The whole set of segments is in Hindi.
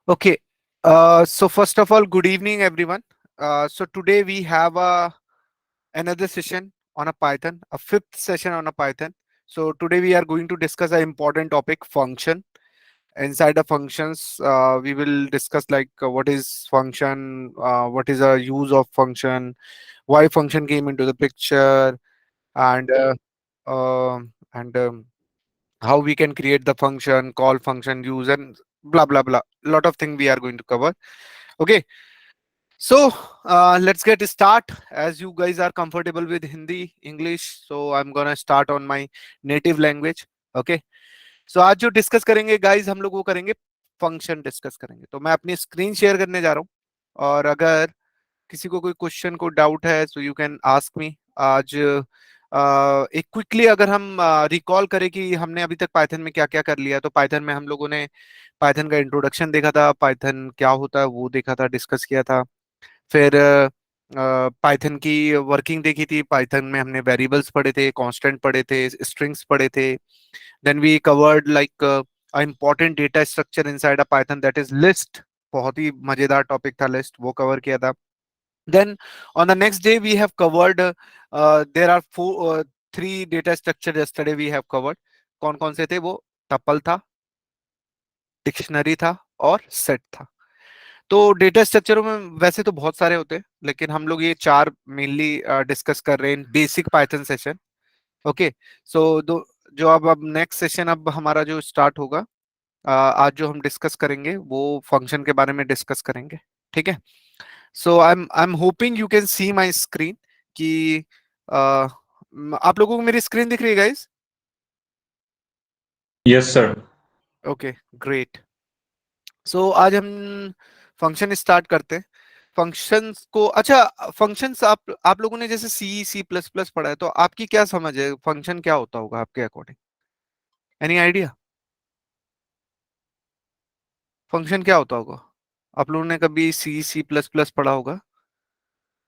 Okay. So first of all, good evening, everyone. So today we have another session on a Python, a fifth session on a Python. So today we are going to discuss an important topic, function. Inside the functions, we will discuss like what is function, what is a use of function, why function came into the picture, and how we can create the function, call function, use, and blah blah blah. Lot of things we are going to cover. Okay. So let's get start. As you guys are comfortable with Hindi, English, so I'm gonna start on my native language. Okay. So आज जो डिस्कस करेंगे गाइस हम लोग वो करेंगे फंक्शन डिस्कस करेंगे। तो मैं अपनी स्क्रीन शेयर करने जा रहा हूँ और अगर किसी को कोई क्वेश्चन को डाउट है सो यू कैन आस्क मी। आज एक क्विकली अगर हम रिकॉल करें कि हमने अभी तक पाइथन में क्या क्या कर लिया, तो पाइथन में हम लोगों ने पाइथन का इंट्रोडक्शन देखा था, पाइथन क्या होता है वो देखा था, डिस्कस किया था। फिर पाइथन की वर्किंग देखी थी। पाइथन में हमने वेरिएबल्स पढ़े थे, कांस्टेंट पढ़े थे, स्ट्रिंग्स पढ़े थे। Then we covered like important data structure inside a Python, that is list. बहुत ही मजेदार टॉपिक था लिस्ट, वो कवर किया था। Then on the next day we have covered there are four three data structure yesterday we have covered. कौन कौन से थे वो? टपल था, डिक्शनरी था और सेट था। तो डेटा स्ट्रक्चरों में वैसे तो बहुत सारे होते हैं, लेकिन हम लोग ये चार मेनली डिस्कस कर रहे हैं बेसिक पाइथन सेशन। ओके। सो दो जो अब नेक्स्ट सेशन अब हमारा जो स्टार्ट होगा, आज जो हम डिस्कस करेंगे वो फंक्शन के बारे में डिस्कस करेंगे। ठीक है। So I am hoping you can see my screen कि आप लोगों को मेरी स्क्रीन दिख रही है guys? Yes, sir. Okay, great. So आज हम फंक्शन स्टार्ट करते हैं। फंक्शंस को, अच्छा, फंक्शंस आप लोगों ने जैसे सी सी प्लस प्लस पढ़ा है, तो आपकी क्या समझ है फंक्शन क्या होता होगा आपके अकॉर्डिंग? एनी आइडिया फंक्शन क्या होता होगा? आप लोगों ने कभी सी सी प्लस प्लस पढ़ा होगा,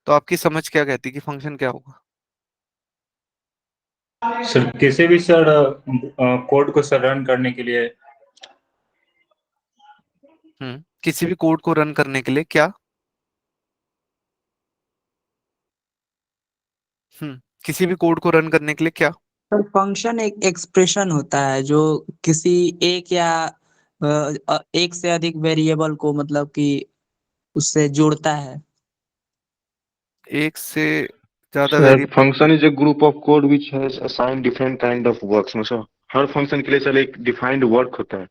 तो आपकी समझ क्या कहती है कि फंक्शन क्या होगा? सर किसी भी सर कोड को सर रन करने के लिए। किसी भी कोड को रन करने के लिए क्या? किसी भी कोड को रन करने के लिए क्या? सर फंक्शन एक एक्सप्रेशन होता है जो किसी एक या एक से अधिक वेरिएबल को मतलब कि उससे जोड़ता है। एक से ज्यादा Sir, variable. function is a group of code which has assigned different kind of works. मतलब सर हर फंक्शन के लिए सर एक डिफाइंड वर्क होता है,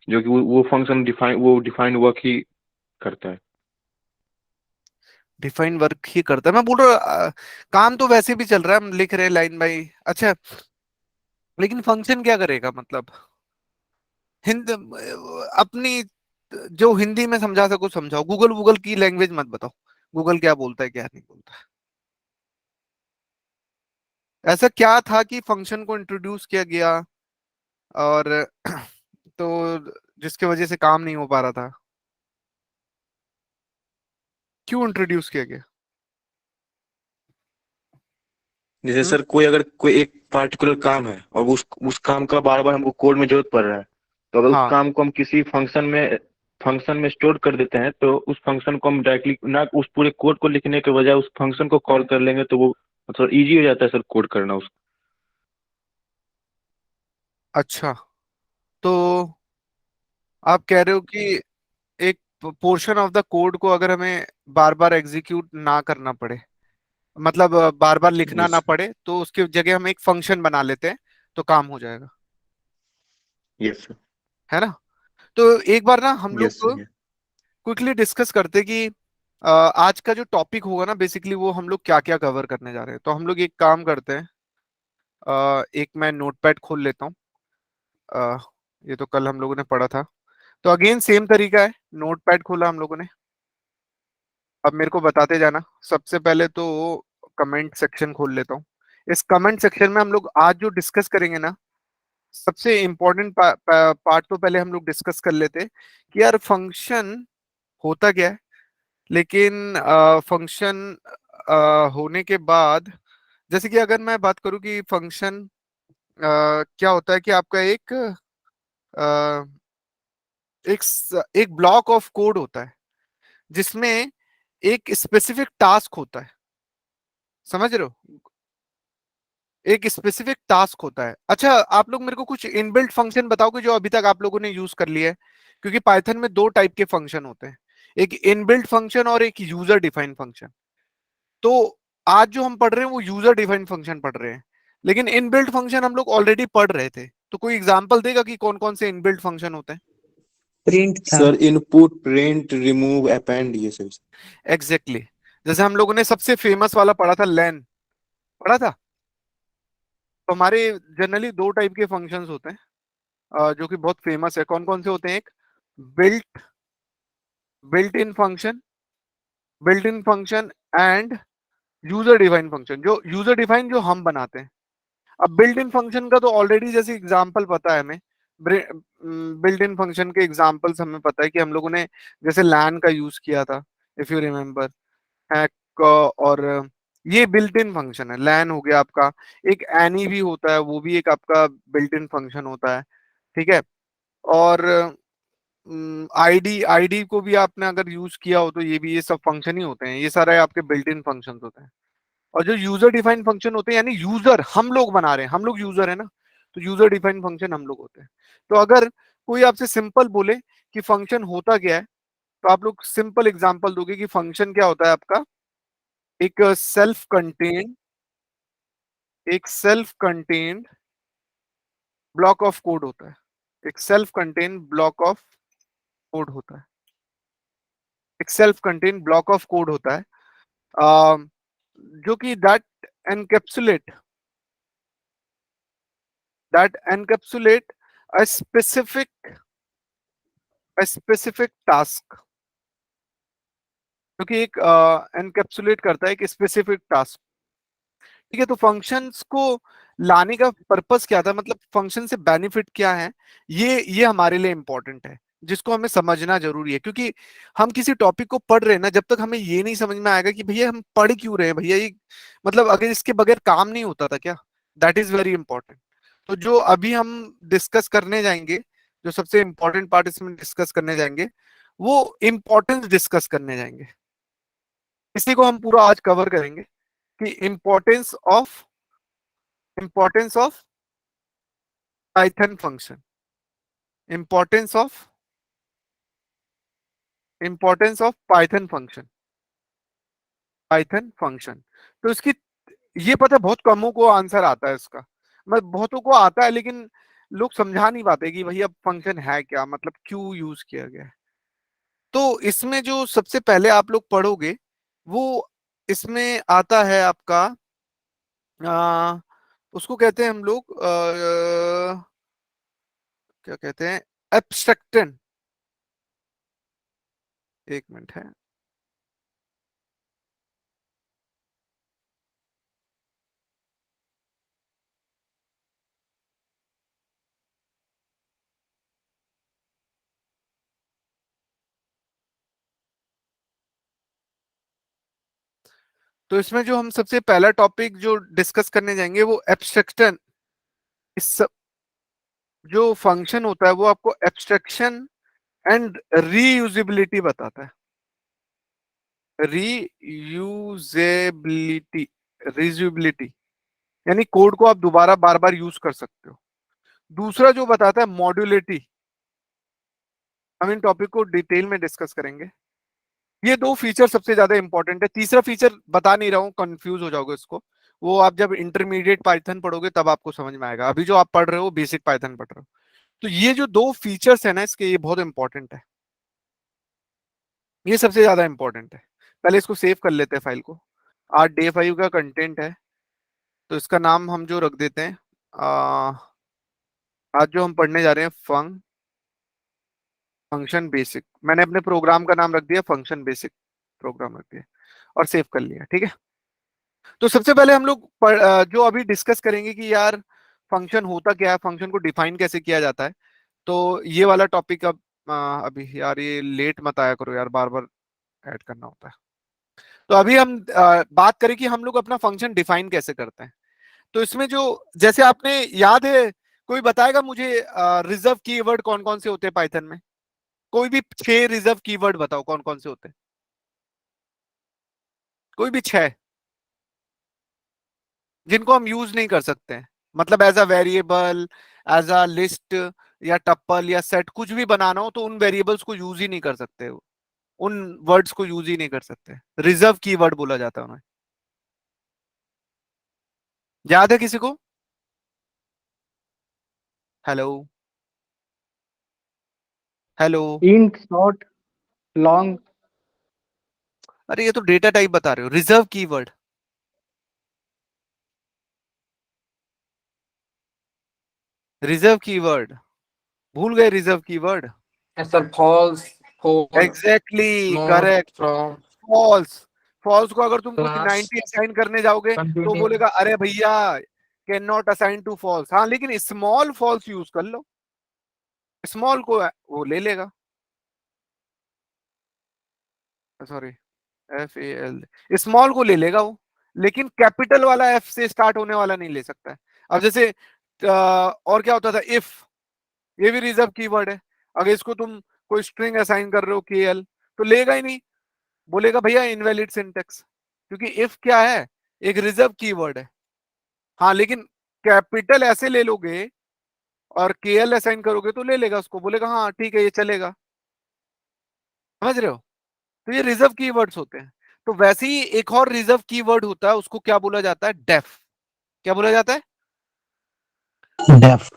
जो कि वो फंक्शन डिफाइंड वर्क ही करता है। डिफाइन वर्क ही करता है, मैं बोल रहा हूँ काम तो वैसे भी चल रहा है, हम लिख रहे हैं लाइन बाई। अच्छा, लेकिन फंक्शन क्या करेगा मतलब? हिंद अपनी जो हिंदी में समझा सको समझाओ। गूगल गूगल की लैंग्वेज मत बताओ, गूगल क्या बोलता है क्या नहीं बोलता। ऐसा क्या था कि फंक्शन को इंट्रोड्यूस किया गया और तो जिसकी वजह से काम नहीं हो पा रहा था? क्यों इंट्रोड्यूस किया गया? जैसे हम्म। सर कोई अगर कोई एक पार्टिकुलर काम है और उस काम का बार बार हमको कोड में जरूरत पड़ रहा है, तो अगर उस हाँ। काम को हम किसी फंक्शन में स्टोर कर देते हैं, तो उस फंक्शन को हम डायरेक्टली ना उस पूरे कोड को लिखने के बजाय उस फंक्शन को कॉल कर लेंगे, तो वो मतलब इजी हो जाता है सर कोड करना उसको। अच्छा, तो आप कह रहे हो कि एक पोर्शन ऑफ द कोड को अगर हमें बार बार एग्जीक्यूट ना करना पड़े, मतलब बार बार लिखना ना यस। पड़े, तो उसकी जगह हम एक फंक्शन बना लेते हैं तो काम हो जाएगा, यस सर। है ना? तो एक बार ना हम यस लोग सर। क्विकली डिस्कस करते हैं कि आज का जो टॉपिक होगा ना, बेसिकली वो हम लोग क्या क्या कवर करने जा रहे हैं। तो हम लोग एक काम करते हैं, एक मैं नोटपैड खोल लेता हूँ। अ, ये तो कल हम लोगों ने पढ़ा था, तो अगेन सेम तरीका है। नोटपैड खोला हम लोगों ने, अब मेरे को बताते जाना। सबसे पहले तो कमेंट सेक्शन खोल लेता हूँ। इस कमेंट सेक्शन में हम लोग आज जो डिस्कस करेंगे ना, सबसे इम्पोर्टेंट पार्ट तो पहले हम लोग डिस्कस कर लेते हैं कि यार फंक्शन होता क्या है। लेकिन फंक्शन होने के बाद, जैसे कि अगर मैं बात करूं कि फंक्शन क्या होता है कि आपका एक एक ब्लॉक ऑफ कोड होता है जिसमें एक स्पेसिफिक टास्क होता है, समझ रहे हो? एक स्पेसिफिक टास्क होता है। अच्छा, आप लोग मेरे को कुछ इनबिल्ट फंक्शन बताओगे जो अभी तक आप लोगों ने यूज कर लिया है, क्योंकि पाइथन में दो टाइप के फंक्शन होते हैं, एक इनबिल्ट फंक्शन और एक यूजर डिफाइंड फंक्शन। तो आज जो हम पढ़ रहे हैं वो यूजर डिफाइंड फंक्शन पढ़ रहे हैं, लेकिन इनबिल्ट फंक्शन हम लोग ऑलरेडी पढ़ रहे थे। तो कोई एग्जांपल देगा कि कौन कौन से इनबिल्ट फंक्शन होते हैं? प्रिंट था। Sir input, print, remove, append, ये सब। Exactly exactly. जैसे हम लोगों ने सबसे फेमस वाला पढ़ा था, लेन पढ़ा था। तो हमारे जनरली दो टाइप के फंक्शंस होते हैं जो कि बहुत फेमस है। कौन कौन से होते हैं? एक built built in function and user define function. जो यूजर डिफाइन जो हम बनाते हैं। अब बिल्ट इन फंक्शन का तो ऑलरेडी जैसे एग्जांपल पता है हमें, बिल्ट इन फंक्शन के एग्जांपल्स हमें पता है कि हम लोगों ने जैसे लैन का यूज किया था, इफ यू रिमेम्बर हैक। और ये बिल्ट इन फंक्शन है, लैन हो गया आपका। एक एनी भी होता है, वो भी एक आपका बिल्ट इन फंक्शन होता है, ठीक है। और आईडी आईडी को भी आपने अगर यूज किया हो तो ये भी, ये सब फंक्शन ही होते हैं, ये सारे आपके बिल्ट इन फंक्शन होते हैं। और जो यूजर डिफाइंड फंक्शन होते हैं, यानी यूजर हम लोग बना रहे हैं, हम लोग यूजर है ना, तो यूजर डिफाइंड फंक्शन हम लोग होते हैं। तो अगर कोई आपसे सिंपल बोले कि फंक्शन होता क्या है, तो आप लोग सिंपल एग्जांपल दोगे कि फंक्शन क्या होता है आपका? एक self contained block of code होता है। एक self contained block of code होता है। एक self contained block of code होता है जो कि encapsulate encapsulate a specific task, जो कि एक एनकैप्सुलेट करता है एक स्पेसिफिक टास्क। ठीक है, तो फंक्शंस को लाने का पर्पस क्या था, मतलब फंक्शन से बेनिफिट क्या है, ये हमारे लिए इंपॉर्टेंट है, जिसको हमें समझना जरूरी है। क्योंकि हम किसी टॉपिक को पढ़ रहे हैं ना, जब तक हमें ये नहीं समझ में आएगा कि भैया हम पढ़ क्यों रहे हैं, भैया ये मतलब अगर इसके बगैर काम नहीं होता था क्या, दैट इज वेरी इंपॉर्टेंट। तो जो अभी हम डिस्कस करने जाएंगे, जो सबसे इंपॉर्टेंट पार्ट इसमें डिस्कस करने जाएंगे, वो इंपॉर्टेंस डिस्कस करने जाएंगे। इसी को हम पूरा आज कवर करेंगे कि importance of Python function, importance of Python function. तो इसकी ये पता है, बहुत कमों को आंसर आता है इसका, मतलब बहुतों को आता है, लेकिन लोग समझा नहीं पाते कि भैया फंक्शन है क्या, मतलब क्यों यूज किया गया है। तो इसमें जो सबसे पहले आप लोग पढ़ोगे वो इसमें आता है आपका उसको कहते हैं हम लोग क्या कहते हैं, एब्स्ट्रैक्शन। एक मिनट है। तो इसमें जो हम सबसे पहला टॉपिक जो डिस्कस करने जाएंगे वो एब्स्ट्रैक्शन। इस जो फंक्शन होता है वो आपको एब्स्ट्रैक्शन एंड रीयूजेबिलिटी बताता है। रीयूजेबिलिटी, रीयूजेबिलिटी यानी कोड को आप दोबारा बार बार यूज कर सकते हो। दूसरा जो बताता है मॉड्यूलिटी, हम इन टॉपिक को डिटेल में डिस्कस करेंगे। ये दो फीचर सबसे ज्यादा इंपॉर्टेंट है। तीसरा फीचर बता नहीं रहा हूँ, कंफ्यूज हो जाओगे उसको, वो आप जब इंटरमीडिएट पाइथन पढ़ोगे तब आपको समझ में आएगा। अभी जो आप पढ़ रहे हो बेसिक पाइथन पढ़ रहे हो। तो ये जो दो फीचर्स है ना इसके, ये बहुत इंपॉर्टेंट है, ये सबसे ज्यादा इंपॉर्टेंट है। पहले इसको सेव कर लेते हैं फाइल को। आज डे 5 का कंटेंट है, तो इसका नाम हम जो रख देते हैं आज जो हम पढ़ने जा रहे हैं फंक्शन बेसिक। मैंने अपने प्रोग्राम का नाम रख दिया फंक्शन बेसिक प्रोग्राम रख दिया और सेव कर लिया, ठीक है। तो सबसे पहले हम लोग जो अभी डिस्कस करेंगे कि यार फंक्शन होता क्या है, फंक्शन को डिफाइन कैसे किया जाता है। तो ये वाला टॉपिक अब अभी यार ये लेट मत आया करो यार, बार बार ऐड करना होता है। तो अभी हम बात करें कि हम लोग अपना फंक्शन डिफाइन कैसे करते हैं। तो इसमें जो जैसे आपने याद है, कोई बताएगा मुझे रिजर्व कीवर्ड कौन कौन से होते हैं पाइथन में? कोई भी 6 रिजर्व कीवर्ड बताओ कौन कौन से होते हैं, कोई भी 6 जिनको हम यूज नहीं कर सकते हैं, मतलब as a variable, as a list या टप्पल या सेट कुछ भी बनाना हो तो उन वेरिएबल्स को यूज ही नहीं कर सकते, उन वर्ड्स को यूज ही नहीं कर सकते, रिजर्व कीवर्ड बोला जाता है उन्हें। याद है किसी को? Hello hello. Int, short, long. अरे ये तो डेटा टाइप बता रहे हो, रिजर्व कीवर्ड, रिजर्व कीवर्ड भूल गए, reserve keyword. Sir false, for, exactly not, correct. From, false, false को अगर तुम कुछ क्लास, 90 असाइन करने जाओगे तो कंटिन्यू। बोलेगा अरे भैया can not assign to false. हाँ लेकिन स्मॉल फॉल्स यूज कर लो, स्मॉल को वो ले लेगा, सॉरी FAL, स्मॉल को ले लेगा वो, लेकिन कैपिटल वाला एफ से स्टार्ट होने वाला नहीं ले सकता है। अब जैसे और क्या होता था, इफ, ये भी रिजर्व कीवर्ड है, अगर इसको तुम कोई स्ट्रिंग असाइन कर रहे हो KL तो लेगा ही नहीं, बोलेगा भैया इनवैलिड सिंटेक्स, क्योंकि इफ क्या है, एक रिजर्व कीवर्ड है। हाँ लेकिन कैपिटल ऐसे ले लोगे और KL असाइन करोगे तो ले लेगा उसको, बोलेगा हाँ ठीक है ये चलेगा। समझ रहे हो? तो ये रिजर्व कीवर्ड्स होते हैं। तो वैसे ही एक और रिजर्व कीवर्ड होता है, उसको क्या बोला जाता है, डेफ। क्या बोला जाता है? डेफ।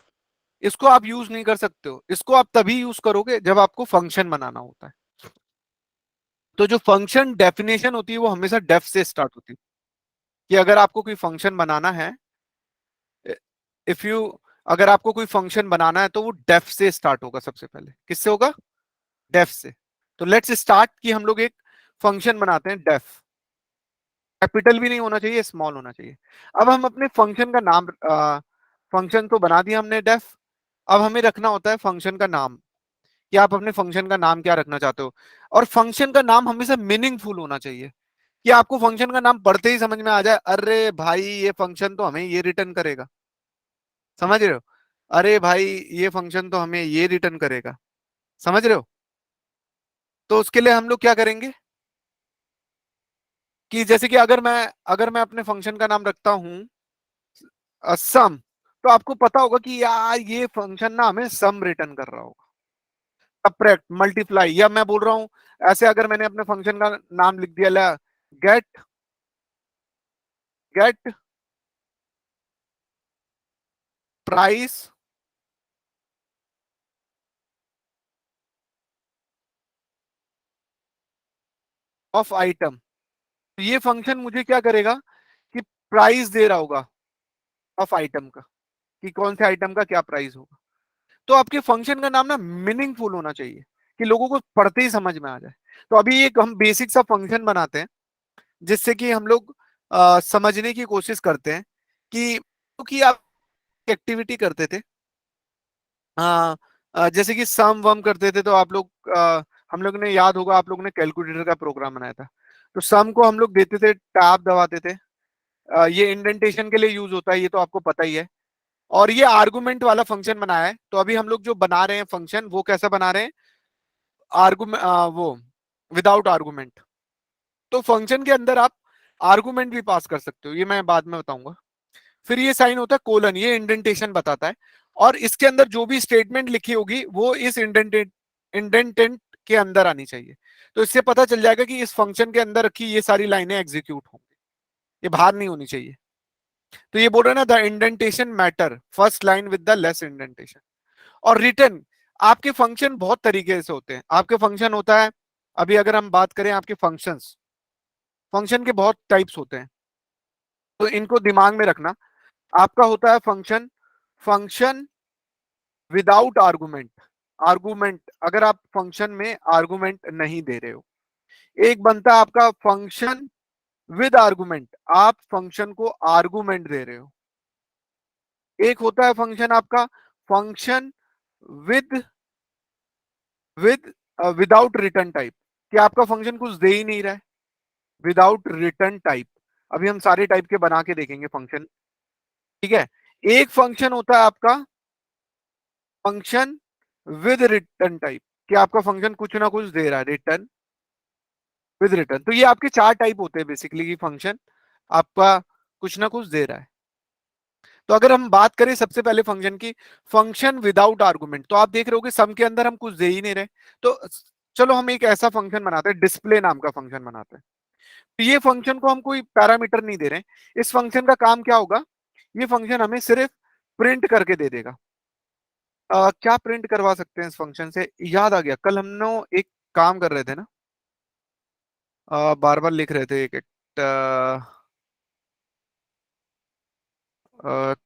इसको आप यूज नहीं कर सकते हो, इसको आप तभी यूज करोगे जब आपको फंक्शन बनाना होता है। तो जो फंक्शन डेफिनेशन होती है वो हमेशा डेफ से स्टार्ट होती है, कि अगर आपको कोई फंक्शन बनाना है, इफ यू, अगर आपको कोई फंक्शन बनाना है तो वो डेफ से स्टार्ट होगा सबसे पहले। किससे होगा? डेफ से। तो लेट्स स्टार्ट कि हम लोग एक फंक्शन बनाते हैं डेफ, कैपिटल भी नहीं होना चाहिए, स्मॉल होना चाहिए। अब हम अपने फंक्शन का नाम, फंक्शन तो बना दिया हमने डेफ, अब हमें रखना होता है फंक्शन का नाम, कि आप अपने फंक्शन का नाम क्या रखना चाहते हो। और फंक्शन का नाम हमेशा मीनिंगफुल होना चाहिए, कि आपको फंक्शन का नाम पढ़ते ही समझ में आ जाए, अरे भाई ये फंक्शन तो हमें ये रिटर्न करेगा। समझ रहे हो? अरे भाई ये फंक्शन तो हमें ये रिटर्न करेगा। समझ रहे हो? तो उसके लिए हम लोग क्या करेंगे, कि जैसे कि अगर मैं अपने फंक्शन का नाम रखता हूं सम, तो आपको पता होगा कि यार ये फंक्शन ना हमें सम रिटर्न कर रहा होगा। सब्ट्रैक्ट, मल्टीप्लाई, या मैं बोल रहा हूं ऐसे, अगर मैंने अपने फंक्शन का नाम लिख दिया get get price of item, तो ये फंक्शन मुझे क्या करेगा कि प्राइस दे रहा होगा ऑफ आइटम का, कि कौन से आइटम का क्या प्राइस होगा। तो आपके फंक्शन का नाम ना मीनिंगफुल होना चाहिए, कि लोगों को पढ़ते ही समझ में आ जाए। तो अभी एक हम बेसिक सा फंक्शन बनाते हैं, जिससे कि हम लोग समझने की कोशिश करते हैं कि, क्योंकि आप एक्टिविटी करते थे, जैसे कि सम वम करते थे, तो आप लोग हम लोग ने, याद होगा आप लोग ने कैलकुलेटर का प्रोग्राम बनाया था, तो सम को हम लोग देते थे, टैब दबाते थे, ये इंडेंटेशन के लिए यूज होता है, ये तो आपको पता ही है। और ये आर्गुमेंट वाला फंक्शन बनाया है, तो अभी हम लोग जो बना रहे हैं फंक्शन, वो कैसा बना रहे हैं, आर्गुमेंट, वो विदाउट आर्गुमेंट। तो फंक्शन के अंदर आप आर्गुमेंट भी पास कर सकते हो, ये मैं बाद में बताऊंगा। फिर ये साइन होता है कोलन, ये इंडेंटेशन बताता है, और इसके अंदर जो भी स्टेटमेंट लिखी होगी वो इस इंडेंटेंट के अंदर आनी चाहिए। तो इससे पता चल जाएगा कि इस फंक्शन के अंदर रखी ये सारी लाइनें एग्जीक्यूट होंगी, ये बाहर नहीं होनी चाहिए। तो ये बोल रहे हैं ना, the indentation matter, first line with the less indentation. और रिटर्न, आपके फंक्शन बहुत तरीके से होते हैं। आपके फंक्शन होता है, अभी अगर हम बात करें आपके फंक्शंस, फंक्शन के बहुत टाइप्स होते हैं, तो इनको दिमाग में रखना। आपका होता है function, function without argument, argument अगर आप फंक्शन में आर्गुमेंट नहीं दे रहे हो। एक बनता है आपका फंक्शन विद आर्गुमेंट, आप फंक्शन को आर्गुमेंट दे रहे हो। एक होता है फंक्शन आपका function with with without return type, कि आपका फंक्शन कुछ दे ही नहीं रहा है, विदाउट रिटर्न टाइप। अभी हम सारे टाइप के बना के देखेंगे फंक्शन, ठीक है। एक फंक्शन होता है आपका फंक्शन विद रिटर्न टाइप, कि आपका फंक्शन कुछ ना कुछ दे रहा है, रिटर्न विद रिटर्न। तो ये आपके 4 टाइप होते हैं बेसिकली, कि फंक्शन आपका कुछ ना कुछ दे रहा है। तो अगर हम बात करें सबसे पहले फंक्शन की, फंक्शन विदाउट आर्गुमेंट, तो आप देख रहे हो कि सम के अंदर हम कुछ दे ही नहीं रहे। तो चलो हम एक ऐसा फंक्शन बनाते हैं, डिस्प्ले नाम का फंक्शन बनाते हैं। तो ये फंक्शन को हम कोई पैरामीटर नहीं दे रहे हैं। इस फंक्शन का काम क्या होगा, ये फंक्शन हमें सिर्फ प्रिंट करके दे देगा। क्या प्रिंट करवा सकते हैं इस फंक्शन से, याद आ गया, कल हम लोग एक काम कर रहे थे ना, बार बार लिख रहे थे एक एक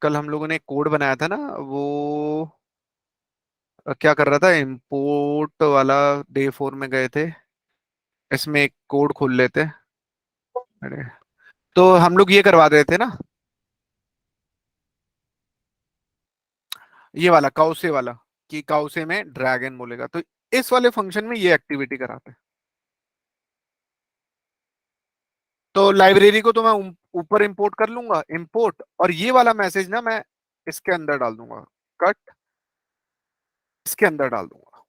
कल हम लोगों ने एक कोड बनाया था ना, वो क्या कर रहा था, इंपोर्ट वाला, डे 4 में गए थे, इसमें एक कोड खोल लेते। अरे, तो हम लोग ये करवा रहे थे ना, ये वाला काउसे वाला, कि काउसे में ड्रैगन बोलेगा, तो इस वाले फंक्शन में ये एक्टिविटी कराते हैं। तो लाइब्रेरी को तो मैं ऊपर इंपोर्ट कर लूंगा, इंपोर्ट, और ये वाला मैसेज ना मैं इसके अंदर डाल दूंगा, कट, इसके अंदर डाल दूंगा।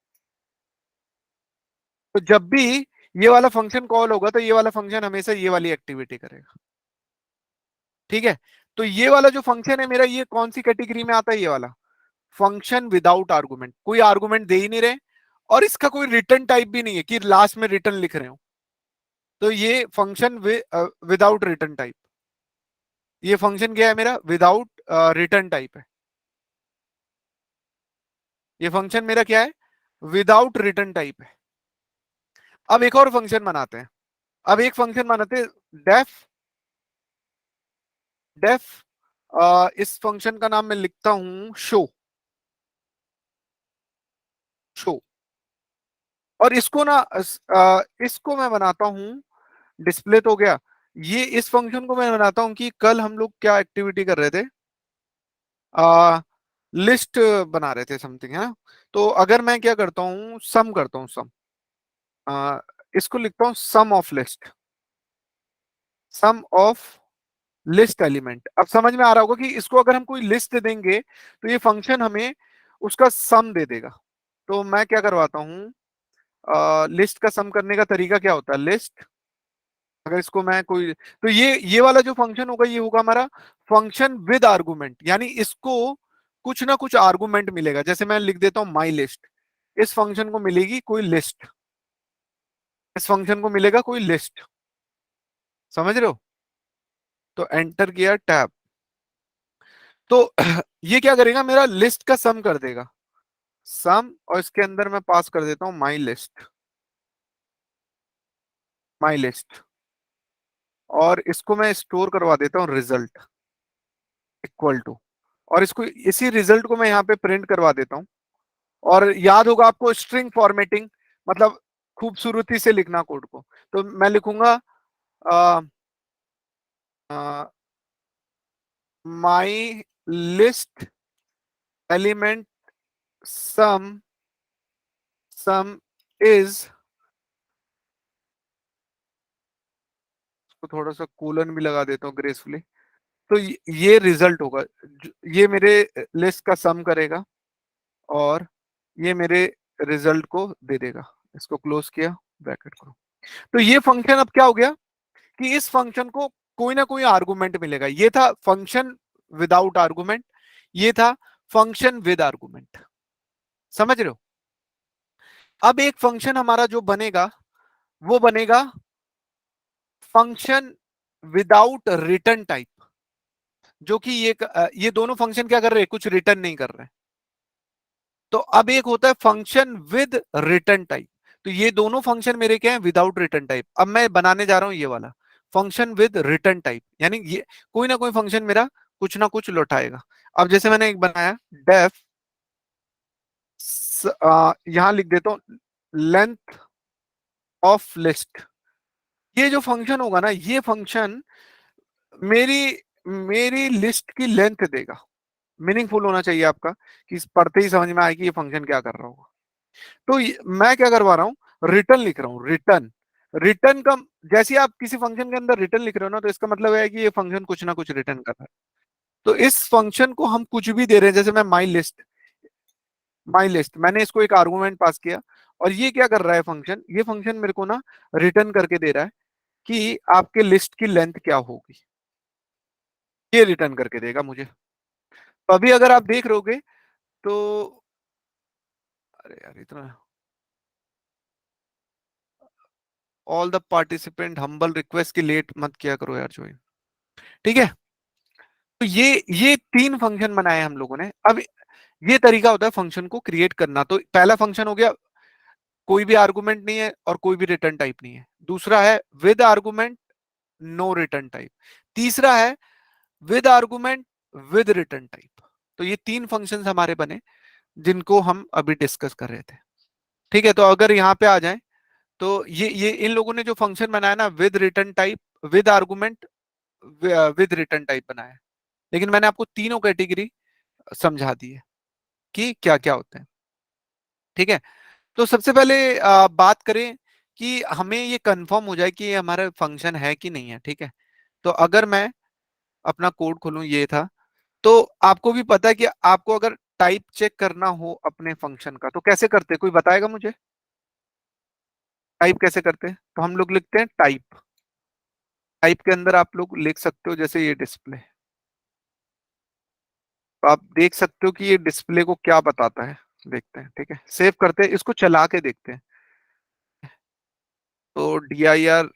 तो जब भी ये वाला फंक्शन कॉल होगा, तो ये वाला फंक्शन हमेशा ये वाली एक्टिविटी करेगा। ठीक है, तो ये वाला जो फंक्शन है मेरा, ये कौन सी कैटेगरी में आता है, ये वाला फंक्शन विदाउट आर्गुमेंट, कोई आर्गुमेंट दे ही नहीं रहे, और इसका कोई रिटर्न टाइप भी नहीं है कि लास्ट में रिटर्न लिख रहे हो। तो ये फंक्शन विदाउट रिटर्न टाइप, ये फंक्शन क्या है मेरा, विदाउट रिटर्न टाइप है। ये फंक्शन मेरा क्या है, विदाउट रिटर्न टाइप है। अब एक और फंक्शन बनाते हैं, अब एक फंक्शन बनाते हैं, डेफ डेफ इस फंक्शन का नाम मैं लिखता हूं शो, शो, और इसको ना इसको मैं बनाता हूं, डिस्प्ले तो हो गया, ये इस फंक्शन को मैं बनाता हूं कि कल हम लोग क्या एक्टिविटी कर रहे थे, लिस्ट बना रहे थे समथिंग, है ना। तो अगर मैं क्या करता हूं, सम करता हूं, सम, इसको लिखता हूं sum of list, sum of list element. अब समझ में आ रहा होगा कि इसको अगर हम कोई लिस्ट देंगे, तो ये फंक्शन हमें उसका सम दे देगा। तो मैं क्या करवाता हूं, लिस्ट का सम करने का तरीका क्या होता है, लिस्ट, अगर इसको मैं कोई, तो ये वाला जो फंक्शन होगा, ये होगा हमारा फंक्शन विद आर्गुमेंट, यानी इसको कुछ ना कुछ आर्गुमेंट मिलेगा। जैसे मैं लिख देता हूं माई लिस्ट, इस फंक्शन को मिलेगी कोई लिस्ट, इस फंक्शन को मिलेगा कोई लिस्ट, समझ रहे हो। तो एंटर किया, टैब, तो ये क्या करेगा, मेरा लिस्ट का सम कर देगा, सम, और इसके अंदर मैं पास कर देता हूं माई लिस्ट, माई लिस्ट, और इसको मैं स्टोर करवा देता हूं रिजल्ट इक्वल टू, और इसको, इसी रिजल्ट को मैं यहाँ पे प्रिंट करवा देता हूं। और याद होगा आपको स्ट्रिंग फॉर्मेटिंग, मतलब खूबसूरती से लिखना कोड को। तो मैं लिखूंगा my list element sum, sum is, थोड़ा सा कोलन भी लगा देता हूँ ग्रेसफुली। तो ये रिजल्ट होगा, ये मेरे लिस्ट का सम करेगा, और ये मेरे रिजल्ट को दे देगा। इसको क्लोज किया, ब्रैकेट करो। तो ये फंक्शन अब क्या हो गया, कि इस फंक्शन को कोई ना कोई आर्गुमेंट मिलेगा। ये था फंक्शन विदाउट आर्गुमेंट, ये था फंक्शन विद आर्गुमेंट, समझ रहे हो। अब एक फंक्शन हमारा जो बनेगा, वो बनेगा फंक्शन विदाउट रिटर्न टाइप, जो कि ये दोनों फंक्शन क्या कर रहे हैं, कुछ रिटर्न नहीं कर रहे। तो अब एक होता है फंक्शन विद रिटर्न टाइप, तो ये दोनों फंक्शन मेरे क्या है, विदाउट रिटर्न टाइप। अब मैं बनाने जा रहा हूं ये वाला फंक्शन विद रिटर्न टाइप, यानी ये कोई ना कोई फंक्शन मेरा कुछ ना कुछ लौटाएगा। अब जैसे मैंने एक बनाया डेफ, यहां लिख देता हूं लेंथ ऑफ लिस्ट। ये जो फंक्शन होगा ना, ये फंक्शन मेरी मेरी लिस्ट की लेंथ देगा। मीनिंगफुल होना चाहिए आपका, कि पढ़ते ही समझ में आए कि ये फंक्शन क्या कर रहा होगा। तो मैं क्या करवा रहा हूँ, रिटर्न लिख रहा हूँ, रिटर्न, रिटर्न का, जैसे आप किसी फंक्शन के अंदर रिटर्न लिख रहे हो ना, तो इसका मतलब है कि ये फंक्शन कुछ ना कुछ रिटर्न कर रहा है। तो इस फंक्शन को हम कुछ भी दे रहे हैं, जैसे मैं माई लिस्ट, मैंने इसको एक आर्गुमेंट पास किया, और ये क्या कर रहा है फंक्शन, ये फंक्शन मेरे को ना रिटर्न करके दे रहा है कि आपके लिस्ट की लेंथ क्या होगी, ये रिटर्न करके देगा मुझे। तो अभी अगर आप देख रहोगे तो, अरे यार इतना, all the participant humble request की लेट मत किया करो यार ज्वाइन, ठीक है। तो ये तीन फंक्शन बनाए हम लोगों ने। अब ये तरीका होता है फंक्शन को क्रिएट करना। तो पहला फंक्शन हो गया, कोई भी आर्गुमेंट नहीं है और कोई भी रिटर्न टाइप नहीं है। दूसरा है with argument no return type. तीसरा है with argument with return type. तो ये तीन फंक्शंस हमारे बने जिनको हम अभी डिस्कस कर रहे थे, ठीक है। तो अगर यहाँ पे आ जाए तो ये इन लोगों ने जो फंक्शन बनाया ना, with return type, with argument, with return type बनाया, लेकिन मैंने आपको तीनों कैटेगरी समझा दी है कि क्या क्या होते हैं, ठीक है। तो सबसे पहले बात करें कि हमें ये कंफर्म हो जाए कि ये हमारा फंक्शन है कि नहीं है, ठीक है। तो अगर मैं अपना कोड खोलूं, ये था, तो आपको भी पता है कि आपको अगर टाइप चेक करना हो अपने फंक्शन का तो कैसे करते हैं, कोई बताएगा मुझे टाइप कैसे करते हैं? तो हम लोग लिखते हैं टाइप। टाइप के अंदर आप लोग लिख सकते हो जैसे ये डिस्प्ले, तो आप देख सकते हो कि ये डिस्प्ले को क्या बताता है, देखते हैं, ठीक है। सेव करते हैं, इसको चला के देखते हैं। तो dir,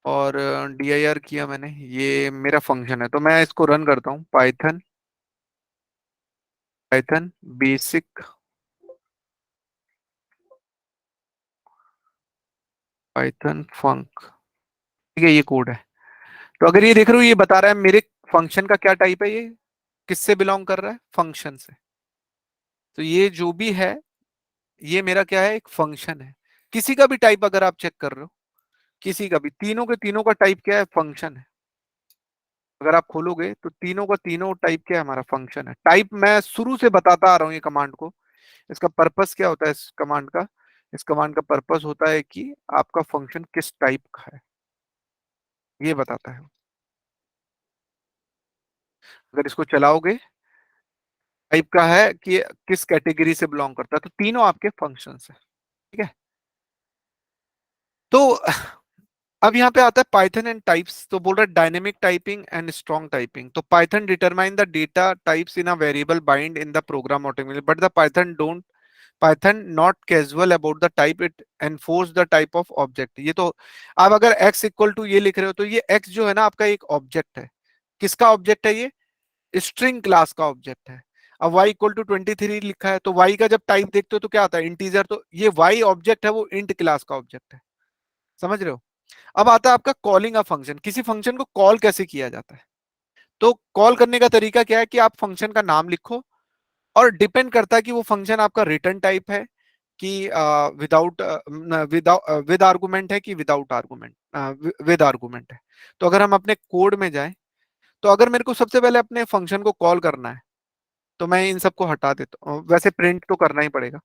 और dir किया मैंने, ये मेरा फंक्शन है, तो मैं इसको रन करता हूँ। पाइथन पाइथन बेसिक पाइथन फंक, ठीक है, ये कोड है। तो अगर ये देख रहे हो, ये बता रहा है मेरे फंक्शन का क्या टाइप है, ये किससे बिलोंग कर रहा है, फंक्शन से। तो ये जो भी है ये मेरा क्या है, एक फंक्शन है। किसी का भी टाइप अगर आप चेक कर रहे हो, किसी का भी, तीनों के तीनों का टाइप क्या है, फंक्शन है। अगर आप खोलोगे तो तीनों का तीनों टाइप क्या है, हमारा फंक्शन है। टाइप मैं शुरू से बताता आ रहा हूँ ये कमांड को, इसका पर्पस क्या होता है इस कमांड का। इस कमांड का पर्पस होता है कि आपका फंक्शन किस टाइप का है, ये बताता है। अगर इसको चलाओगे, टाइप का है कि किस कैटेगरी से बिलोंग करता है, तो तीनों आपके फंक्शंस है, ठीक है। तो अब यहाँ पे आता है पाइथन एंड टाइप्स। तो बोल रहा है dynamic typing and strong typing. तो Python determine the data types in a variable bind in the program automatically, but the Python not casual about the type, it enforce the type of object. ये तो आप अगर x इक्वल टू ये लिख रहे हो तो ये x जो है ना आपका एक ऑब्जेक्ट है। किसका ऑब्जेक्ट है ये? स्ट्रिंग क्लास का ऑब्जेक्ट है। अब y इक्वल टू 23 लिखा है तो y का जब टाइप देखते हो तो क्या आता है, इंटीजर। तो ये y ऑब्जेक्ट है, वो इंट क्लास का ऑब्जेक्ट है, समझ रहे हो। अब आता है आपका कॉलिंग अ फंक्शन। किसी फंक्शन को कॉल कैसे किया जाता है? तो कॉल करने का तरीका क्या है कि आप फंक्शन का नाम लिखो, और डिपेंड करता है कि वो फंक्शन आपका रिटर्न टाइप है कि विदाउट विद आर्गुमेंट है कि विदाउट आर्गुमेंट, विद आर्गुमेंट है। तो अगर हम अपने कोड में जाएं, तो अगर मेरे को सबसे पहले अपने फंक्शन को कॉल करना है तो मैं इन सबको हटा देता हूँ, वैसे प्रिंट तो करना ही पड़ेगा।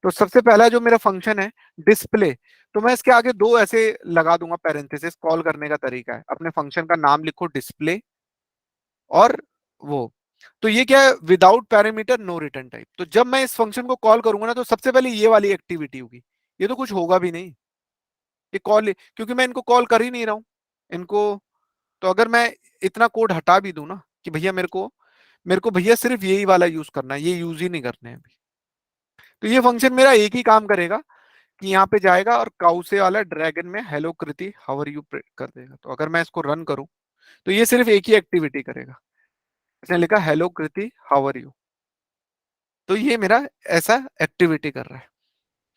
तो सबसे पहला जो मेरा फंक्शन है डिस्प्ले, तो मैं इसके आगे दो ऐसे लगा दूंगा पैरेंथेसिस। कॉल करने का तरीका है, अपने फंक्शन का नाम लिखो डिस्प्ले, और वो, तो ये क्या है, without parameter no return type. तो जब मैं इस फंक्शन को कॉल करूंगा ना, तो सबसे पहले ये वाली एक्टिविटी होगी। ये तो कुछ होगा भी नहीं, ये कॉल, क्योंकि मैं इनको कॉल कर ही नहीं रहा हूं इनको। तो अगर मैं इतना कोड हटा भी दूं ना कि भैया मेरे को भैया सिर्फ यही वाला यूज करना है, ये यूज ही नहीं करने हैं अभी, तो ये फंक्शन मेरा एक ही काम करेगा कि यहाँ पे जाएगा और काउसे वाला ड्रैगन में hello Kriti how are you कर देगा। तो अगर मैं इसको रन करूं तो ये सिर्फ एक ही एक्टिविटी करेगा। इसने लिखा hello Kriti how are you, तो ये मेरा ऐसा एक्टिविटी कर रहा है,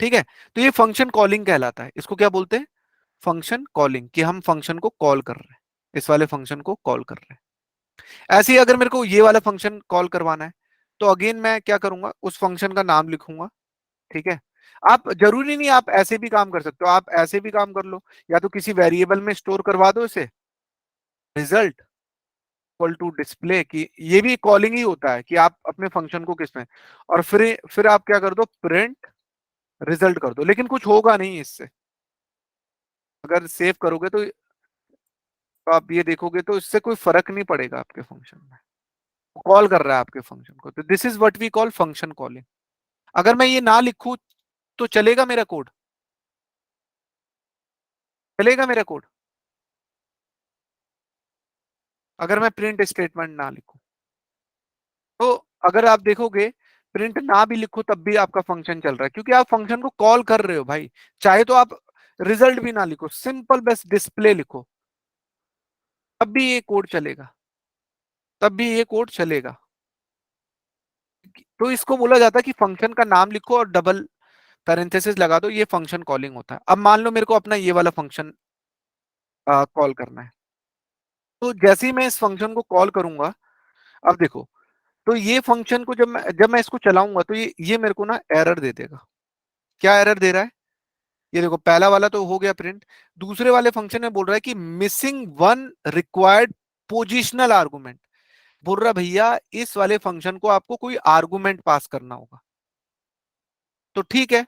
ठीक है। तो ये फंक्शन कॉलिंग कहलाता है। इसको क्या बोलते हैं? फंक्शन कॉलिंग, कि हम फंक्शन को कॉल कर रहे हैं, इस वाले फंक्शन को कॉल कर रहे हैं। ऐसे ही अगर मेरे को ये वाला फंक्शन कॉल करवाना है तो अगेन मैं क्या करूंगा, उस फंक्शन का नाम लिखूंगा, ठीक है। आप जरूरी नहीं, आप ऐसे भी काम कर सकते हो, आप ऐसे भी काम कर लो, या तो किसी वेरिएबल में स्टोर करवा दो इसे, रिजल्ट इक्वल टू डिस्प्ले की, ये भी कॉलिंग ही होता है कि आप अपने फंक्शन को किसमें, और फिर आप क्या कर दो, प्रिंट रिजल्ट कर दो। लेकिन कुछ होगा नहीं इससे, अगर सेव करोगे तो आप ये देखोगे तो इससे कोई फर्क नहीं पड़ेगा आपके फंक्शन में, कॉल कर रहा है आपके फंक्शन को। तो this is what we call function calling, अगर मैं ये ना लिखूं तो चलेगा मेरा कोड? चलेगा मेरा कोड अगर मैं प्रिंट स्टेटमेंट ना लिखूं? तो अगर आप देखोगे प्रिंट ना भी लिखो तब भी आपका फंक्शन चल रहा है, क्योंकि आप फंक्शन को कॉल कर रहे हो भाई। चाहे तो आप रिजल्ट भी ना लिखो, सिंपल बस डिस्प्ले लिखो, तब भी ये कोड चलेगा, तब भी ये कोड चलेगा। तो इसको बोला जाता है कि फंक्शन का नाम लिखो और डबल पैरेंथेसिस लगा दो, ये फंक्शन कॉलिंग होता है। अब मान लो मेरे को अपना ये वाला फंक्शन कॉल करना है, तो जैसे ही मैं इस फंक्शन को कॉल करूंगा, अब देखो, तो ये फंक्शन को जब मैं इसको चलाऊंगा तो ये मेरे को ना एरर दे देगा। क्या एरर दे रहा है? ये देखो, पहला वाला तो हो गया प्रिंट, दूसरे वाले फंक्शन में बोल रहा है कि missing one required positional argument. बोल रहा भैया इस वाले फंक्शन को आपको कोई आर्गुमेंट पास करना होगा। तो ठीक है,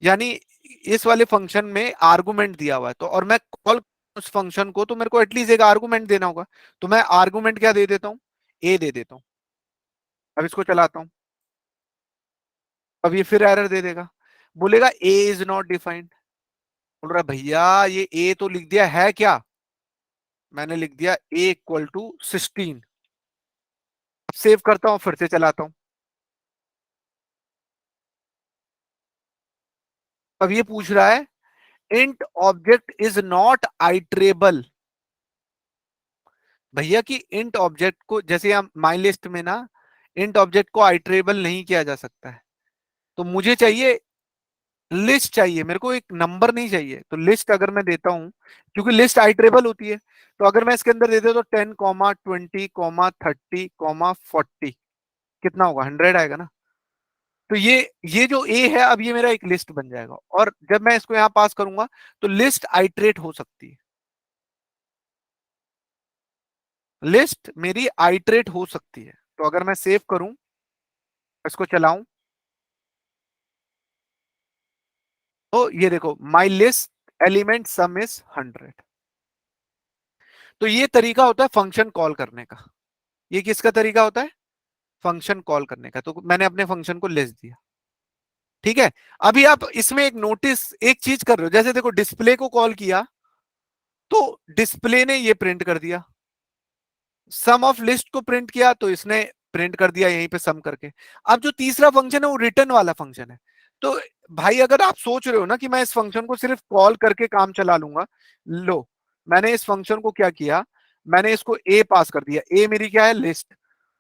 यानी इस वाले फंक्शन में आर्गुमेंट दिया हुआ है, तो और मैं कॉल उस फंक्शन को, तो मेरे को एटलीस्ट एक आर्गुमेंट देना होगा। तो मैं आर्गुमेंट क्या दे देता हूं? ए दे देता हूं। अब इसको चलाता हूं, अब ये फिर एरर दे देगा, बोलेगा ए इज नॉट डिफाइंड। बोल रहा भैया ये ए तो लिख दिया है क्या? मैंने लिख दिया ए इक्वल टू 16। अब सेव करता हूं, फिर से चलाता हूं, अब ये पूछ रहा है इंट ऑब्जेक्ट इज नॉट आइट्रेबल। भैया कि इंट ऑब्जेक्ट को, जैसे हम माई लिस्ट में ना, इंट ऑब्जेक्ट को आइट्रेबल नहीं किया जा सकता है, तो मुझे चाहिए लिस्ट, चाहिए मेरे को, एक नंबर नहीं चाहिए। तो लिस्ट अगर मैं देता हूं, क्योंकि लिस्ट आइट्रेबल होती है, तो अगर मैं इसके अंदर दे देता तो 10 20 30 40 कितना होगा? 100 आएगा ना। तो ये जो ए है, अब ये मेरा एक लिस्ट बन जाएगा, और जब मैं इसको यहां पास करूंगा तो लिस्ट आइट्रेट हो सकती है, लिस्ट मेरी आइट्रेट हो सकती है। तो अगर मैं सेव करूं, इसको चलाऊं, तो ये देखो माई लिस्ट एलिमेंट सम इज 100। तो ये तरीका होता है फंक्शन कॉल करने का। ये किसका तरीका होता है? फंक्शन कॉल करने का। तो मैंने अपने फंक्शन को लिस्ट दिया, ठीक है। अभी आप इसमें एक नोटिस, एक चीज कर रहे हो, जैसे देखो डिस्प्ले को कॉल किया तो डिस्प्ले ने ये प्रिंट कर दिया, सम ऑफ लिस्ट को प्रिंट किया तो इसने प्रिंट कर दिया यहीं पे सम करके। अब जो तीसरा फंक्शन है वो रिटर्न वाला फंक्शन है। तो भाई अगर आप सोच रहे हो ना कि मैं इस फंक्शन को सिर्फ कॉल करके काम चला लूंगा, लो, मैंने इस फंक्शन को क्या किया, मैंने इसको ए पास कर दिया। ए मेरी क्या है? लिस्ट,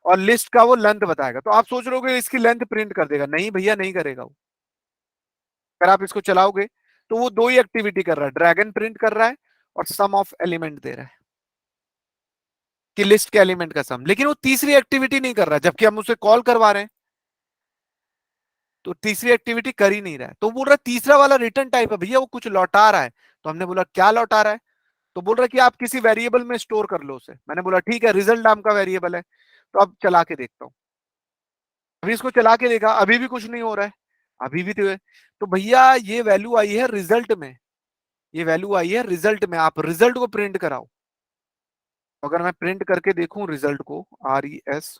और लिस्ट का वो लेंथ बताएगा। तो आप सोच रहे हो कि इसकी लेंथ प्रिंट कर देगा, नहीं भैया नहीं करेगा वो। अगर आप इसको चलाओगे तो वो दो ही एक्टिविटी कर रहा है, ड्रैगन प्रिंट कर रहा है और सम ऑफ एलिमेंट दे रहा है कि लिस्ट के एलिमेंट का सम, लेकिन वो तीसरी एक्टिविटी नहीं कर रहा, जबकि हम उसे कॉल करवा रहे हैं। तो तीसरी एक्टिविटी कर ही नहीं रहा है, तो बोल रहा है तीसरा वाला रिटर्न टाइप है भैया, वो कुछ लौटा रहा है। तो हमने बोला क्या लौटा रहा है? तो बोल रहा है कि आप किसी वेरिएबल में स्टोर कर लो उसे। मैंने बोला ठीक है, रिजल्ट नाम का वेरिएबल है। तो अब चला के देखता हूँ, अभी इसको चला के देखा, अभी भी कुछ नहीं हो रहा है, अभी भी तो भैया ये वैल्यू आई है रिजल्ट में, ये वैल्यू आई है रिजल्ट में, आप रिजल्ट को प्रिंट कराओ। अगर मैं प्रिंट करके देखूं रिजल्ट को, RES,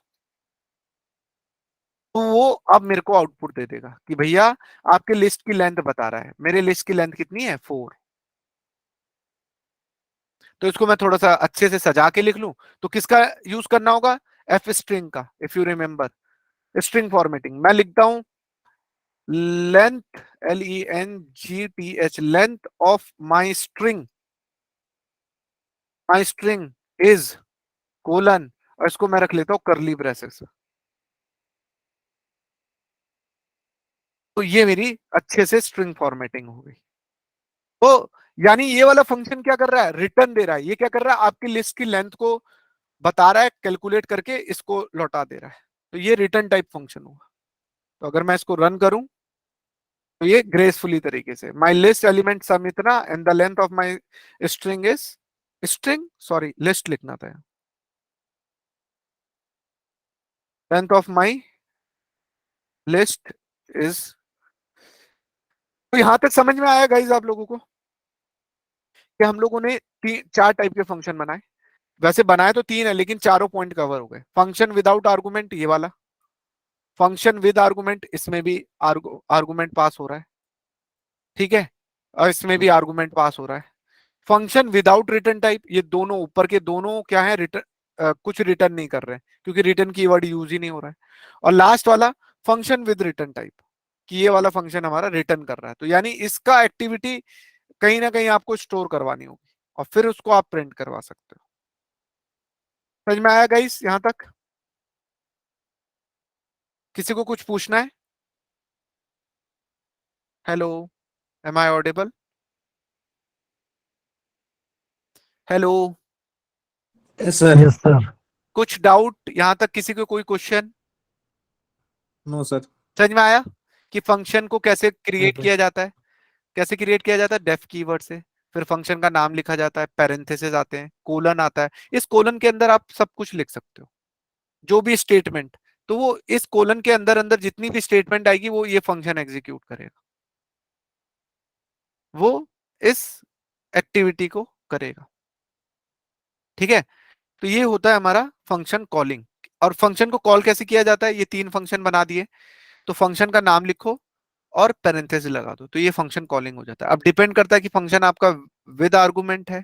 तो वो अब मेरे को आउटपुट दे देगा कि भैया आपके लिस्ट की लेंथ बता रहा है, मेरे लिस्ट की लेंथ कितनी है? 4। तो इसको मैं थोड़ा सा अच्छे से सजा के लिख लूं, तो किसका यूज करना होगा? एफ स्ट्रिंग का, if you remember string formatting. मैं लिखता हूं length, LENGTH, length of my string is colon, और इसको मैं रख लेता हूं करली ब्रेसेस। तो ये मेरी अच्छे से स्ट्रिंग फॉर्मेटिंग हो गई। तो यानी ये वाला फंक्शन क्या कर रहा है? रिटर्न दे रहा है। ये क्या कर रहा है? आपकी लिस्ट की लेंथ को बता रहा है, कैलकुलेट करके इसको लौटा दे रहा है। तो ये रिटर्न टाइप फंक्शन होगा। तो अगर मैं इसको रन करूं तो ये ग्रेसफुली तरीके से, माई लिस्ट एलिमेंट सम इतना and the length of my string is, string sorry list लिखना था, length of my list is. तो यहां तक समझ में आया गाइज आप लोगों को कि हम लोगों ने चार टाइप के फंक्शन बनाए। वैसे बनाए तो तीन है, लेकिन चारों पॉइंट कवर हो गए। फंक्शन विदाउट आर्गुमेंट ये वाला, फंक्शन विद आर्गुमेंट, इसमें भी आर्गुमेंट पास हो रहा है, ठीक है, और इसमें भी आर्गुमेंट पास हो रहा है। फंक्शन विदाउट रिटर्न टाइप, ये दोनों ऊपर के दोनों क्या है, रिटर्न, कुछ रिटर्न नहीं कर रहे हैं क्योंकि रिटर्न कीवर्ड यूज ही नहीं हो रहा है। और लास्ट वाला फंक्शन विद रिटर्न टाइप, कि ये वाला फंक्शन हमारा रिटर्न कर रहा है, तो यानी इसका एक्टिविटी कहीं ना कहीं आपको स्टोर करवानी होगी और फिर उसको आप प्रिंट करवा सकते हो। समझ में आया गाइस यहां तक? किसी को कुछ पूछना है? Hello, am I audible? Hello, Yes, sir. Yes, sir. कुछ डाउट यहां तक? किसी को कोई क्वेश्चन? No, sir. समझ में आया कि फंक्शन को कैसे क्रिएट Okay. किया जाता है? कैसे क्रिएट किया जाता है? डेफ कीवर्ड से, फिर फंक्शन का नाम लिखा जाता है, पैरेंथेसिस आते हैं, कोलन आता है, इस कोलन के अंदर आप सब कुछ लिख सकते हो, जो भी स्टेटमेंट, तो वो इस कोलन के अंदर अंदर जितनी भी स्टेटमेंट आएगी वो ये फंक्शन एग्जीक्यूट करेगा, वो इस एक्टिविटी को करेगा, ठीक है। तो ये होता है हमारा फंक्शन कॉलिंग। और फंक्शन को कॉल कैसे किया जाता है? ये 3 फंक्शन बना दिए, तो फंक्शन का नाम लिखो और पैरेंथेसिस लगा दो, तो ये फंक्शन कॉलिंग हो जाता है। अब डिपेंड करता है कि फंक्शन आपका विद आर्गुमेंट है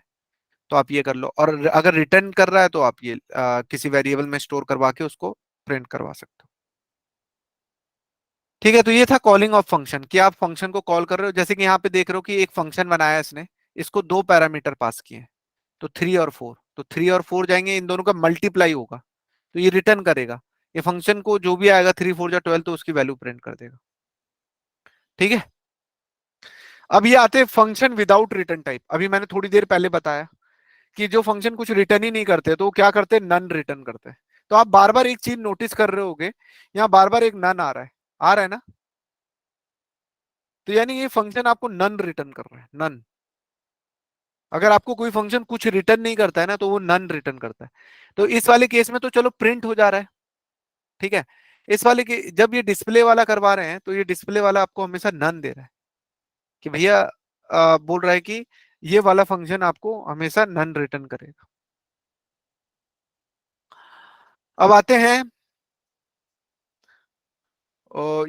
तो आप ये कर लो, और अगर रिटर्न कर रहा है तो आप ये किसी वेरिएबल में स्टोर करवा के उसको प्रिंट करवा सकते हो, ठीक है। तो ये था कॉलिंग ऑफ फंक्शन, कि आप फंक्शन को कॉल कर रहे हो। जैसे कि यहाँ पे देख रहे हो कि एक फंक्शन बनाया इसने, इसको 2 पैरामीटर पास किए, तो 3 और 4, तो 3 और 4 जाएंगे, इन दोनों का मल्टीप्लाई होगा तो ये रिटर्न करेगा, ये फंक्शन को जो भी आएगा 3 4 12 तो उसकी वैल्यू प्रिंट कर देगा, ठीक है। अब ये आते हैं फंक्शन विदाउट रिटर्न टाइप। अभी मैंने थोड़ी देर पहले बताया कि जो फंक्शन कुछ रिटर्न ही नहीं करते तो वो क्या करते हैं, नन रिटर्न करते हैं। तो आप बार बार एक चीज नोटिस कर रहे होगे, यहाँ बार बार एक नन आ रहा है, आ रहा है ना, तो यानी ये फंक्शन आपको नन रिटर्न कर रहा है, नन। अगर आपको कोई फंक्शन कुछ रिटर्न नहीं करता है ना तो वो नन रिटर्न करता है। तो इस वाले केस में तो चलो प्रिंट हो जा रहा है, ठीक है। इस वाले के जब ये डिस्प्ले वाला करवा रहे हैं तो ये डिस्प्ले वाला आपको हमेशा नन दे रहा है, कि भैया बोल रहा है कि ये वाला फंक्शन आपको हमेशा नन रिटर्न करेगा। अब आते हैं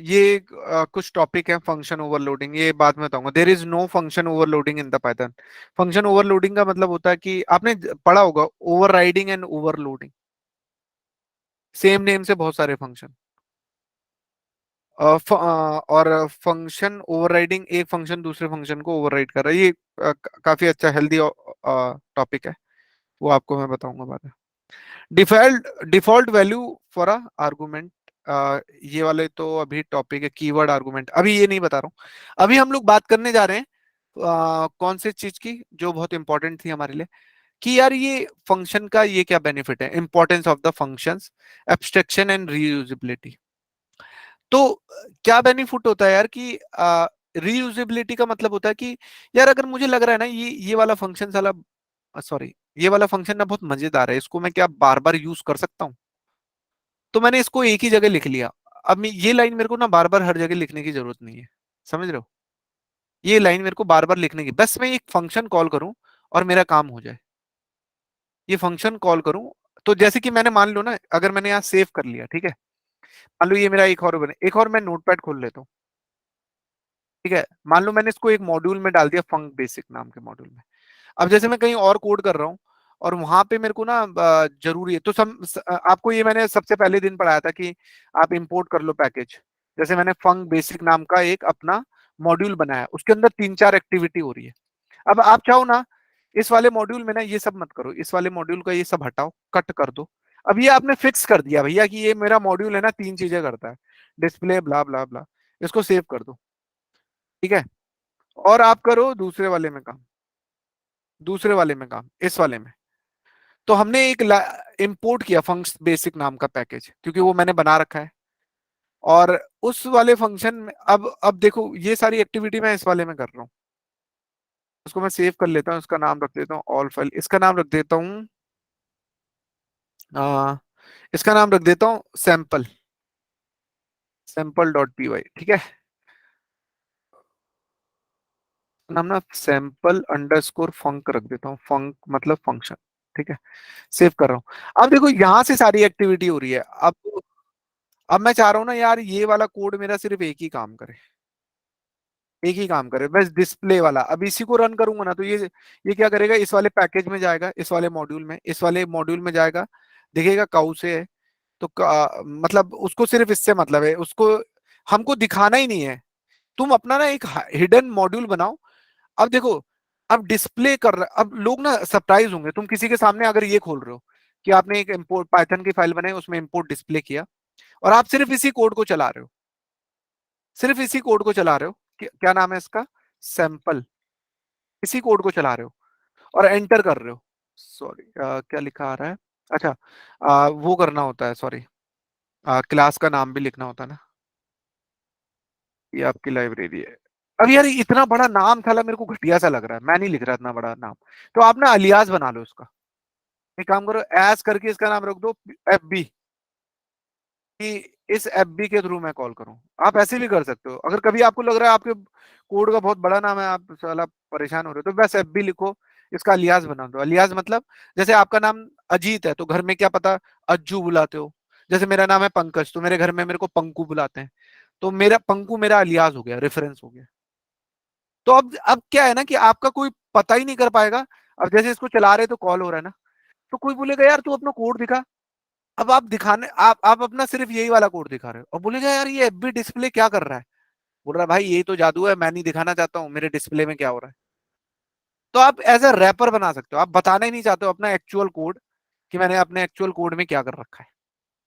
ये कुछ टॉपिक है फंक्शन ओवरलोडिंग, ये बाद में बताऊंगा। There is no function overloading in the Python. Function overloading का मतलब होता है कि आपने पढ़ा होगा overriding and overloading, same name से बहुत सारे फंक्शन। और फंक्शन ओवरराइडिंग, एक फंक्शन दूसरे फंक्शन को ओवरराइड कर रहा है, ये काफी अच्छा हेल्दी टॉपिक है, वो आपको मैं बताऊंगा बाद में। Default value for a argument, ये वाले तो अभी टॉपिक है कीवर्ड आर्गुमेंट, अभी ये नहीं बता रहा हूँ। अभी हम लोग बात करने जा रहे हैं कौन सी चीज की जो बहुत इंपॉर्टेंट थी हमारे लिए, कि यार ये फंक्शन का ये क्या बेनिफिट है, importance of the functions, abstraction and reusability. तो क्या बेनिफिट होता है यार कि रीयूजेबिलिटी का मतलब होता है कि यार अगर मुझे लग रहा है ना ये वाला फंक्शन साला, सॉरी, ये वाला फंक्शन ना बहुत मजेदार है, इसको मैं क्या बार बार यूज कर सकता हूँ, तो मैंने इसको एक ही जगह लिख लिया। अब ये लाइन मेरे को ना बार बार हर जगह लिखने की जरूरत नहीं है, समझ रहे हो? ये लाइन मेरे को बार बार लिखने की, बस मैं एक फंक्शन कॉल करूं और मेरा काम हो जाए। ये फंक्शन कॉल करूं तो जैसे कि मैंने मान लो ना, अगर मैंने यहाँ सेव कर लिया, ठीक है, मान लो ये मेरा एक और बने, एक और मैं नोटपैड खोल लेता हूँ, ठीक है, मान लो मैंने इसको एक मॉड्यूल में डाल दिया, फंक बेसिक नाम के मॉड्यूल में। अब जैसे मैं कहीं और कोड कर रहा हूँ और वहां पे मेरे को ना जरूरी है, तो आपको ये मैंने सबसे पहले दिन पढ़ाया था कि आप इंपोर्ट कर लो पैकेज। जैसे मैंने फंक बेसिक नाम का एक अपना मॉड्यूल बनाया, उसके अंदर 3 4 एक्टिविटी हो रही है। अब आप चाहो ना इस वाले मॉड्यूल में ना ये सब मत करो, इस वाले मॉड्यूल का ये सब हटाओ, कट कर दो। अब ये आपने फिक्स कर दिया भैया कि ये मेरा मॉड्यूल है ना 3 चीजें करता है, डिस्प्ले ब्ला ब्ला ब्ला, इसको सेव कर दो, ठीक है। और आप करो दूसरे वाले में काम, दूसरे वाले में काम, इस वाले में। तो हमने एक इंपोर्ट किया फंक्स बेसिक नाम का पैकेज, क्योंकि वो मैंने बना रखा है। और उस वाले फंक्शन में अब देखो ये सारी एक्टिविटी मैं इस वाले में कर रहा हूँ, उसको मैं सेव कर लेता हूँ, इसका नाम रख देता हूँ ऑल फाइल, इसका नाम रख देता हूँ इसका नाम रख देता हूँ sample, sample dot P Y, ठीक है। नाम ना सैंपल अंडरस्कोर फंक रख देता हूँ, फंक मतलब फंक्शन, ठीक है। सेव कर रहा हूँ। अब देखो यहाँ से सारी एक्टिविटी हो रही है। अब अब मैं चाह रहा हूँ ना यार ये वाला कोड मेरा सिर्फ एक ही काम करे, एक ही काम करे, बस डिस्प्ले वाला। अब इसी को रन करूंगा ना तो ये क्या करेगा, इस वाले पैकेज में जाएगा, इस वाले मॉड्यूल में, इस वाले मॉड्यूल में जाएगा, देखेगा काउ से है तो मतलब उसको सिर्फ इससे मतलब है, उसको हमको दिखाना ही नहीं है। तुम अपना ना एक हिडन मॉड्यूल बनाओ। अब देखो, अब डिस्प्ले कर रहा, अब लोग ना सरप्राइज होंगे, तुम किसी के सामने अगर ये खोल रहे हो कि आपने एक इंपोर्ट पाइथन की फाइल बनाई, उसमें इंपोर्ट डिस्प्ले किया और आप सिर्फ इसी कोड को चला रहे हो, सिर्फ इसी कोड को चला रहे हो, क्या नाम है इसका, सैंपल, इसी कोड को चला रहे हो और एंटर कर रहे हो। सॉरी क्या लिखा आ रहा है, अच्छा वो करना होता है, सॉरी क्लास का नाम भी लिखना होता है ना, ये आपकी लाइब्रेरी है। अब यार इतना बड़ा नाम था, मेरे को घटिया सा लग रहा है, मैं नहीं लिख रहा इतना बड़ा नाम, तो आप ना अलियास बना लो उसका। एक काम करो, एस करके इसका नाम रख दो एफ बी, कि इस एफ बी के थ्रू मैं कॉल करूं। आप ऐसे भी कर सकते हो, अगर कभी आपको लग रहा है आपके कोड का बहुत बड़ा नाम है, आप साला परेशान हो रहे हो, तो बस एफ बी लिखो, इसका अलियास बना दो। अलियास मतलब जैसे आपका नाम अजीत है तो घर में क्या पता अज्जू बुलाते हो, जैसे मेरा नाम है पंकज तो मेरे घर में मेरे को पंकू बुलाते हैं, तो मेरा पंकू मेरा अलियास हो गया, रेफरेंस हो गया। तो अब क्या है ना कि आपका कोई पता ही नहीं कर पाएगा। अब जैसे इसको चला रहे तो कॉल हो रहा है ना, तो कोई बोलेगा यार तू अपना कोड दिखा। अब आप दिखाने आप अपना सिर्फ यही वाला कोड दिखा रहे हो और बोलेगा यार ये एफबी डिस्प्ले क्या कर रहा है, बोल रहा है भाई यही तो जादू है, मैं नहीं दिखाना चाहता हूँ मेरे डिस्प्ले में क्या हो रहा है। तो आप एज अ रैपर बना सकते हो, आप बताना ही नहीं चाहते हो अपना एक्चुअल कोड कि मैंने अपने एक्चुअल कोड में क्या कर रखा है।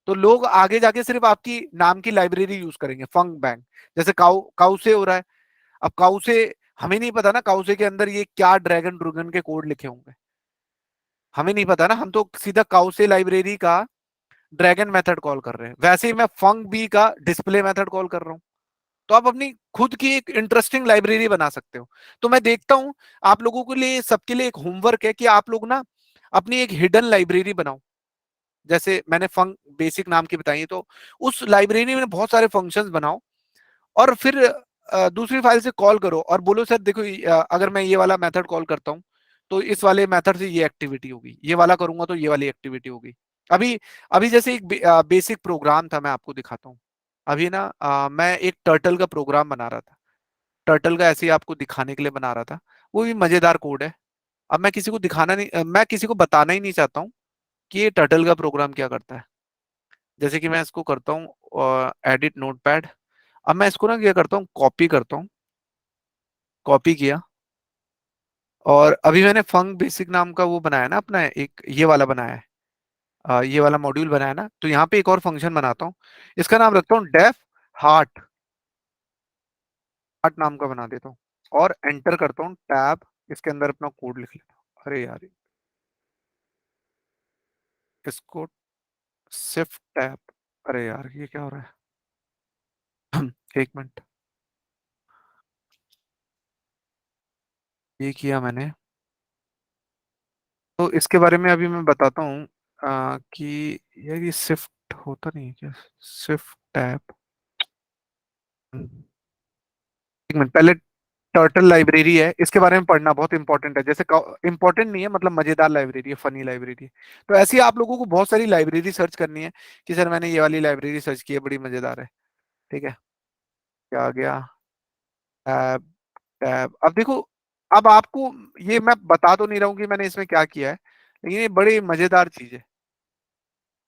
तो लोग आगे जाके सिर्फ आपकी नाम की लाइब्रेरी यूज करेंगे, फंक बैंक, जैसे काउ काउ से हो रहा है। अब काउ से हमें नहीं पता ना काउ से के अंदर ये क्या ड्रैगन ड्रूगन के कोड लिखे होंगे, हमें नहीं पता ना, हम तो सीधा काउ से लाइब्रेरी का ड्रैगन मेथड कॉल कर रहे हैं, वैसे ही मैं फंक बी का डिस्प्ले मेथड कॉल कर रहा हूँ। तो आप अपनी खुद की एक इंटरेस्टिंग लाइब्रेरी बना सकते हो। तो मैं देखता हूं आप लोगों के लिए, सबके लिए एक होमवर्क है कि आप लोग ना अपनी एक हिडन लाइब्रेरी बनाओ, जैसे मैंने फंक बेसिक नाम की बताई है, तो उस लाइब्रेरी में बहुत सारे फंक्शंस बनाओ और फिर दूसरी फाइल से कॉल करो और बोलो सर देखो अगर मैं ये वाला मेथड कॉल करता हूँ तो इस वाले मेथड से ये एक्टिविटी होगी, ये वाला करूंगा तो ये वाली एक्टिविटी होगी। अभी अभी जैसे एक बेसिक प्रोग्राम था, मैं आपको दिखाता हूँ। अभी ना मैं एक टर्टल का प्रोग्राम बना रहा था, टर्टल का ऐसे ही आपको दिखाने के लिए बना रहा था, वो भी मजेदार कोड है। अब मैं किसी को दिखाना नहीं मैं किसी को बताना ही नहीं चाहता हूँ कि ये टर्टल का प्रोग्राम क्या करता है। जैसे कि मैं इसको करता हूँ एडिट नोटपैड, अब मैं इसको ना क्या करता हूँ, कॉपी करता हूँ, कॉपी किया और अभी मैंने फंक बेसिक नाम का वो बनाया ना अपना, एक ये वाला बनाया है, ये वाला मॉड्यूल बनाया ना, तो यहाँ पे एक और फंक्शन बनाता हूँ, इसका नाम रखता हूँ डेफ हार्ट, हार्ट नाम का बना देता हूँ और एंटर करता हूँ टैब, इसके अंदर अपना कोड लिख लेता हूँ। अरे यार इसको शिफ्ट टैब, अरे यार ये क्या हो रहा है एक मिनट, ये किया मैंने, तो इसके बारे में अभी मैं बताता हूँ कि यार ये शिफ्ट होता नहीं है क्या, शिफ्ट टैब, एक मिनट पहले, टर्टल लाइब्रेरी है, इसके बारे में पढ़ना बहुत इंपॉर्टेंट है, जैसे इंपॉर्टेंट नहीं है मतलब मजेदार लाइब्रेरी है, फनी लाइब्रेरी है। तो ऐसे ही आप लोगों को बहुत सारी लाइब्रेरी सर्च करनी है कि सर मैंने ये वाली लाइब्रेरी सर्च की है, बड़ी मजेदार है। ठीक है, क्या आ गया, टैब, टैब। अब देखो, अब आपको ये मैं बता तो नहीं रहा हूँ कि मैंने इसमें क्या किया है, लेकिन ये बड़ी मजेदार चीज है।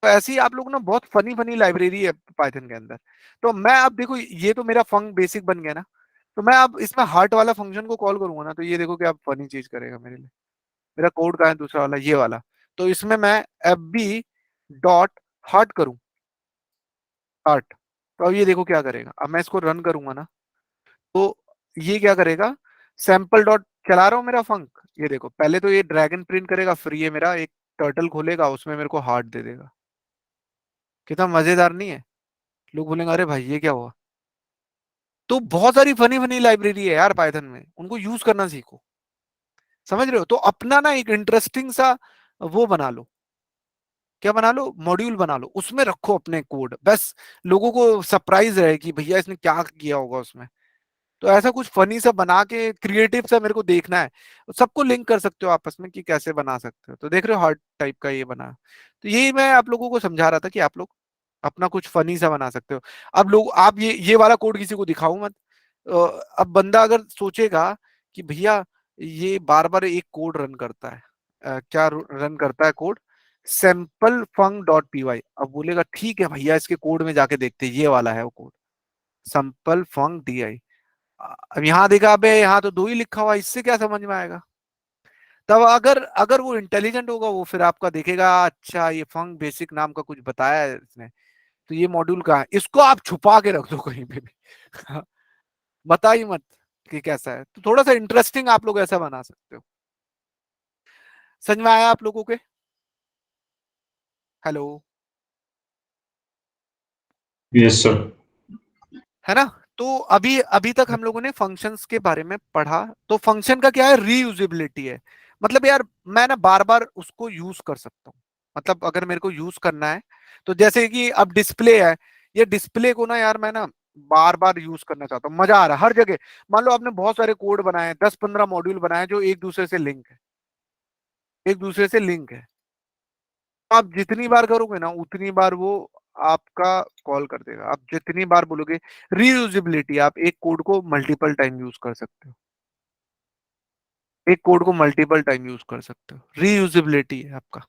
तो ऐसे ही आप लोग ना बहुत फनी फनी लाइब्रेरी है पाइथन के अंदर। तो मैं अब देखो ये तो मेरा फंक बेसिक बन गया ना, तो मैं अब इसमें हार्ट वाला फंक्शन को कॉल करूंगा ना, तो ये देखो क्या फनी चीज करेगा मेरे लिए। मेरा कोड का है दूसरा वाला, ये वाला, तो इसमें मैं एफ बी डॉट हार्ट करूं, हार्ट, तो अब ये देखो क्या करेगा, अब मैं इसको रन करूंगा ना, तो ये क्या करेगा, सैंपल डॉट चला रहा हूँ मेरा फंक, ये देखो पहले तो ये ड्रैगन प्रिंट करेगा, फिर ये मेरा एक टर्टल खोलेगा, उसमें मेरे को हार्ट दे देगा। कितना मजेदार नहीं है, लोग बोलेंगे अरे भाई ये क्या हुआ। तो बहुत सारी फनी फनी लाइब्रेरी है यार पाइथन में, उनको यूज करना सीखो, समझ रहे हो। तो अपना ना एक इंटरेस्टिंग सा वो बना लो, क्या बना लो, मॉड्यूल बना लो, उसमें रखो अपने कोड, बस लोगों को सरप्राइज रहे कि भैया इसने क्या किया होगा उसमें। तो ऐसा कुछ फनी सा बना के क्रिएटिव सा मेरे को देखना है, सबको लिंक कर सकते हो आपस में कि कैसे बना सकते हो। तो देख रहे हो हार्ट टाइप का ये बना, तो यही मैं आप लोगों को समझा रहा था कि आप लोग अपना कुछ फनी सा बना सकते हो। अब लोग आप ये वाला कोड किसी को दिखाओ मत। अब बंदा अगर सोचेगा कि भैया ये बार बार एक कोड रन करता है, क्या रन करता है कोड, सैंपल फंक डॉट पी वाई। अब बोलेगा ठीक है भैया इसके कोड में जाके देखते हैं, ये वाला है वो code, sample funk D I. अब यहाँ देखा, अबे यहाँ तो दो ही लिखा हुआ है, इससे क्या समझ में आएगा। तब अगर अगर वो इंटेलिजेंट होगा वो फिर आपका देखेगा, अच्छा ये फंक बेसिक नाम का कुछ बताया है इसने, तो ये मॉड्यूल कहाँ है, इसको आप छुपा के रख दो कहीं पे भी बता ही मत कि कैसा है। तो थोड़ा सा इंटरेस्टिंग आप लोग ऐसा बना सकते हो। समझ में आया आप लोगों के? Hello, yes sir. है ना? तो अभी अभी तक हम लोगों ने फंक्शंस के बारे में पढ़ा। तो फंक्शन का क्या है, रीयूजेबिलिटी है। मतलब यार मैं ना बार बार उसको यूज कर सकता हूँ। मतलब अगर मेरे को यूज करना है, तो जैसे कि अब डिस्प्ले है, ये डिस्प्ले को ना यार मैं ना बार बार यूज करना चाहता हूँ, मजा आ रहा है हर जगह। मान लो आपने बहुत सारे कोड बनाए, 10-15 मॉड्यूल बनाए जो एक दूसरे से लिंक है, एक दूसरे से लिंक है। आप जितनी बार करोगे ना उतनी बार वो आपका कॉल कर देगा। आप जितनी बार बोलोगे, रीयूजेबिलिटी, आप एक कोड को मल्टीपल टाइम यूज कर सकते हो, एक कोड को मल्टीपल टाइम यूज कर सकते हो, रीयूजेबिलिटी है आपका।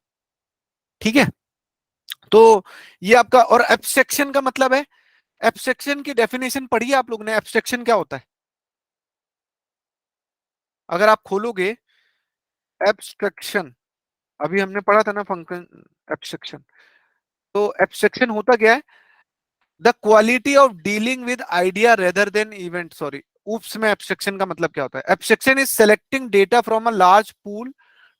ठीक है? तो ये आपका, और एब्स्ट्रैक्शन का मतलब है, एब्स्ट्रैक्शन की डेफिनेशन पढ़ी है आप लोग ने? एब्स्ट्रैक्शन क्या होता है? अगर आप खोलोगे एब्स्ट्रैक्शन, अभी हमने पढ़ा था ना फंक्शन एब्स्ट्रैक्शन। तो एब्स्ट्रैक्शन होता क्या है, the quality of dealing with idea rather than event. Sorry, oops में एब्स्ट्रैक्शन का मतलब क्या होता है? Abstraction is selecting data from a large pool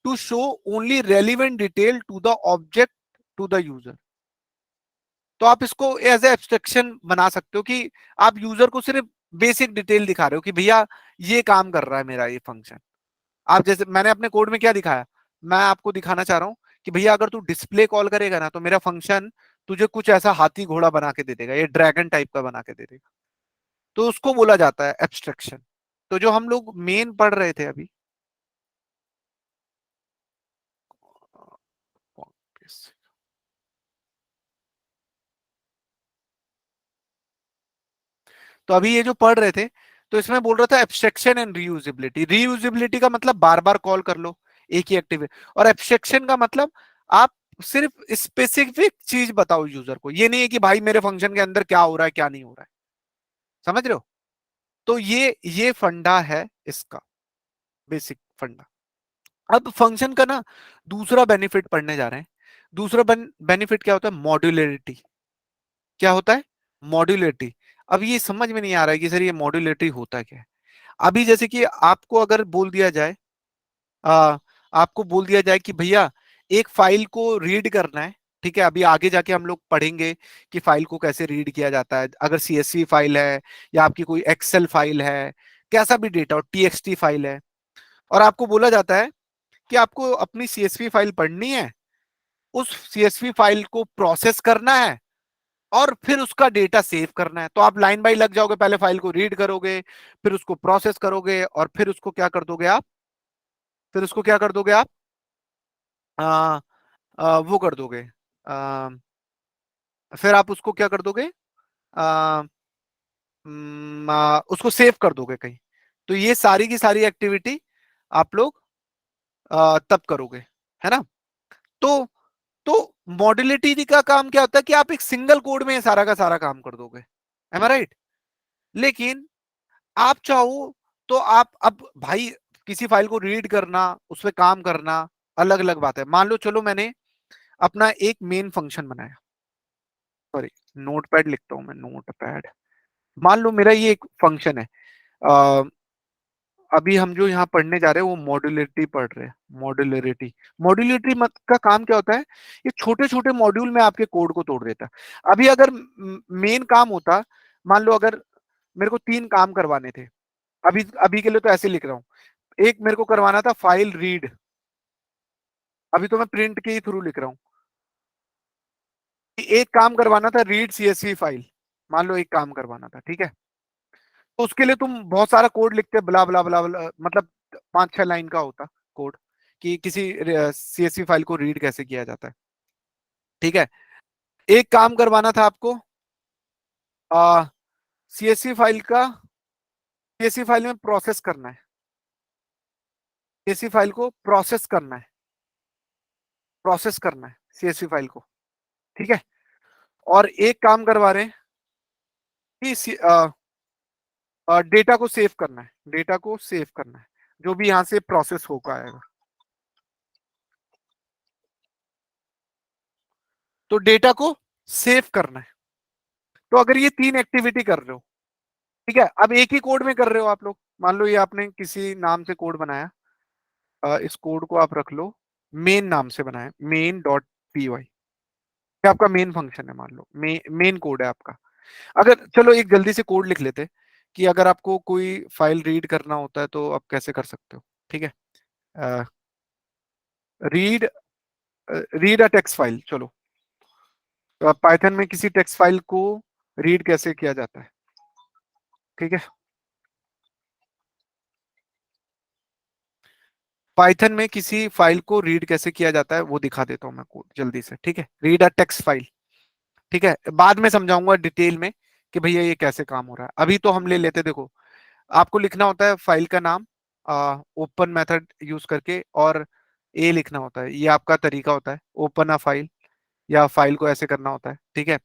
to show only relevant detail to the object to the user. तो आप इसको एज ए एब्स्ट्रैक्शन बना सकते हो कि आप यूजर को सिर्फ बेसिक डिटेल दिखा रहे हो कि भैया ये काम कर रहा है मेरा ये फंक्शन। आप जैसे मैंने अपने कोड में क्या दिखाया, मैं आपको दिखाना चाह रहा हूं कि भैया अगर तू डिस्प्ले कॉल करेगा ना तो मेरा फंक्शन तुझे कुछ ऐसा हाथी घोड़ा बना के दे देगा, ये ड्रैगन टाइप का बना के दे देगा। तो उसको बोला जाता है एब्स्ट्रैक्शन। तो जो हम लोग मेन पढ़ रहे थे अभी, तो अभी ये जो पढ़ रहे थे, तो इसमें बोल रहा था एब्स्ट्रैक्शन एंड रीयूजेबिलिटी। रीयूजेबिलिटी का मतलब बार बार कॉल कर लो एक ही एक्टिव, और एब्स्ट्रैक्शन का मतलब आप सिर्फ स्पेसिफिक चीज बताओ यूजर को। ये नहीं है कि भाई मेरे फंक्शन के अंदर क्या हो रहा है क्या नहीं हो रहा है। समझ रहे हो? तो ये फंडा है इसका, बेसिक फंडा। अब फंक्शन का ना दूसरा बेनिफिट पढ़ने जा रहे हैं। दूसरा बेनिफिट क्या होता है, मॉड्यूलरिटी। क्या होता है? मॉड्यूलरिटी। अब ये समझ में नहीं आ रहा है कि सर ये मॉड्यूलरिटी होता क्या है। अभी जैसे कि आपको अगर बोल दिया जाए, आ, आपको बोल दिया जाए कि भैया एक फाइल को रीड करना है। ठीक है, अभी आगे जाके हम लोग पढ़ेंगे कि फाइल को कैसे रीड किया जाता है। अगर सीएसवी फाइल है या आपकी कोई एक्सेल फाइल है, कैसा भी डेटा, और टीएक्सटी फाइल है, और आपको बोला जाता है कि आपको अपनी सीएसवी फाइल पढ़नी है, उस सीएसवी फाइल को प्रोसेस करना है, और फिर उसका डेटा सेव करना है। तो आप लाइन बाय लग जाओगे, पहले फाइल को रीड करोगे, फिर उसको प्रोसेस करोगे, और फिर उसको क्या कर दोगे आप, फिर उसको क्या कर दोगे आप, आ, वो कर दोगे, आ, फिर आप उसको क्या कर दोगे, आ, उसको सेव कर दोगे कहीं। तो ये सारी की सारी एक्टिविटी आप लोग तब करोगे, है ना? तो तो मॉड्यूलिटी का काम क्या होता है कि आप एक सिंगल कोड में सारा का सारा काम कर दोगे। एम आई राइट? लेकिन आप चाहो तो आप, अब भाई किसी फाइल को रीड करना, उस पर काम करना अलग अलग बात है। मान लो चलो मैंने अपना एक मेन फंक्शन बनाया, सॉरी नोटपैड लिखता हूं मैं, नोटपैड। मान लो मेरा ये एक फंक्शन है। अ, अभी हम जो यहाँ पढ़ने जा रहे हैं वो मॉड्यूलरिटी पढ़ रहे हैं। मॉड्यूलरिटी, मॉड्यूलरिटी मत का काम क्या होता है, ये छोटे छोटे मॉड्यूल में आपके कोड को तोड़ देता है। अभी अगर मेन काम होता, मान लो अगर मेरे को 3 काम करवाने थे, अभी अभी के लिए तो ऐसे लिख रहा हूँ। एक मेरे को करवाना था फाइल रीड, अभी तो मैं प्रिंट के ही थ्रू लिख रहा हूँ। एक काम करवाना था रीड सीएसवी फाइल, मान लो एक काम करवाना था, ठीक है। तो उसके लिए तुम बहुत सारा कोड लिखते, ब्ला ब्ला ब्ला ब्ला, मतलब 5-6 लाइन का होता कोड कि किसी सीएसवी फाइल को रीड कैसे किया जाता है। ठीक है, एक काम करवाना था आपको, सीएसवी फाइल का, सीएसवी फाइल में प्रोसेस करना है, सीएसवी फाइल को प्रोसेस करना है, प्रोसेस करना है सीएसवी फाइल को, ठीक है। और एक काम करवा रहे हैं कि डेटा को सेव करना है, डेटा को सेव करना है, जो भी यहां से प्रोसेस होकर आएगा। तो डेटा को सेव करना है। तो अगर ये 3 एक्टिविटी कर रहे हो, ठीक है, अब एक ही कोड में कर रहे हो आप लोग, मान लो ये आपने किसी नाम से कोड बनाया, इस कोड को आप रख लो, मेन नाम से बनाया, मेन डॉट पी वाई, आपका मेन फंक्शन है, मान लो मेन कोड है आपका। अगर चलो एक जल्दी से कोड लिख लेते कि अगर आपको कोई फाइल रीड करना होता है तो आप कैसे कर सकते हो, ठीक है। Read read a text file, चलो पाइथन में किसी टेक्स्ट फाइल को रीड कैसे किया जाता है, ठीक है। पाइथन में किसी फाइल को रीड कैसे किया जाता है वो दिखा देता हूं मैं कोड जल्दी से, ठीक है। रीड अ टेक्स्ट फाइल, ठीक है, बाद में समझाऊंगा डिटेल में कि भैया ये कैसे काम हो रहा है। अभी तो हम ले लेते, देखो आपको लिखना होता है फाइल का नाम ओपन मेथड यूज करके, और ए लिखना होता है, ये आपका तरीका होता है ओपन अ फाइल, या फाइल को ऐसे करना होता है, ठीक है।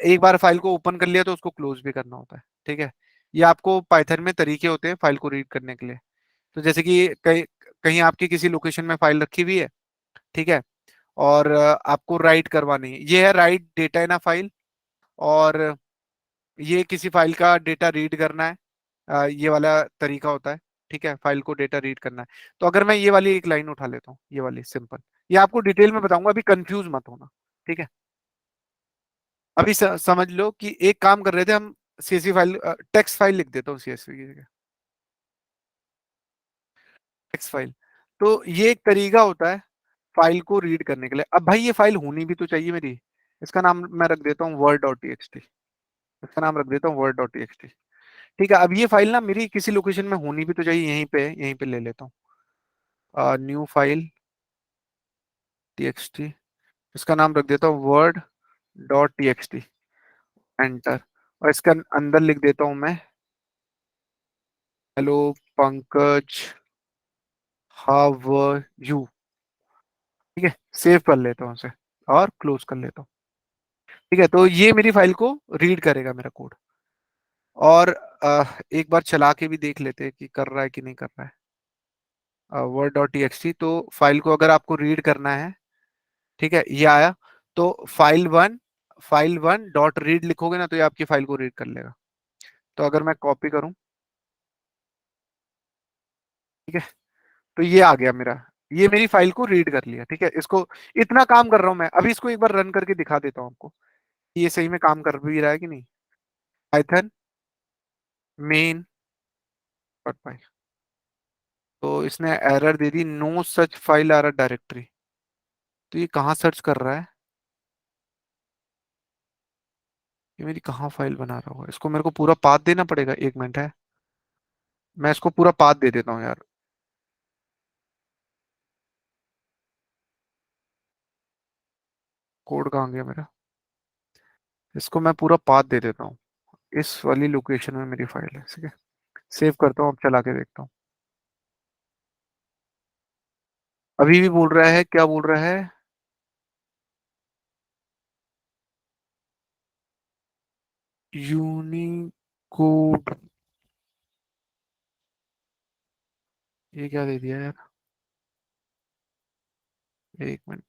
एक बार फाइल को ओपन कर लिया तो उसको क्लोज भी करना होता है, ठीक है। ये आपको पाइथन में तरीके होते हैं फाइल को रीड करने के लिए। तो जैसे कि कहीं कहीं आपकी किसी लोकेशन में फाइल रखी हुई है, ठीक है, और आपको राइट करवानी है, ये है right data in a file, और ये किसी फाइल का डेटा रीड करना है, ये वाला तरीका होता है, ठीक है, फाइल को डेटा रीड करना है। तो अगर मैं ये वाली एक लाइन उठा लेता हूँ, ये वाली सिंपल, ये आपको डिटेल में बताऊंगा, अभी कंफ्यूज मत होना, ठीक है। अभी समझ लो कि एक काम कर रहे थे हम, सीएसवी फाइल, टेक्स्ट फाइल लिख देता हूँ सीएसवी की जगह, टेक्स्ट फाइल। तो ये एक तरीका होता है फाइल को रीड करने के लिए। अब भाई ये फाइल होनी भी तो चाहिए मेरी, इसका नाम मैं रख देता हूँ word dot T x T, इसका नाम रख देता हूँ word dot T x T, ठीक है। अब ये फाइल ना मेरी किसी लोकेशन में होनी भी तो चाहिए, यहीं पे ले लेता हूँ, new file T x T, इसका नाम रख देता हूँ word dot T x T, enter. और इसके अंदर लिख देता हूँ मैं, हेलो पंकज, हाउ यू, ठीक है। सेव कर लेता हूँ उसे और क्लोज कर लेता हूँ, ठीक है। तो ये मेरी फाइल को रीड करेगा मेरा कोड। और एक बार चला के भी देख लेते हैं कि कर रहा है कि नहीं कर रहा है, वर्ड डॉट टी तो फाइल को अगर आपको रीड करना है, ठीक है, ये आया, तो फाइल वन डॉट रीड लिखोगे ना तो ये आपकी फाइल को रीड कर लेगा। तो अगर मैं कॉपी करूं, ठीक है, तो ये आ गया मेरा, ये मेरी फाइल को रीड कर लिया, ठीक है। इसको इतना काम कर रहा हूं मैं, अभी इसको एक बार रन करके दिखा देता हूं आपको कि ये सही में काम कर भी रहा है कि नहीं। पाइथन मेन डॉट पाई, तो इसने एरर दे दी, no such file or directory. तो ये कहाँ सर्च कर रहा है, ये मेरी कहाँ फाइल बना रहा होगा, इसको मेरे को पूरा पाथ देना पड़ेगा, एक मिनट है, मैं इसको पूरा पाथ दे देता हूँ यार। कोड कहाँ गया मेरा, इसको मैं पूरा पाथ दे देता हूँ, इस वाली लोकेशन में मेरी फाइल है, ठीक है। सेव करता हूँ, अब चला के देखता हूँ। अभी भी बोल रहा है, क्या बोल रहा है, यूनिकोड, ये क्या दे दिया यार, एक मिनट।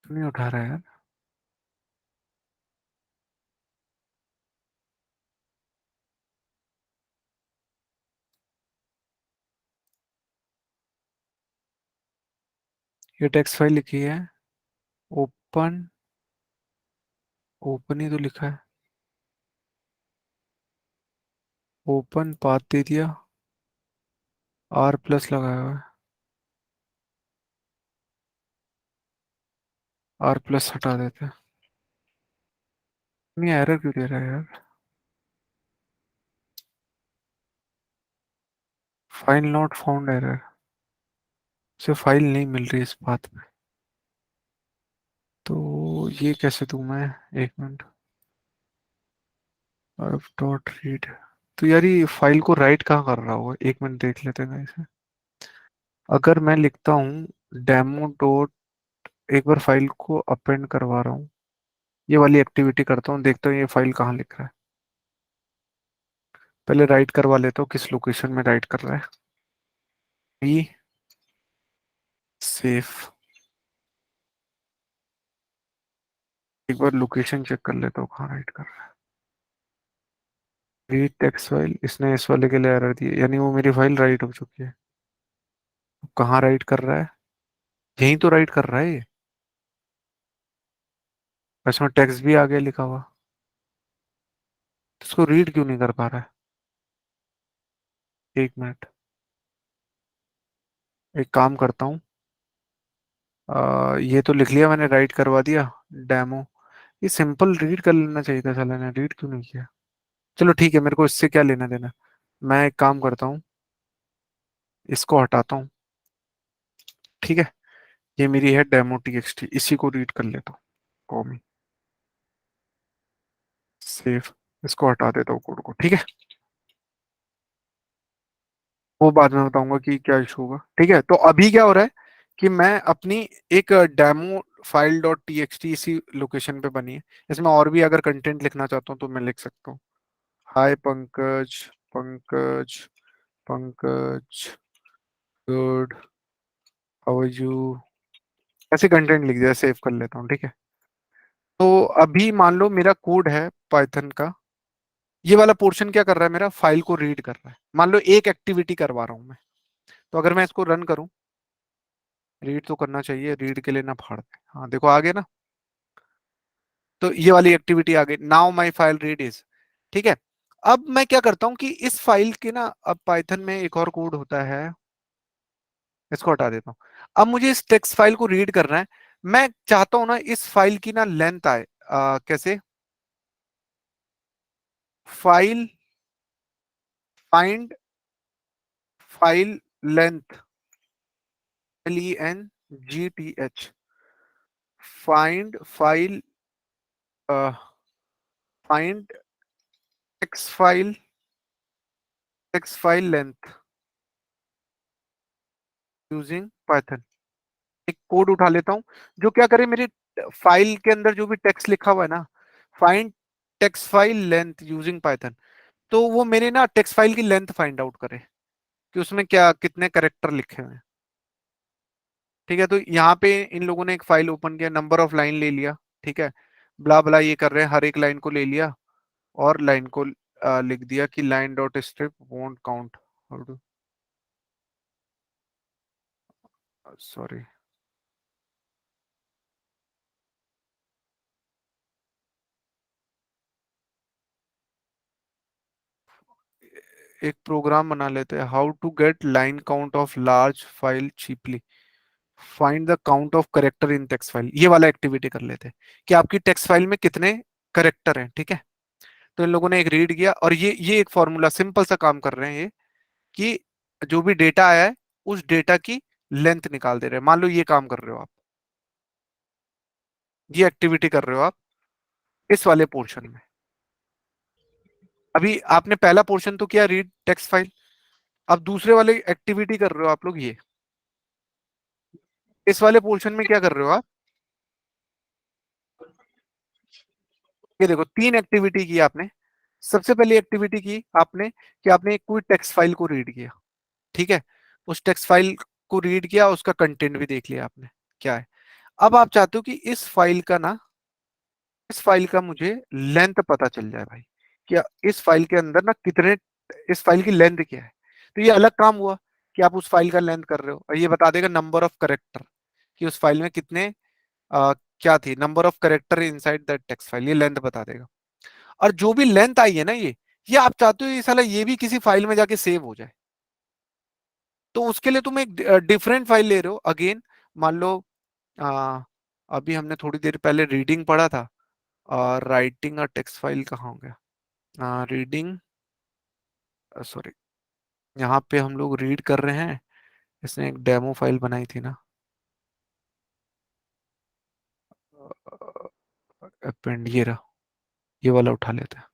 नहीं उठा रहा है यार, ये टेक्स्ट फाइल लिखी है, ओपन ओपन ही तो लिखा है, ओपन पाथ दे दिया, आर प्लस लगाया हुआ है, आर प्लस हटा देते हैं। नहीं एरर क्यों दे रहा है यार? फाइल नॉट फाउंड एरर, से फाइल नहीं मिल रही इस पाथ में। तो ये कैसे दूं मैं? एक मिनट, डॉट रीड। तो यार ये फाइल को राइट कहाँ कर रहा होगा? एक मिनट देख लेते हैं इसे। अगर मैं लिखता हूँ डेमो डॉट, एक बार फाइल को अपेंड करवा रहा हूँ, ये वाली एक्टिविटी करता हूँ, देखता हूँ ये फाइल कहाँ लिख रहा है। पहले राइट करवा लेता हूँ, किस लोकेशन में राइट कर रहा है। ई सेफ, एक बार लोकेशन चेक कर लेता हूँ कहाँ राइट कर रहा है। रीड टेक्स्ट फाइल, इसने इस वाले के लिए एरर दी है, यानी वो मेरी फाइल राइट हो चुकी है। कहाँ राइट कर रहा है? यहीं तो राइट कर रहा है ये। इसमें टेक्स्ट भी आ गया लिखा हुआ, तो इसको रीड क्यों नहीं कर पा रहा है? एक मिनट, एक काम करता हूँ, ये तो लिख लिया मैंने, राइट करवा दिया डेमो। ये सिंपल रीड कर लेना चाहिए था, साला ने रीड क्यों नहीं किया? चलो ठीक है, मेरे को इससे क्या लेना देना। मैं एक काम करता हूँ, इसको हटाता हूँ, ठीक है। ये मेरी है डेमो टीएक्सटी, इसी को रीड कर लेता हूँ, कॉमी सेव। इसको हटा देता हूँ कोड को, ठीक है। वो बाद में बताऊंगा कि क्या इशू होगा, ठीक है। तो अभी क्या हो रहा है कि मैं अपनी एक डेमो फाइल डॉट टीएक्सटी इसी लोकेशन पे बनी है, इसमें और भी अगर कंटेंट लिखना चाहता हूँ तो मैं लिख सकता हूँ। Hi Pankaj, Pankaj, Pankaj, good, how are you, ऐसे कंटेंट लिख दिया, सेव कर लेता हूँ, ठीक है। तो अभी मान लो मेरा कोड है पाइथन का, ये वाला पोर्शन क्या कर रहा है, मेरा फाइल को रीड कर रहा है। मान लो एक एक्टिविटी करवा रहा हूँ मैं, तो अगर मैं इसको रन करूँ, रीड तो करना चाहिए, रीड के लिए ना फाड़ दे। हाँ देखो आ गया ना, तो ये वाली एक्टिविटी आ गई, now my file read is, ठीक है। अब मैं क्या करता हूँ कि इस फाइल के ना, अब पाइथन में एक और कोड होता है, इसको हटा देता हूँ। अब मुझे इस टेक्स्ट फाइल को रीड करना है, मैं चाहता हूं ना इस फाइल की ना लेंथ आए, कैसे? File find file length, LENGTH, find file, find text file length using Python. एक कोड उठा लेता हूं जो क्या करे, मेरी फाइल के अंदर जो भी टेक्स्ट लिखा हुआ है ना, find text file length using Python, तो वो मेरे ना टेक्स्ट फाइल की लेंथ फाइंड आउट करे कि उसमें क्या कितने कैरेक्टर लिखे हुए हैं, ठीक है। तो यहाँ पे इन लोगों ने एक फाइल ओपन किया, नंबर ऑफ लाइन ले लिया, ठीक है, ब्ला ब्ला ये कर रहे हैं, हर एक लाइन को ले लिया और लाइन को लिख दिया कि line dot strip won't count, sorry, एक प्रोग्राम बना लेते हैं, how to get line count of large file cheaply, find the count of character in text file. ये वाला एक्टिविटी कर लेते हैं कि आपकी टेक्स्ट फाइल में कितने करेक्टर हैं, ठीक है। तो इन लोगों ने एक रीड किया और ये एक फॉर्मूला सिंपल सा काम कर रहे हैं ये, कि जो भी डेटा आया है उस डेटा की लेंथ निकाल दे रहे हैं। मान लो ये काम कर रहे हो आप, ये एक्टिविटी कर रहे हो आप इस वाले पोर्शन में। अभी आपने पहला पोर्शन तो किया रीड टेक्स्ट फाइल, अब दूसरे वाले एक्टिविटी कर रहे हो आप लोग, ये इस वाले पोर्शन में क्या कर रहे हो आप, ये देखो तीन एक्टिविटी की आपने। सबसे पहली एक्टिविटी की आपने कि आपने कोई टेक्स्ट फाइल को रीड किया, ठीक है, उस टेक्स्ट फाइल को रीड किया, उसका कंटेंट भी देख लिया आपने क्या है। अब आप चाहते हो कि इस फाइल का मुझे लेंथ पता चल जाए भाई, क्या इस फाइल के अंदर ना कितने, इस फाइल की लेंथ क्या है। तो ये अलग काम हुआ कि आप उस फाइल का लेंथ कर रहे हो, और ये बता देगा नंबर ऑफ करेक्टर कि उस फाइल में कितने क्या थी, number of character inside that text file, ये लेंथ बता देगा। और जो भी लेंथ आई है ना, ये आप चाहते हो ये साला ये भी किसी फाइल में जाके सेव हो जाए, तो उसके लिए तुम एक डिफरेंट फाइल ले रहे हो अगेन। मान लो आ, अभी हमने थोड़ी देर पहले रीडिंग पढ़ा था, और राइटिंग और टेक्स्ट फाइल कहाँ हो गया, रीडिंग, सॉरी, यहाँ पे हम लोग रीड कर रहे हैं, इसने एक डेमो फाइल बनाई थी ना, अपेंड, ये रहा, ये वाला उठा लेते हैं,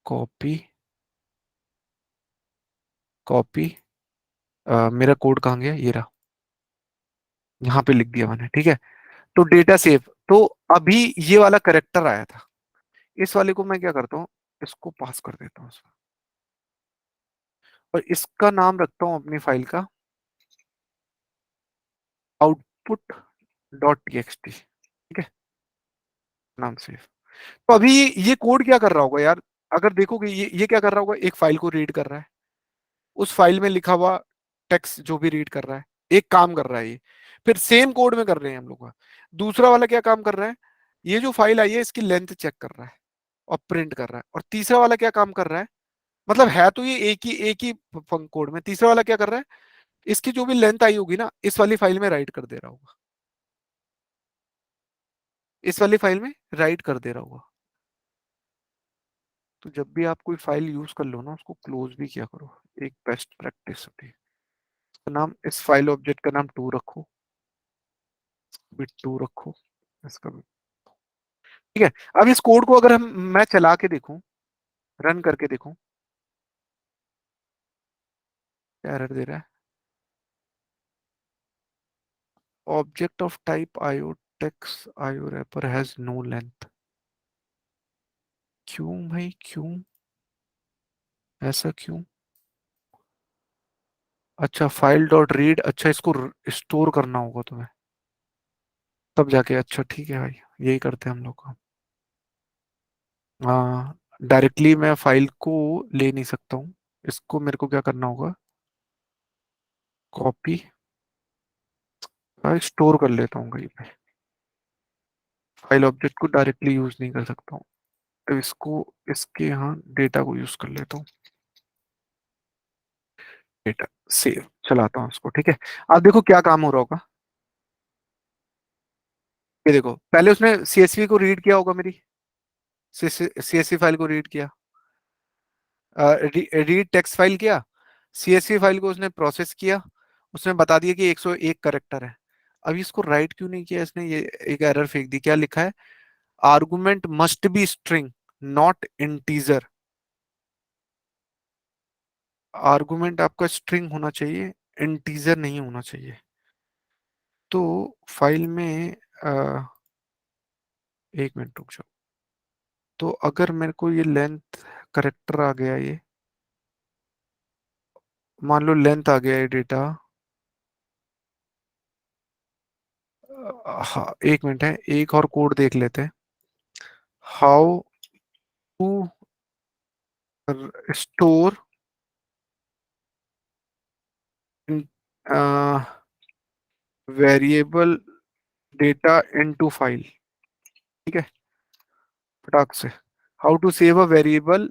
कॉपी, कॉपी, मेरा कोड कहाँ गया, ये रहा, यहाँ पे लिख दिया मैंने, ठीक है। तो डेटा सेव, तो अभी ये वाला करेक्टर आया था, इस वाले को मैं क्या करता हूँ, इसको पास कर देता हूँ इसमें, और इसका नाम रखता हूँ अपनी फाइल का आउटपुट डॉट टीएक्सटी, ठीक है, नाम सेव। तो अभी ये कोड क्या कर रहा होगा यार, अगर देखोगे ये क्या कर रहा होगा, एक फाइल को रीड कर रहा है, उस फाइल में लिखा हुआ टेक्स्ट जो भी रीड कर रहा है, एक काम कर रहा है ये, फिर सेम कोड में कर रहे हैं हम लोग का। दूसरा वाला क्या काम कर रहा है, ये जो फाइल आई है इसकी लेंथ चेक कर रहा है और प्रिंट कर रहा है। और तीसरा वाला क्या काम कर रहा है, मतलब है तो ये एक ही कोड में, तीसरा वाला क्या कर रहा है, इसकी जो भी लेंथ आई होगी ना, इस वाली फाइल में राइट कर दे रहा होगा, इस वाली फाइल में राइट कर दे रहा होगा। तो जब भी आप कोई फाइल यूज कर लो ना, उसको क्लोज भी किया करो, एक बेस्ट प्रैक्टिस होती है। इसका नाम, इस फाइल ऑब्जेक्ट का नाम टू रखो, बिट टू रखो, इसका भी, ठीक है। अब इस कोड को अगर मैं चला के देखूं, रन करके देखूं, क्या एरर दे रहा है, object of type IO text IO wrapper has no length. क्यों भाई, क्यों ऐसा, क्यों? अच्छा, फाइल डॉट रीड, अच्छा इसको स्टोर करना होगा तुम्हें, तब जाके, अच्छा ठीक है भाई, यही करते हैं हम लोग का। हाँ, डायरेक्टली मैं फाइल को ले नहीं सकता हूँ, इसको मेरे को क्या करना होगा, कॉपी, स्टोर कर लेता हूँ कहीं पे, फाइल ऑब्जेक्ट को डायरेक्टली यूज नहीं कर सकता हूँ, तो इसको, इसके यहाँ डेटा को यूज कर लेता हूँ, डेटा सेव, चलाता हूँ उसको, ठीक है। अब देखो क्या काम हो रहा होगा, ये देखो, पहले उसने सीएसवी को रीड किया होगा, मेरी सीएसवी फाइल को रीड किया, रीड टेक्स्ट फाइल किया, सीएसवी फाइल को उसने प्रोसेस किया, उसने बता दिया कि 101 करेक्टर है। अभी इसको राइट क्यों नहीं किया इसने, ये एक एरर फेंक दी, क्या लिखा है, argument must be string not integer. Argument आपका स्ट्रिंग होना चाहिए, इंटीजर नहीं होना चाहिए। तो फाइल में एक मिनट रुक जाओ, तो अगर मेरे को ये लेंथ करेक्टर आ गया, ये मान लो लेंथ आ गया ये डेटा, हाँ एक मिनट है, एक और कोड देख लेते हैं, how to store variable data into file, ठीक है, फटाक से, how to save a variable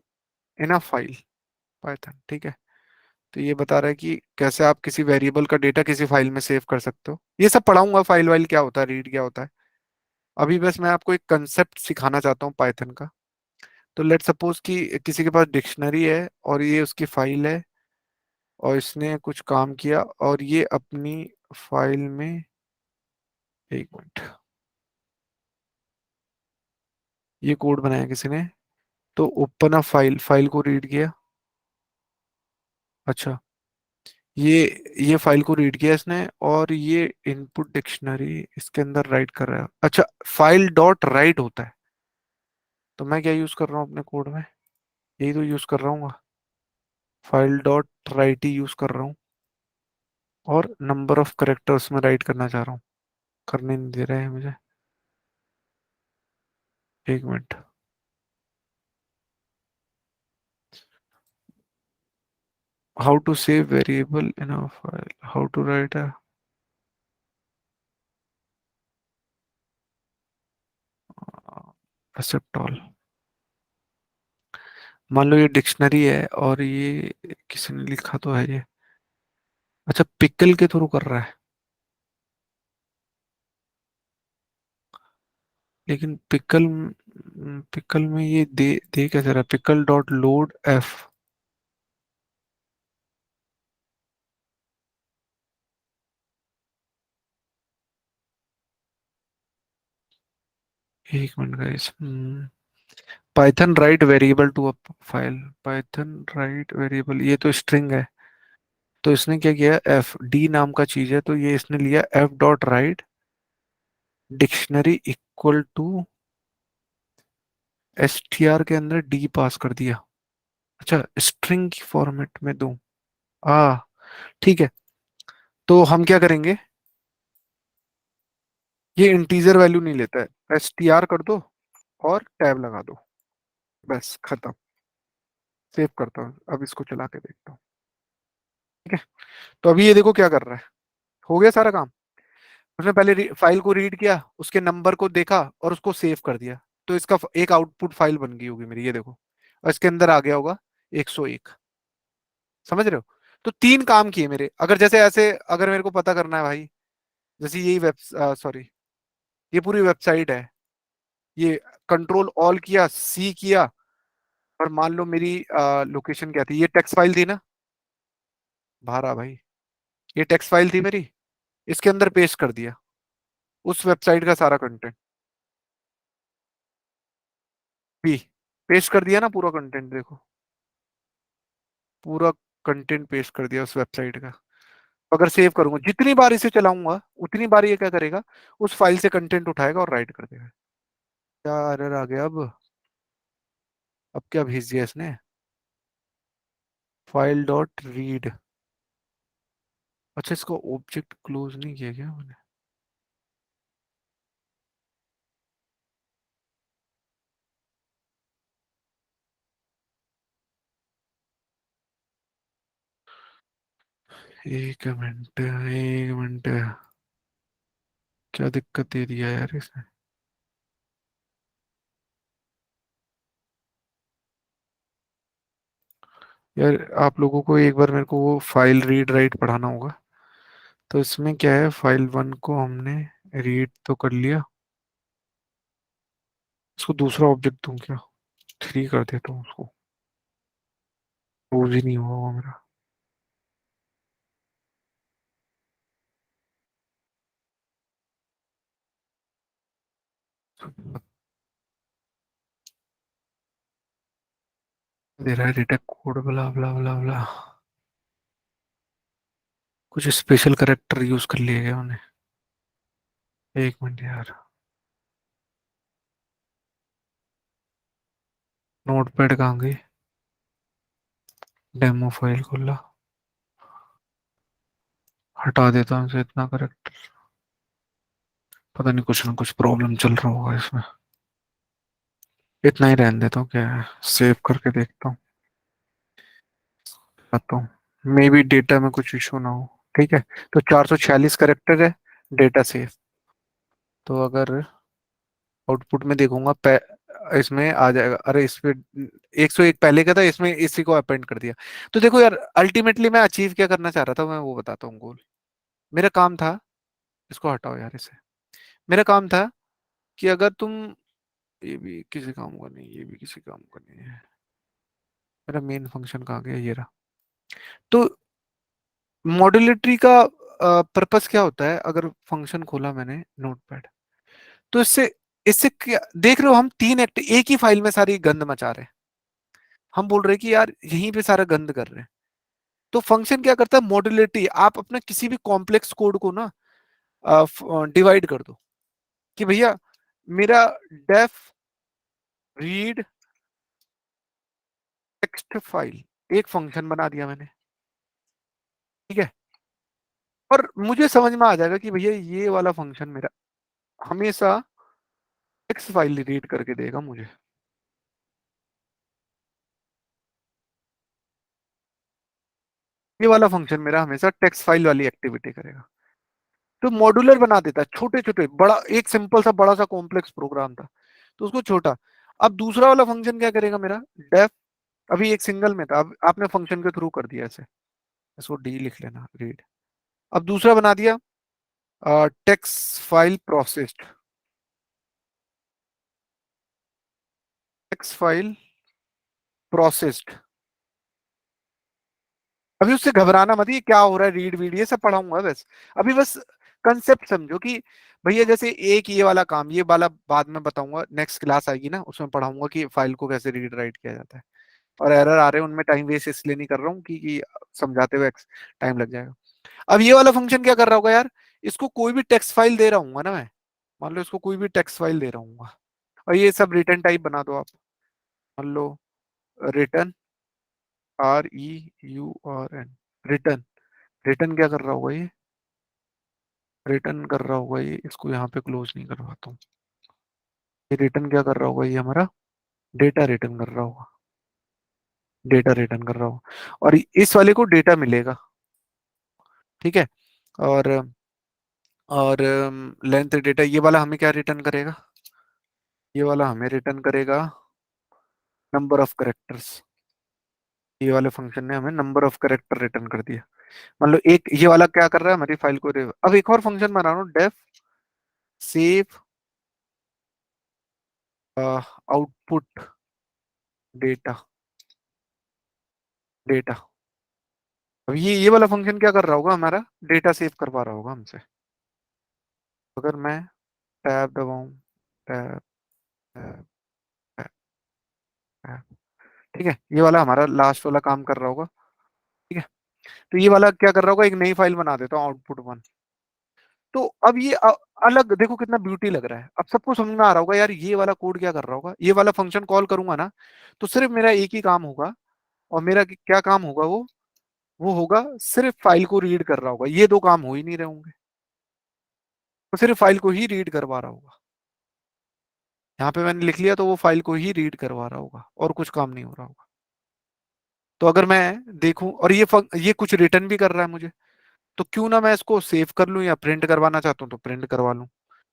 in a file, Python, ठीक है। तो ये बता रहा है कि कैसे आप किसी वेरिएबल का डेटा किसी फाइल में सेव कर सकते हो, ये सब पढ़ाऊंगा, फाइल वाइल क्या होता है, रीड क्या होता है, अभी बस मैं आपको एक कंसेप्ट सिखाना चाहता हूँ पाइथन का। तो लेट सपोज कि किसी के पास डिक्शनरी है और ये उसकी फाइल है, और इसने कुछ काम किया और ये अपनी फाइल में, एक मिनट, ये कोड बनाया किसी ने, तो ओपन अ फाइल, फाइल को रीड किया, अच्छा, ये फाइल को रीड किया इसने, और ये इनपुट डिक्शनरी इसके अंदर राइट कर रहा है, अच्छा, फाइल डॉट राइट होता है, तो मैं क्या यूज कर रहा हूँ अपने कोड में, यही तो यूज कर रहा हूँ, फाइल डॉट राइट ही यूज कर रहा हूँ, और नंबर ऑफ करेक्टर्स में राइट करना चाह रहा हूँ, करने नहीं दे रहा है मुझे, एक minute, how to save variable in a file, how to write a, accept all. मान लो ये डिक्शनरी है और ये किसी ने लिखा तो है ये, अच्छा पिकल के थ्रू कर रहा है, लेकिन पिकल, पिकल में ये दे कैसे रहा है, पिकल डॉट लोड एफ। एक minute guys, Python write variable to a file, Python write variable, ये तो स्ट्रिंग है, तो इसने क्या किया, एफ डी नाम का चीज है, तो ये इसने लिया F dot write dictionary equal to S T R के अंदर डी पास कर दिया। अच्छा स्ट्रिंग की फॉर्मेट में दूं, आ ठीक है, तो हम क्या करेंगे, ये इंटीजर वैल्यू नहीं लेता है, एस टी आर कर दो और टैब लगा दो, बस खत्म। सेव करता हूँ, अब इसको चला के देखता हूँ। ठीक है, तो अभी ये देखो क्या कर रहा है, हो गया सारा काम। उसने पहले फाइल को रीड किया, उसके नंबर को देखा और उसको सेव कर दिया, तो इसका एक आउटपुट फाइल बन गई होगी मेरी, ये देखो, और इसके अंदर आ गया होगा 101। समझ रहे हो? तो तीन काम किए मेरे। अगर जैसे ऐसे अगर मेरे को पता करना है भाई, जैसे यही वेब, सॉरी ये पूरी वेबसाइट है, ये कंट्रोल ऑल किया, सी किया, और मान लो मेरी लोकेशन क्या थी, ये टेक्स्ट फाइल थी ना, बाहर आ भाई, ये टेक्स्ट फाइल थी मेरी, इसके अंदर पेस्ट कर दिया उस वेबसाइट का सारा कंटेंट, भी पेस्ट कर दिया ना पूरा कंटेंट, देखो पूरा कंटेंट पेस्ट कर दिया उस वेबसाइट का। अगर सेव करूंगा, जितनी बार इसे चलाऊंगा उतनी बार ये क्या करेगा, उस फाइल से कंटेंट उठाएगा और राइट कर देगा। क्या एरर आ गया अब क्या भेज दिया इसने, फाइल डॉट रीड, अच्छा इसको ऑब्जेक्ट क्लोज नहीं किया क्या मैंने, एक मिनट, क्या दिक्कत दे दिया यार इसने। यार आप लोगों को एक बार मेरे को वो फाइल रीड राइट पढ़ाना होगा। तो इसमें क्या है, फाइल वन को हमने रीड तो कर लिया, इसको दूसरा ऑब्जेक्ट दूं क्या, थ्री कर देता हूँ उसको, यूज ही नहीं हुआ वो मेरा। दे रहा है डेटा कोड ब्ला ब्ला ब्ला ब्ला, कुछ स्पेशल करेक्टर यूज कर लिए गए उन्हें। एक मिनट यार, नोटपैड कहाँ गई, डेमो फाइल खोला, हटा देता हूँ इसे, इतना करेक्टर, पता नहीं कुछ ना कुछ प्रॉब्लम चल रहा होगा इसमें, इतना ही रहने देता हूँ, क्या है सेव करके देखता हूँ, आता हूँ, मे बी डेटा में कुछ इशू ना हो। ठीक है, तो 446 करेक्टर है, डेटा सेव, तो अगर आउटपुट में देखूंगा इसमें आ जाएगा, अरे इस पे 101 पहले का था, इसमें इसी को अपेंड कर दिया। तो देखो यार, अल्टीमेटली मैं अचीव क्या करना चाह रहा था, मैं वो बताता हूँ गोल। मेरा काम था, इसको हटाओ यार इसे, मेरा काम था कि अगर तुम, ये भी किसी काम का नहीं, ये भी किसी काम का नहीं है, मेरा मेन फंक्शन कहाँ गया, ये रहा। तो मॉड्यूलरिटी का पर्पस क्या होता है, अगर फंक्शन खोला मैंने नोटपैड, तो इससे इससे क्या देख रहे हो, हम तीन एक ही फाइल में सारी गंद मचा रहे हैं, हम बोल रहे हैं कि यार यहीं पे सारा गंद कर रहे हैं। तो फंक्शन क्या करता है, मॉड्यूलरिटी, आप अपना किसी भी कॉम्प्लेक्स कोड को ना डिवाइड कर दो, कि भैया मेरा डेफ रीड टेक्स्ट फाइल, एक फंक्शन बना दिया मैंने। ठीक है, और मुझे समझ में आ जाएगा कि भैया ये वाला फंक्शन मेरा हमेशा टेक्स्ट फाइल रीड करके देगा मुझे, ये वाला फंक्शन मेरा हमेशा टेक्स्ट फाइल वाली एक्टिविटी करेगा। तो मॉड्यूलर बना देता है, छोटे छोटे, बड़ा एक सिंपल सा बड़ा सा कॉम्प्लेक्स प्रोग्राम था, तो उसको छोटा। अब दूसरा वाला फंक्शन क्या करेगा मेरा, डेफ, अभी एक सिंगल में था, अब आपने फंक्शन के थ्रू कर दिया ऐसे, इसको डी लिख लेना, रीड। अब दूसरा बना दिया text file processed, text file processed. अभी उससे घबराना मत, ये क्या हो रहा है, रीड वीड ये सब पढ़ाऊंगा बस। अभी बस कंसेप्ट समझो कि भैया जैसे एक ये वाला काम, ये वाला बाद में बताऊंगा, नेक्स्ट क्लास आएगी ना उसमें पढ़ाऊंगा कि फाइल को कैसे रीड राइट किया जाता है। और एरर आ रहे हैं उनमें टाइम वेस्ट इसलिए नहीं कर रहा हूँ कि समझाते हुए टाइम लग जाएगा। अब ये वाला फंक्शन क्या कर रहा होगा यार, इसको कोई भी टेक्स्ट फाइल दे रहा हूँ ना मैं, मान लो इसको कोई भी टेक्स्ट फाइल दे रहा हूँ, और ये सब रिटर्न टाइप बना दो आप, मान लो रिटर्न, REURN, रिटर्न। रिटर्न क्या कर रहा होगा ये, रिटर्न कर रहा होगा ये, इसको यहाँ पे क्लोज नहीं करवाता हूँ। ये रिटर्न क्या कर रहा होगा, ये हमारा डेटा रिटर्न कर रहा होगा, डेटा रिटर्न कर रहा होगा, और इस वाले को डेटा मिलेगा, ठीक है। और लेंथ डेटा, ये वाला हमें क्या रिटर्न करेगा, ये वाला हमें रिटर्न करेगा नंबर ऑफ करेक्टर्स। ये वाले फंक्शन ने हमें नंबर ऑफ करेक्टर रिटर्न कर दिया। मान लो एक ये वाला क्या कर रहा है, हमारी फाइल को अब एक और फंक्शन बना रहा हूँ, def save output data, data. अब ये वाला फंक्शन क्या कर रहा होगा, हमारा डेटा सेव करवा रहा होगा हमसे। अगर मैं टैब दबाऊं, टैब, टैब, टैब, टैब, ठीक है, ये वाला हमारा लास्ट वाला काम कर रहा होगा, ठीक है। तो ये वाला क्या कर रहा होगा, एक नई फाइल बना देता हूँ आउटपुट 1। तो अब ये अलग देखो कितना ब्यूटी लग रहा है, अब सबको समझ में आ रहा होगा यार ये वाला कोड क्या कर रहा होगा। ये वाला फंक्शन कॉल करूंगा ना, तो सिर्फ मेरा एक ही काम होगा, और मेरा क्या काम होगा, वो होगा सिर्फ फाइल को रीड कर रहा होगा, ये दो काम हो ही नहीं रहे होंगे, तो सिर्फ फाइल को ही रीड करवा रहा होगा। यहाँ पे मैंने लिख लिया तो वो फाइल को ही रीड करवा रहा होगा, और कुछ काम नहीं हो रहा होगा। तो अगर मैं देखूं, और ये कुछ रिटर्न भी कर रहा है मुझे, तो क्यों ना मैं इसको सेव कर लूं, या प्रिंट करवाना चाहता हूं तो प्रिंट करवा लूं।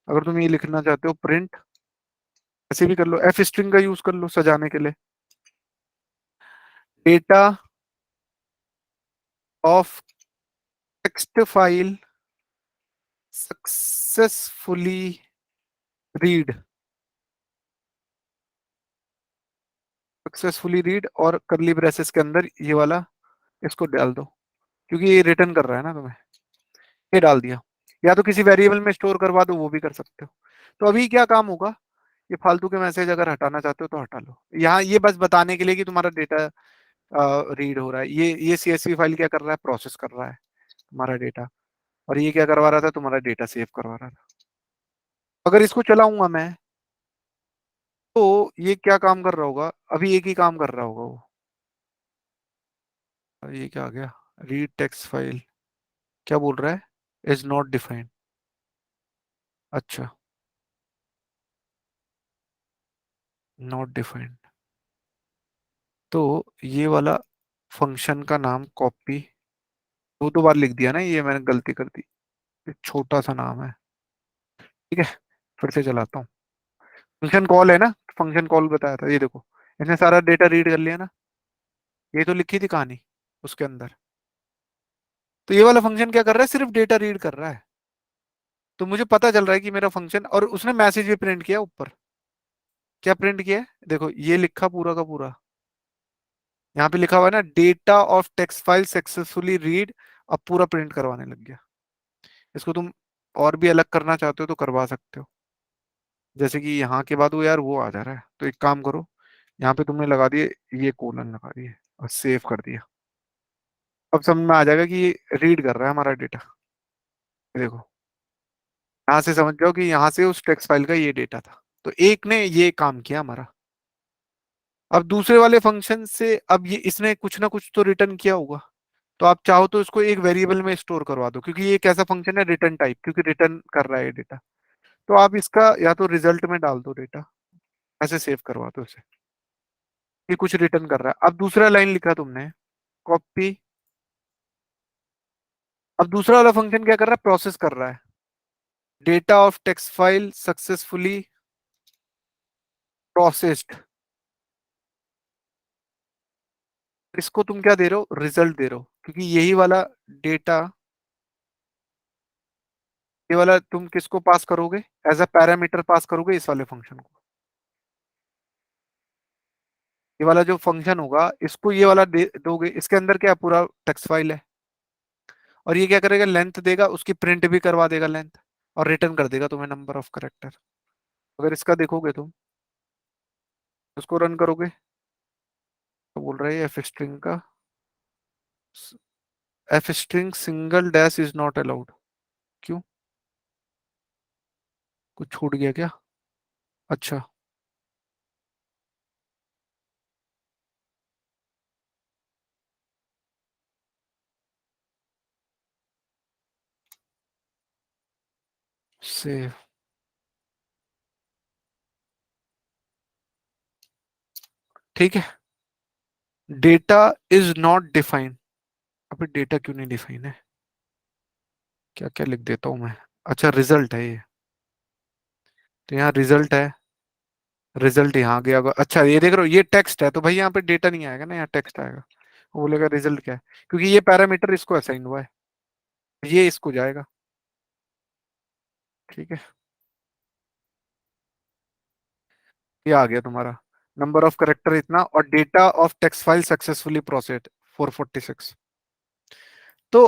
अगर तुम ये लिखना चाहते हो प्रिंट, ऐसे भी कर लो, एफ स्ट्रिंग का यूज कर लो सजाने के लिए, data of text file successfully read, successfully read, और करली ब्रेसेस के अंदर ये वाला इसको डाल दो, क्योंकि ये रिटर्न कर रहा है ना तुम्हें, ये डाल दिया। या तो किसी वेरिएबल में स्टोर करवा दो, वो भी कर सकते हो। तो अभी क्या काम होगा, ये फालतू के मैसेज अगर हटाना चाहते हो तो हटा लो। यहाँ ये बस बताने के लिए कि तुम्हारा डेटा रीड हो रहा है, ये CSV फाइल क्या कर रहा है, प्रोसेस कर रहा है तुम्हारा डेटा, और ये क्या करवा रहा था, तुम्हारा डेटा सेव करवा रहा था। अगर इसको चलाऊंगा मैं, तो ये क्या काम कर रहा होगा, अभी एक ही काम कर रहा होगा वो। ये क्या आ गया, रीड टेक्स्ट फाइल, क्या बोल रहा है, इज नॉट डिफाइंड। अच्छा, नॉट डिफाइंड। तो ये वाला फंक्शन का नाम कॉपी, दो बार लिख दिया ना, ये मैंने गलती कर दी, ये छोटा सा नाम है, ठीक है। फिर से चलाता हूँ, फंक्शन कॉल है ना, फंक्शन कॉल बताया था, ये देखो इसने सारा डेटा रीड कर लिया ना, ये तो लिखी थी कहानी उसके अंदर। तो ये वाला फंक्शन क्या कर रहा है, सिर्फ डेटा रीड कर रहा है। तो मुझे पता चल रहा है कि मेरा फंक्शन, और उसने मैसेज भी प्रिंट किया ऊपर, क्या प्रिंट किया है देखो, ये लिखा पूरा का पूरा, यहाँ पे लिखा हुआ है ना, data of text file successfully read, अब पूरा प्रिंट करवाने लग गया। इसको तुम और भी अलग करना चाहते हो तो करवा सकते हो, जैसे कि यहाँ के बाद वो यार वो आ जा रहा है, तो एक काम करो, यहाँ पे तुमने लगा दिए, ये कोलन लगा दिए और सेव कर दिया। अब समझ में आ जाएगा कि ये रीड कर रहा है हमारा डेटा। देखो यहाँ से समझ जाओ कि यहाँ से उस टेक्स्ट फाइल का ये डेटा था, तो एक ने ये काम किया हमारा। अब दूसरे वाले फंक्शन से, अब ये इसने कुछ ना कुछ तो रिटर्न किया होगा, तो आप चाहो तो इसको एक वेरिएबल में स्टोर करवा दो, क्योंकि ये कैसा फंक्शन है, रिटर्न टाइप, क्योंकि रिटर्न कर रहा है डेटा। तो आप इसका या तो रिजल्ट में डाल दो डेटा, ऐसे सेव करवा दो इसे, ये कुछ रिटर्न कर रहा है। अब दूसरा लाइन लिखा तुमने, कॉपी। अब दूसरा वाला फंक्शन क्या कर रहा है, प्रोसेस कर रहा है, data of text file successfully processed, इसको तुम क्या दे रहे हो, रिजल्ट दे रहे हो, क्योंकि यही वाला डेटा, ये वाला तुम किसको पास करोगे, एज अ पैरामीटर पास करोगे इस वाले फंक्शन को। ये वाला जो फंक्शन होगा इसको ये वाला दोगे, इसके अंदर क्या है, पूरा टेक्स्ट फाइल है, और ये क्या करेगा, लेंथ देगा, उसकी प्रिंट भी करवा देगा लेंथ, और रिटर्न कर देगा तुम्हें नंबर ऑफ करेक्टर। अगर इसका देखोगे तुम, उसको रन करोगे तो बोल रहा है एफ स्ट्रिंग का, F string single dash is not allowed. क्यों, कुछ छूट गया क्या? अच्छा, सेव, ठीक है। डेटा इज नॉट डिफाइंड, अभी डेटा क्यों नहीं डिफाइन है, क्या क्या लिख देता हूं मैं। अच्छा, रिजल्ट है ये, तो यहाँ रिजल्ट है, रिजल्ट यहाँ गया होगा। अच्छा, ये देख रहे हो, ये टेक्स्ट है, तो भाई यहाँ पे डेटा नहीं आएगा ना, यहाँ टेक्स्ट आएगा। वो बोलेगा रिजल्ट क्या है, क्योंकि ये पैरामीटर इसको असाइन हुआ है, ये इसको जाएगा। ठीक है, ये आ गया तुम्हारा नंबर ऑफ करेक्टर इतना, और data of text file successfully processed 446। तो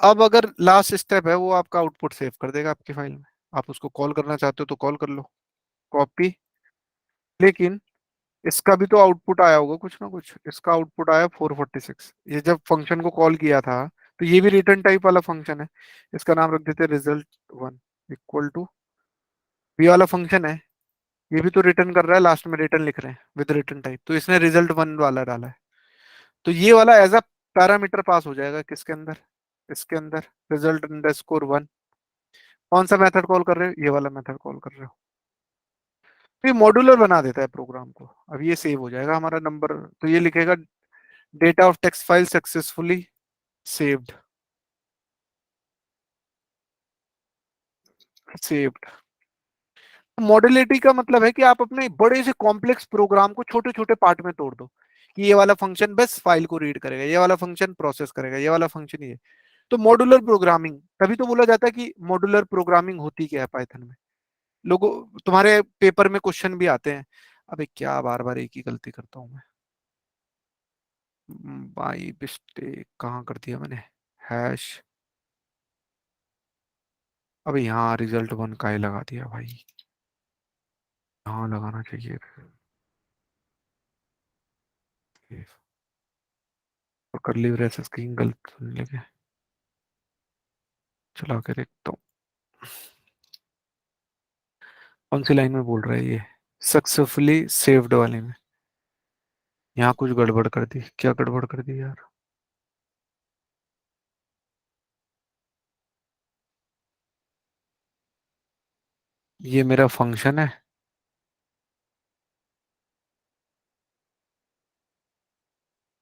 अब अगर लास्ट स्टेप है, वो आपका आउटपुट सेव कर देगा आपकी फाइल में। आप उसको कॉल करना चाहते हो तो कॉल कर लो, कॉपी। लेकिन इसका भी तो आउटपुट आया होगा कुछ ना कुछ, इसका आउटपुट आया 446। ये जब फंक्शन को कॉल किया था, तो ये भी रिटर्न टाइप वाला फंक्शन है, इसका नाम रख देते रिजल्ट वन इक्वल टू, ये वाला फंक्शन है, ये भी तो रिटर्न कर रहा है, लास्ट में रिटर्न लिख रहे हैं विद रिटर्न टाइप, तो इसने रिजल्ट वन वाला डाला है। तो ये वाला एज अ पैरामीटर पास हो जाएगा किसके अंदर, इसके अंदर, रिजल्ट अंडरस्कोर वन। कौन सा मेथड कॉल कर रहे हो, ये वाला मेथड कॉल कर रहे हो। तो ये मॉड्यूलर बना देता है प्रोग्राम को। अब ये सेव हो जाएगा हमारा नंबर, तो ये लिखेगा data of text file successfully saved, saved. Modularity का मतलब है कि आप अपने बड़े से कॉम्प्लेक्स प्रोग्राम को छोटे छोटे पार्ट में तोड़ दो, कि ये वाला फंक्शन बस फाइल को रीड करेगा, ये वाला फंक्शन प्रोसेस करेगा, ये वाला फंक्शन ये। तो मॉड्यूलर प्रोग्रामिंग, तभी तो बोला जाता है कि मॉड्यूलर प्रोग्रामिंग होती क्या है पाइथन में। लोगों, तुम्हारे पेपर में क्वेश्चन भी आते हैं, अबे क्या बार बार एक ही गलती करता हूँ मैं, बाई मिस्टेक कहाँ कर दिया मैंने, हैश, अबे यहाँ रिजल्ट वन का ही लगा दिया भाई, यहाँ लगाना चाहिए था। और करली ब्रेसेस की गलत लगे, चला के देखता हूँ कौन सी लाइन में बोल रहा है ये, सक्सेसफुली सेव्ड वाले में। यहाँ कुछ गड़बड़ कर दी, क्या गड़बड़ कर दी यार, ये मेरा फंक्शन है,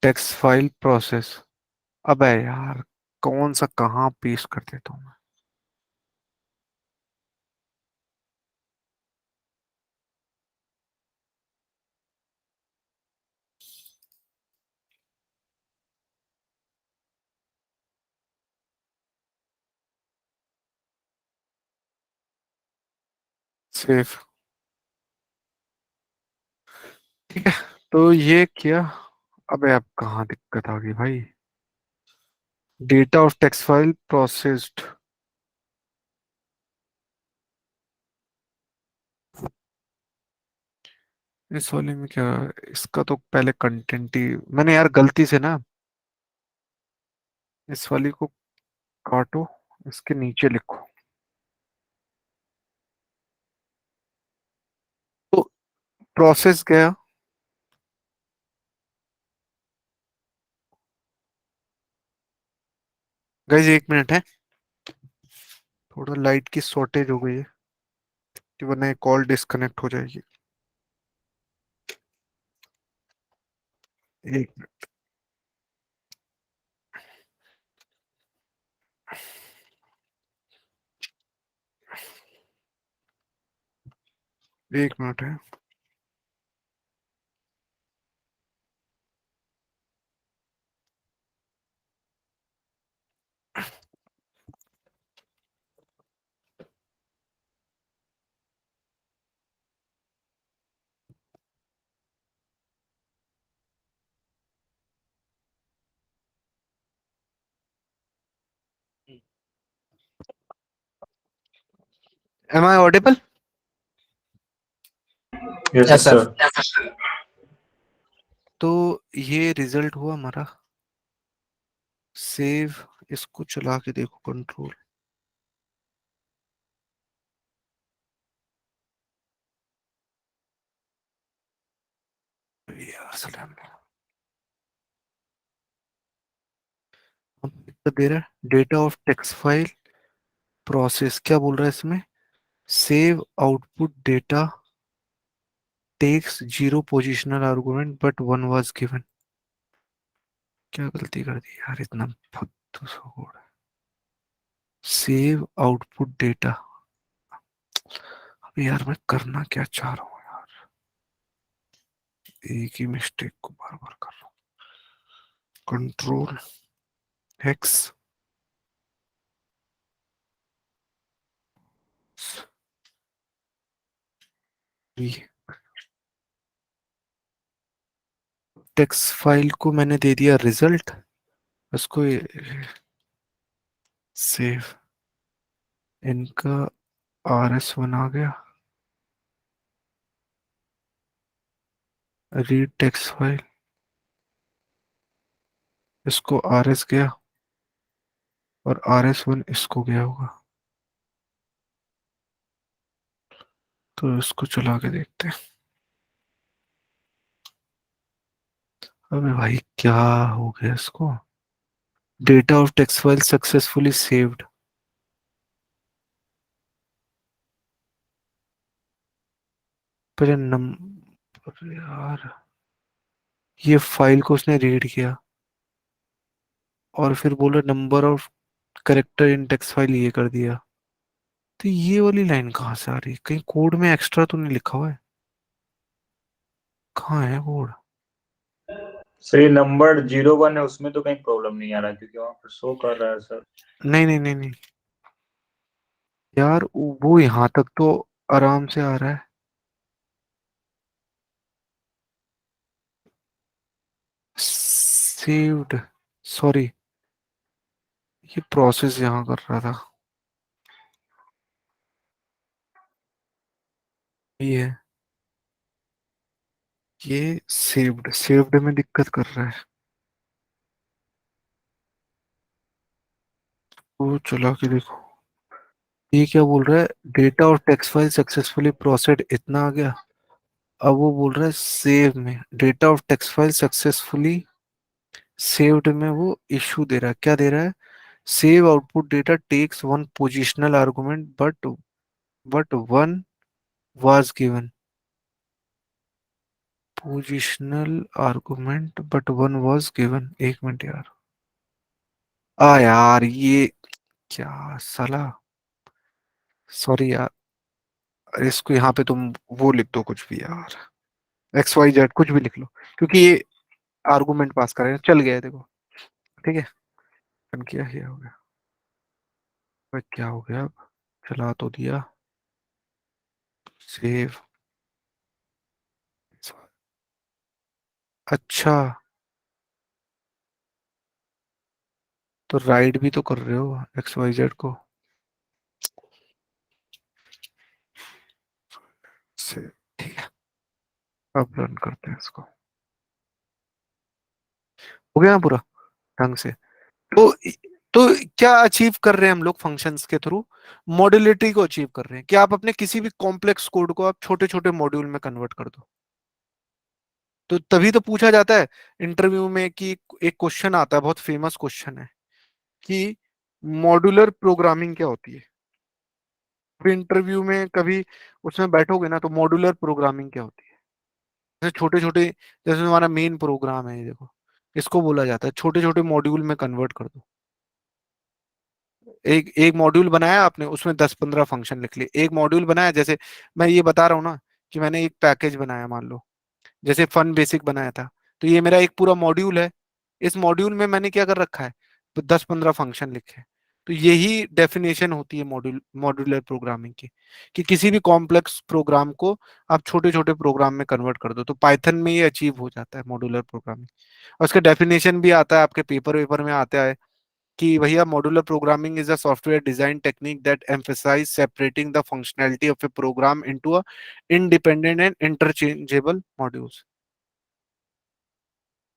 टेक्स्ट फाइल प्रोसेस। अबे यार, कौन सा कहाँ पेस्ट कर देता हूँ मैं। सेव, ठीक है। तो ये क्या, अबे अब कहाँ दिक्कत आ गई भाई, data of text file processed, इस वाले में क्या, इसका तो पहले कंटेंट ही मैंने यार गलती से ना, इस वाली को काटो, इसके नीचे लिखो। तो प्रोसेस गया, गाइस एक मिनट है, थोड़ा लाइट की शॉर्टेज हो गई है, कि वरना ये कॉल डिस्कनेक्ट हो जाएगी। एक एक मिनट है। Am I audible? Yes, Yes, sir. sir. तो ये रिजल्ट हुआ हमारा। सेव, इसको चला के देखो, कंट्रोल। यार सलाम। दे रहा है data of text file process, क्या बोल रहा है इसमें? Save output data takes zero positional argument but one was given. क्या गलती कर दी यार, इतना फुद्दू सा कोड। सेव आउटपुट डेटा, अबे यार मैं करना क्या चाह रहा हूँ यार, एक ही मिस्टेक को बार बार कर रहा हूँ। कंट्रोल एक्स, टेक्स्ट फाइल को मैंने दे दिया रिजल्ट, उसको सेव, इनका RS1 आ गया, रीड टेक्स्ट फाइल, इसको RS गया और RS1 इसको गया होगा। तो इसको चला के देखते हैं। अबे भाई क्या हो गया इसको? Data of text file successfully saved. पहले नंबर, यार ये फाइल को उसने रीड किया और फिर बोला number of character in text file ये कर दिया। तो ये वाली लाइन कहाँ से आ रही है? कहीं कोड में एक्स्ट्रा तो नहीं लिखा हुआ है? कहाँ है कोड? सर ये नंबर 01 है, उसमें तो कहीं प्रॉब्लम नहीं आ रहा क्योंकि वहाँ पर शो कर रहा है सर। नहीं नहीं नहीं नहीं यार, वो यहाँ तक तो आराम से आ रहा है। सेव्ड, सॉरी, ये प्रोसेस यहाँ कर रहा था, ये है, ये सेव्ड, सेव्ड में दिक्कत कर रहा है। वो चला के देखो, ये क्या बोल रहा है? डेटा और टेक्स्ट फाइल सक्सेसफुली प्रोसेस्ड, इतना आ गया। अब वो बोल रहा है सेव में data of text file successfully saved में वो इशू दे रहा है। क्या दे रहा है? Save output data takes one positional argument but one was given. Positional argument but one was given, एक मिनट यार, यार ये क्या साला, सॉरी यार, इसको यहाँ पे तुम वो लिख दो कुछ भी यार, XYZ कुछ भी लिख लो, क्योंकि ये आर्गुमेंट पास करेगा। चल गया है, देखो, ठीक है, डन किया, ये हो गया। भाई क्या हो गया अब? चला तो दिया, सेव। अच्छा, तो राइट भी तो कर रहे हो XYZ को, सेव, ठीक है। अब रन करते हैं इसको, हो गया ना पूरा ढंग से? तो तो क्या अचीव कर रहे हैं हम लोग फंक्शंस के थ्रू? मॉड्यूलिटी को अचीव कर रहे हैं कि आप अपने किसी भी कॉम्प्लेक्स कोड को आप छोटे छोटे मॉड्यूल में कन्वर्ट कर दो। तो तभी तो पूछा जाता है इंटरव्यू में कि एक क्वेश्चन आता है, बहुत फेमस क्वेश्चन है कि मॉड्यूलर प्रोग्रामिंग क्या होती है। इंटरव्यू में कभी उसमें बैठोगे ना, तो मॉड्यूलर प्रोग्रामिंग क्या होती है? जैसे छोटे छोटे, जैसे हमारा मेन प्रोग्राम है, ये देखो, इसको बोला जाता है छोटे छोटे मॉड्यूल में कन्वर्ट कर दो। एक एक मॉड्यूल बनाया आपने, उसमें 10-15 फंक्शन लिख लिए। एक मॉड्यूल बनाया, जैसे मैं ये बता रहा हूँ ना कि मैंने एक पैकेज बनाया, मान लो जैसे फन बेसिक बनाया था, तो ये मेरा एक पूरा मॉड्यूल है। इस मॉड्यूल में मैंने क्या कर रखा है? तो 10-15 फंक्शन लिखे हैं। तो यही डेफिनेशन होती है मॉड्यूलर प्रोग्रामिंग की, कि किसी भी कॉम्प्लेक्स प्रोग्राम को आप छोटे छोटे प्रोग्राम में कन्वर्ट कर दो। तो पाइथन में ये अचीव हो जाता है मॉड्यूलर प्रोग्रामिंग। और उसका डेफिनेशन भी आता है, आपके पेपर वेपर में आता है कि भैया modular programming is a software design technique that emphasize separating the functionality of a program into a independent and interchangeable modules.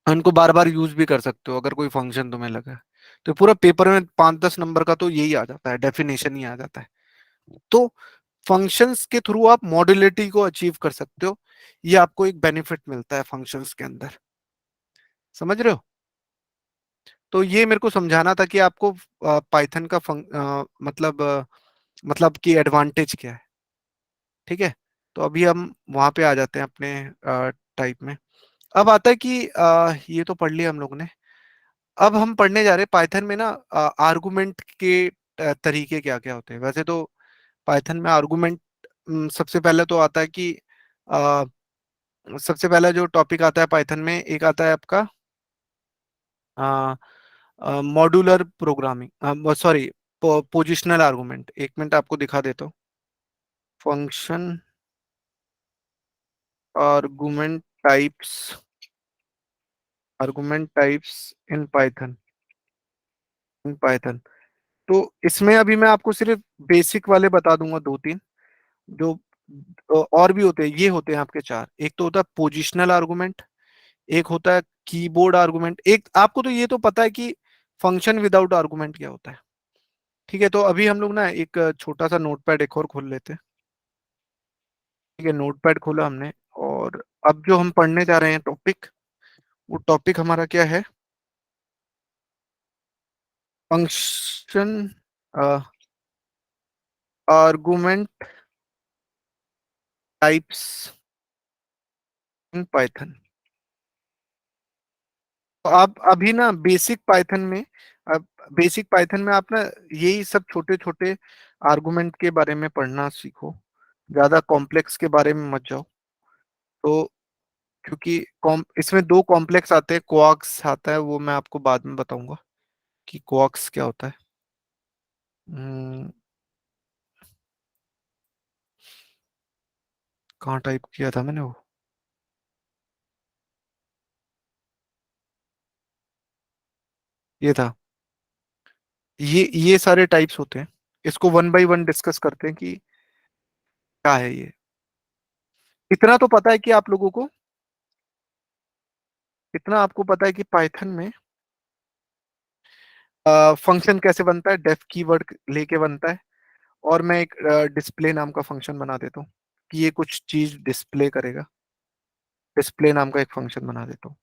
उनको बार बार यूज भी कर सकते हो अगर कोई फंक्शन तुम्हें लगा है। तो पूरा पेपर में 5-10 नंबर का तो यही आ जाता है, डेफिनेशन ही आ जाता है। तो फंक्शंस के थ्रू आप मॉड्यूलिटी को अचीव कर सकते हो, ये आपको एक बेनिफिट मिलता है फंक्शंस के अंदर। समझ रहे हो? तो ये मेरे को समझाना था कि आपको पाइथन का मतलब कि एडवांटेज क्या है। ठीक है, तो अभी हम वहां पे आ जाते हैं अपने टाइप में। अब आता है कि ये तो पढ़ लिया हम लोग ने। अब हम पढ़ने जा रहे हैं पाइथन में ना आर्गुमेंट के तरीके क्या क्या होते हैं। वैसे तो पाइथन में आर्गुमेंट सबसे पहले तो आता है कि अ, सबसे पहला जो टॉपिक आता है पाइथन में, एक आता है आपका modular programming, sorry positional argument. एक मिनट आपको दिखा देता हूँ। Function argument types, argument types in Python, in Python. तो इसमें अभी मैं आपको सिर्फ बेसिक वाले बता दूंगा, 2-3 जो और भी होते हैं। ये होते हैं आपके चार। एक तो होता है पोजिशनल आर्गुमेंट, एक होता है कीबोर्ड आर्गुमेंट, एक आपको तो ये तो पता है कि फंक्शन विदाउट आर्गुमेंट क्या होता है। ठीक है, तो अभी हम लोग ना एक छोटा सा नोटपैड एक और खोल लेते हैं। ठीक है, नोटपैड खोला हमने, और अब जो हम पढ़ने जा रहे हैं टॉपिक, वो टॉपिक हमारा क्या है? Function argument types in Python. तो आप अभी ना बेसिक पाइथन में, अब बेसिक पाइथन में आप ना यही सब छोटे छोटे आर्गुमेंट के बारे में पढ़ना सीखो, ज्यादा कॉम्प्लेक्स के बारे में मत जाओ। तो क्योंकि इसमें दो कॉम्प्लेक्स आते हैं, क्वार्क्स आता है, वो मैं आपको बाद में बताऊंगा कि क्वार्क्स क्या होता है। कहाँ टाइप किया था मैंने वो? ये था। ये सारे टाइप्स होते हैं। इसको वन बाय वन डिस्कस करते हैं कि क्या है ये। इतना तो पता है कि आप लोगों को, इतना आपको पता है कि पाइथन में फंक्शन कैसे बनता है, डेफ कीवर्ड लेके बनता है। और मैं एक डिस्प्ले नाम का फंक्शन बना देता हूँ कि ये कुछ चीज डिस्प्ले करेगा। डिस्प्ले नाम का एक फंक्शन बना देता हूँ,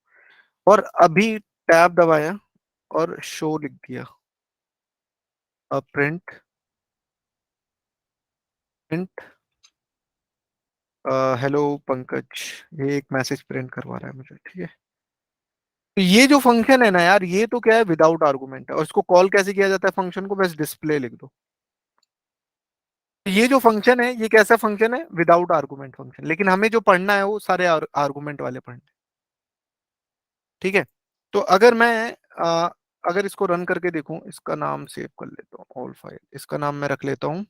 और अभी टैब दबाया और शो लिख दिया। प्रिंट, प्रिंट हेलो पंकज, ये एक मैसेज प्रिंट करवा रहा है मुझे। ठीक है, तो ये जो फंक्शन है ना यार, ये तो क्या है, विदाउट आर्गुमेंट है। और इसको कॉल कैसे किया जाता है फंक्शन को? बस डिस्प्ले लिख दो। तो ये जो फंक्शन है, ये कैसा फंक्शन है? Without argument function. लेकिन हमें जो पढ़ना है वो सारे आर्गुमेंट वाले पढ़ने। ठीक है, तो अगर मैं अगर इसको रन करके देखूं, इसका नाम सेव कर लेता हूँ, ऑल फाइल, इसका नाम मैं रख लेता हूँ।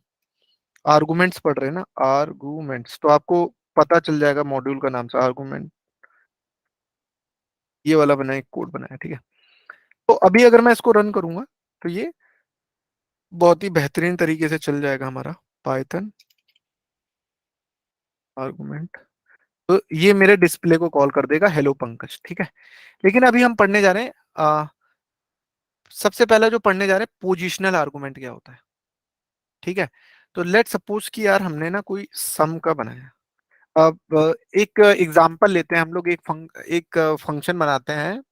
आर्गुमेंट्स पढ़ रहे हैं ना, आर्गुमेंट्स, तो आपको पता चल जाएगा मॉड्यूल का नाम से आर्गुमेंट। ये वाला बनाया, कोड बनाया। ठीक है, तो अभी अगर मैं इसको रन करूंगा तो ये बहुत ही बेहतरीन तरीके से चल जाएगा हमारा पाइथन आर्गुमेंट। तो ये मेरे डिस्प्ले को कॉल कर देगा, हेलो पंकज। ठीक है, लेकिन अभी हम पढ़ने जा रहे हैं सबसे पहला जो पढ़ने जा रहे हैं, पोजिशनल आर्गुमेंट क्या होता है। ठीक है, तो लेट सपोज कि यार हमने ना कोई सम का बनाया। अब एक एग्जांपल लेते हैं हम लोग। एक फंक्शन बनाते हैं।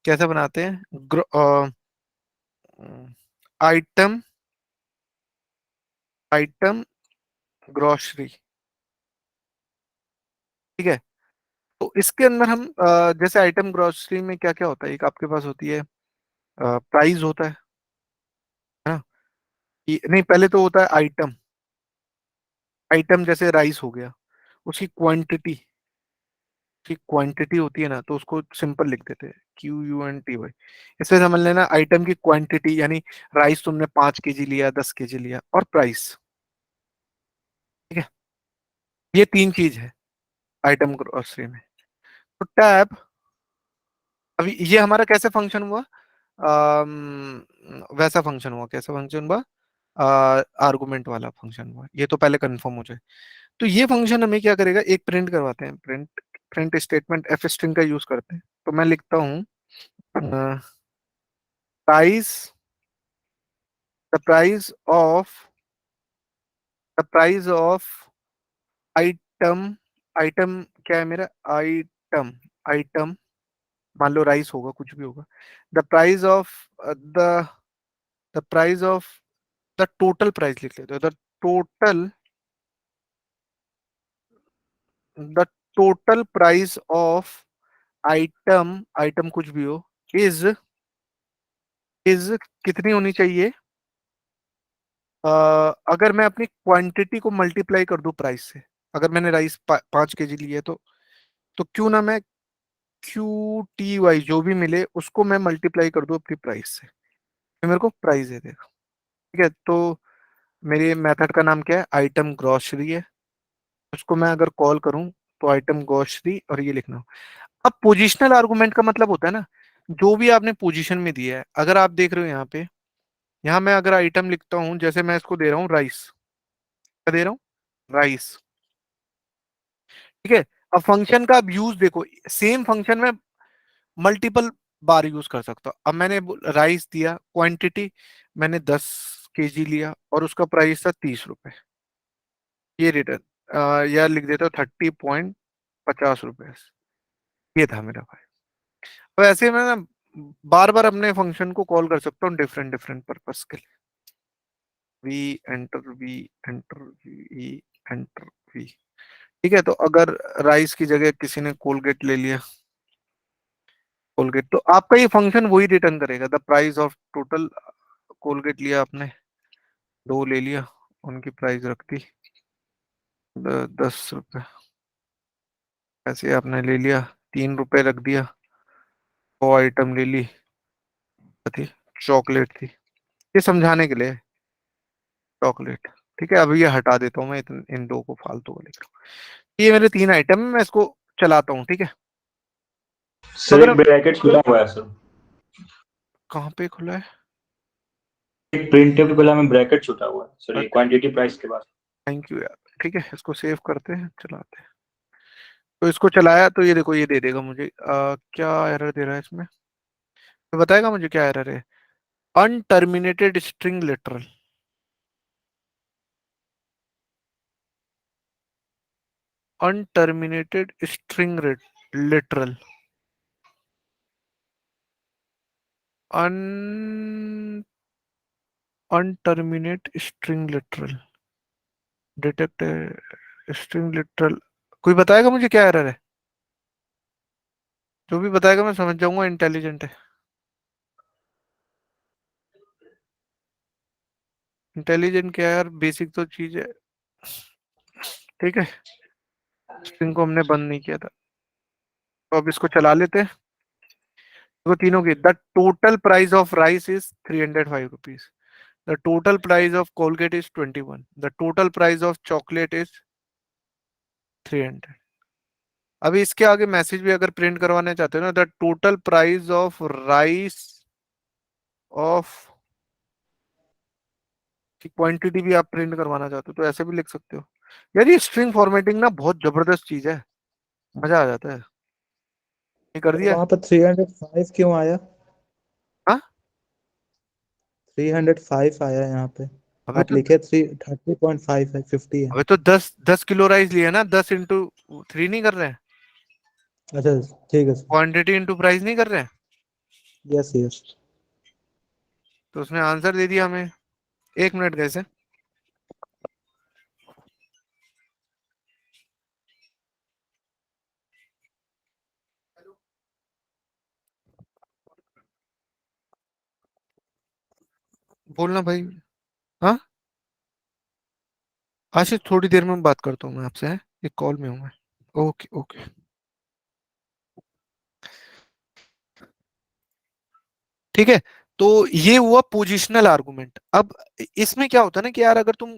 कैसे बनाते हैं? Item, item grocery. ठीक है, तो इसके अंदर हम जैसे आइटम ग्रोसरी में क्या क्या होता है, एक आपके पास होती है प्राइस होता है ना? नहीं, पहले तो होता है आइटम। आइटम जैसे राइस हो गया, उसकी क्वांटिटी, की क्वांटिटी होती है ना, तो उसको सिंपल लिख देते हैं QUNTY। इससे समझ लेना आइटम की क्वांटिटी, यानी राइस तुमने 5 kg लिया, 10 kg लिया, और प्राइस। ठीक है, ये तीन चीज है आइटम ग्रोसरी में। तो टैब, अभी ये हमारा कैसे फंक्शन हुआ? वैसा फंक्शन हुआ, कैसा फंक्शन हुआ, आर्गुमेंट वाला फंक्शन हुआ, ये तो पहले कंफर्म हो जाए। तो ये फंक्शन हमें क्या करेगा, एक प्रिंट करवाते हैं, प्रिंट स्टेटमेंट एफ स्ट्रिंग का यूज करते हैं। तो मैं लिखता हूँ price, the price of the price of item, item क्या है मेरा, आइटम, आइटम मान लो राइस होगा, कुछ भी होगा। The price of the the price of the total price लिख लेते हो, total the total price of item, item कुछ भी हो, इज कितनी होनी चाहिए, अगर मैं अपनी क्वांटिटी को मल्टीप्लाई कर दूं प्राइस से। अगर मैंने राइस 5 kg लिए तो क्यों ना मैं क्यू टी वाई जो भी मिले उसको मैं मल्टीप्लाई कर दूं अपनी प्राइस से, तो मेरे को प्राइस दे देगा। ठीक है, तो मेरे मेथड का नाम क्या है, आइटम ग्रोसरी है। उसको मैं अगर कॉल करूं तो आइटम ग्रोसरी, और ये लिखना। अब पोजिशनल आर्गुमेंट का मतलब होता है ना, जो भी आपने पोजीशन में दिया है, अगर आप देख रहे हो यहाँ पे, यहाँ मैं अगर आइटम लिखता हूँ, जैसे मैं इसको दे रहा हूँ राइस, क्या दे रहा हूँ, राइस। ठीक है, अब फंक्शन का अब यूज देखो, सेम फंक्शन में मल्टीपल बार यूज कर सकता हूँ। अब मैंने राइस दिया, क्वांटिटी मैंने 10 kg लिया और उसका प्राइस था 30 रुपए, ये रिटर्न या लिख देता हूँ 30.50 रुपए, ये था मेरा भाई। तो ऐसे मैं ना बार बार अपने फंक्शन को कॉल कर सकता हूँ डिफरेंट डिफरेंट पर्पस के लिए। V enter, v enter, v enter, v. ठीक है, तो अगर राइस की जगह किसी ने कोलगेट ले लिया, कोलगेट, तो आपका ये फंक्शन वही रिटर्न करेगा, the price of total. Colgate लिया आपने, 2 ले लिया, उनकी प्राइस रख दी 10 रुपए। ऐसे आपने ले लिया, 3 रुपए रख दिया, वो आइटम ले ली, थी चॉकलेट थी, ये समझाने के लिए चॉकलेट। ठीक है, अभी ये हटा देता हूँ मैं, इन दो को फालतू को लिख रहा हूँ। ये मेरे 3 आइटम है, मैं इसको चलाता हूँ। ठीक है, तो सर अगर एक ब्रैकेट खुला हुआ है सर, कहाँ पे खुला है, एक प्रिंट के पहले में ब्रैकेट छूटा हुआ है सर, ये क्वांटिटी प्राइस के बाद। थैंक यू यार। ठीक है, इसको सेव करते हैं, चलाते हैं। तो इसको चलाया तो ये देखो, ये दे देगा मुझे क्या एरर दे रहा है इसमें, तो बताएगा मुझे क्या एरर है, unterminated string literal, unterminated string literal, un unterminate string literal, detect string literal. कोई बताएगा मुझे क्या एरर है, जो भी बताएगा मैं समझ जाऊंगा इंटेलिजेंट है। इंटेलिजेंट क्या है यार, बेसिक तो चीज है। ठीक है, स्ट्रिंग को हमने बंद नहीं किया था, तो अब इसको चला लेते हैं। तो तीनों की, the total price of rice is 305 rupees, the total price of Colgate is 21, the total price of chocolate is 300। अभी इसके आगे मैसेज भी अगर प्रिंट करवाना चाहते हो ना, the total price of rice of की क्वांटिटी भी आप प्रिंट करवाना चाहते हो तो ऐसे भी लिख सकते हो। यार ये स्ट्रिंग फॉर्मेटिंग ना बहुत जबरदस्त चीज है, मजा आ जाता है। ये कर तो दिया। वहां पर 305 क्यों आया? हाँ, 305 आया यहाँ पे। अबे आप तो लिखे 30.5 है, 50 है। अबे तो 10 किलो राइस लिए ना, 10 × 3 नहीं कर रहे हैं, अच्छा, ठीक है सर। क्वांटिटी इंटू प्राइस नहीं कर रहे हैं, यस यस। तो उसने आंसर दे दिया हमें। 1 मिनट कैसे, बोलना भाई। हाँ, आशीष थोड़ी देर में बात करता हूँ मैं आपसे, हैं? एक कॉल में हूँ मैं। Okay okay. ठीक है, तो ये हुआ पोजिशनल आर्गुमेंट। अब इसमें क्या होता है ना कि यार अगर तुम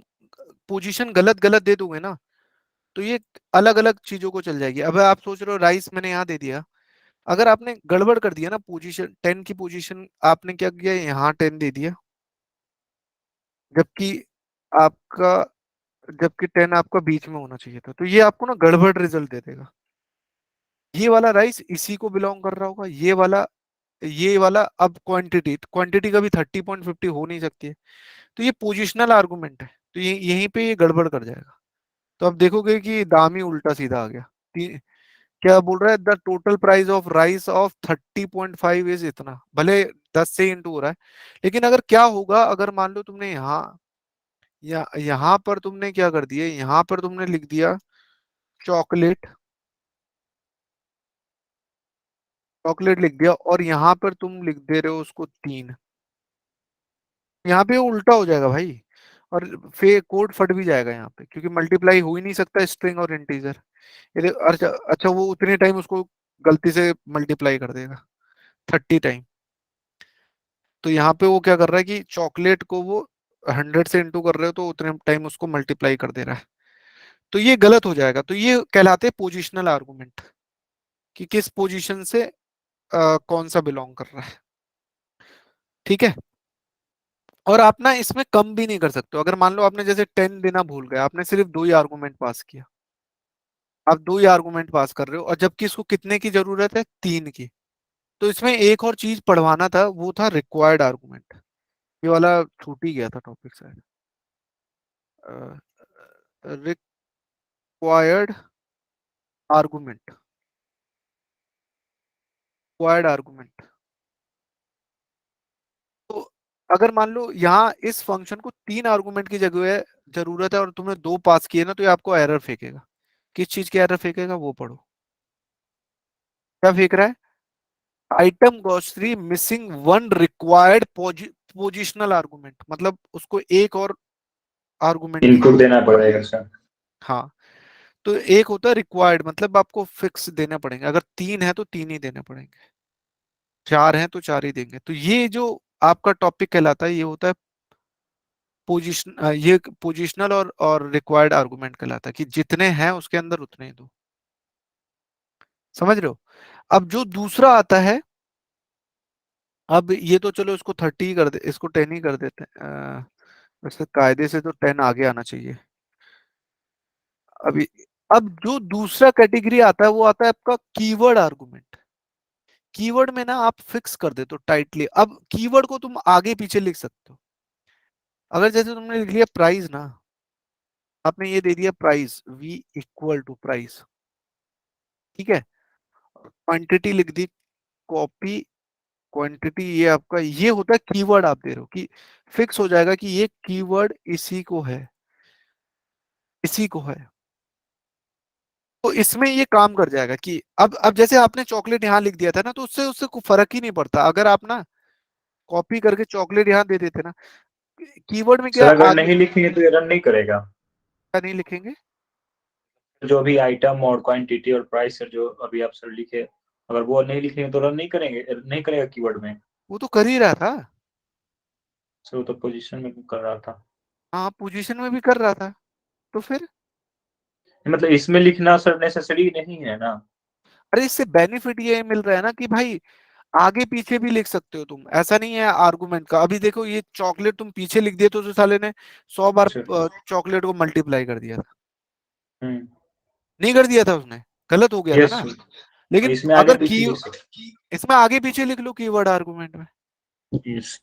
पोजीशन गलत गलत दे दोगे ना, तो ये अलग अलग चीजों को चल जाएगी। अब आप सोच रहे हो राइस मैंने यहाँ दे दिया, अगर आपने गड़बड़ कर दिया ना, पोजीशन 10 की पोजीशन आपने क्या किया, यहाँ 10 दे दिया, जबकि आपका जबकि 10 आपका बीच में होना चाहिए था, तो ये आपको ना गड़बड़ रिजल्ट दे देगा। ये वाला राइस इसी को बिलोंग कर रहा होगा, ये वाला अब क्वांटिटी क्वांटिटी कभी 30.50 हो नहीं सकती है, तो ये पोजिशनल आर्गुमेंट है, तो ये यहीं पे ये गड़बड़ कर जाएगा। तो अब देखोगे कि दाम ही उल्टा सीधा आ गया। क्या बोल रहा है, the total price of rice of 30.5 is इतना, भले 10 से इंटू हो रहा है, लेकिन अगर क्या होगा, अगर मान लो तुमने यहाँ पर तुमने क्या कर दिया, यहाँ पर तुमने लिख दिया चॉकलेट, चॉकलेट लिख दिया, और यहाँ पर तुम लिख दे रहे हो उसको 3, यहाँ पे उल्टा हो जाएगा भाई, और फिर कोड फट भी जाएगा यहाँ पे, क्योंकि मल्टीप्लाई हो ही नहीं सकता स्ट्रिंग और इंटीजर। अच्छा अच्छा, वो उतने टाइम उसको गलती से मल्टीप्लाई कर देगा 30 टाइम। तो यहाँ पे वो क्या कर रहा है कि चॉकलेट को वो 100 से इंटू कर रहे हो, तो उतने टाइम उसको मल्टीप्लाई कर दे रहा है, तो ये गलत हो जाएगा। तो ये कहलाते हैं पोजिशनल आर्गुमेंट, कि किस पोजीशन से कौन सा बिलोंग कर रहा है। ठीक है, और आप ना इसमें कम भी नहीं कर सकते हो। अगर मान लो आपने जैसे 10 देना भूल गए, आपने सिर्फ 2 ही आर्गुमेंट पास किया, आप 2 ही आर्गुमेंट पास कर रहे हो, और जबकि इसको कितने की जरूरत है, 3 की। तो इसमें एक और चीज पढ़वाना था, वो था रिक्वायर्ड आर्गुमेंट। ये वाला छूट ही गया था टॉपिक शायद। Required argument, required argument. तो अगर मान लो यहाँ इस फंक्शन को 3 आर्गुमेंट की जगह जरूरत है, और तुमने 2 पास किए ना, तो ये आपको एरर फेंकेगा। किस चीज की एरर फेंकेगा वो पढ़ो, क्या फेंक रहा है, item grocery missing one required positional argument, मतलब उसको एक और आर्गुमेंट की इनपुट देना पड़ेगा सर। हाँ, तो एक होता है रिक्वायर्ड, मतलब आपको फिक्स देने पड़ेंगे, अगर 3 है तो 3 ही देने पड़ेंगे, 4 हैं तो 4 ही देंगे। तो ये जो आपका टॉपिक कहलाता है, ये होता है पोजीशन, ये पोजिशनल और रिक्वायर्ड आर्गुमेंट कहलाता है, कि जितने हैं उसके अंदर उतने ही दो। समझ रहे हो। अब जो दूसरा आता है, अब ये तो चलो इसको 30 ही कर दे, इसको 10 ही कर देते हैं। वैसे कायदे से तो 10 आगे आना चाहिए अभी। अब जो दूसरा कैटेगरी आता है, वो आता है आपका कीवर्ड आर्गुमेंट। कीवर्ड में ना आप फिक्स कर देते हो टाइटली। अब कीवर्ड को तुम आगे पीछे लिख सकते हो। अगर जैसे तुमने लिख लिया प्राइस ना, आपने ये दे दिया price, v equal to price, ठीक है, क्वांटिटी लिख दी, कॉपी क्वांटिटी, ये आपका ये होता है कीवर्ड, आप दे रहे हो कि फिक्स हो जाएगा कि ये कीवर्ड इसी को है, इसी को है। तो इसमें ये काम कर जाएगा कि अब जैसे आपने चॉकलेट यहाँ लिख दिया था ना, तो उससे उससे कोई फर्क ही नहीं पड़ता। अगर आप ना कॉपी करके चॉकलेट यहाँ दे देते ना, कीवर्ड में क्या सर अगर आगे नहीं लिखेंगे तो ये रन नहीं करेगा। क्या नहीं लिखेंगे, जो भी आइटम और क्वांटिटी और प्राइस सर जो अभी आप सर लिखे, अगर वो नहीं लिखेंगे तो रन नहीं करेंगे, नहीं करेगा कीवर्ड में। वो तो कर ही रहा था। सर वो तो पोजीशन में कर रहा था। हाँ, पोजीशन में भी कर रहा था, तो फिर मतलब इसमें लिखना सर नेसेसरी नहीं है ना। अरे इससे बेनिफिट ये मिल रहा है ना कि भाई आगे पीछे भी लिख सकते हो तुम, ऐसा नहीं है आर्गुमेंट का। अभी देखो ये चॉकलेट तुम पीछे लिख दिए, तो साले ने 100 बार सर चॉकलेट को मल्टीप्लाई कर दिया था, हम्म, नहीं कर दिया था उसने, गलत हो गया था यस ना। सर। लेकिन इसमें आगे अगर पीछे की लिख सकते इसमें आगे पीछे लिख लो कीवर्ड आर्गुमेंट में, हैं। यस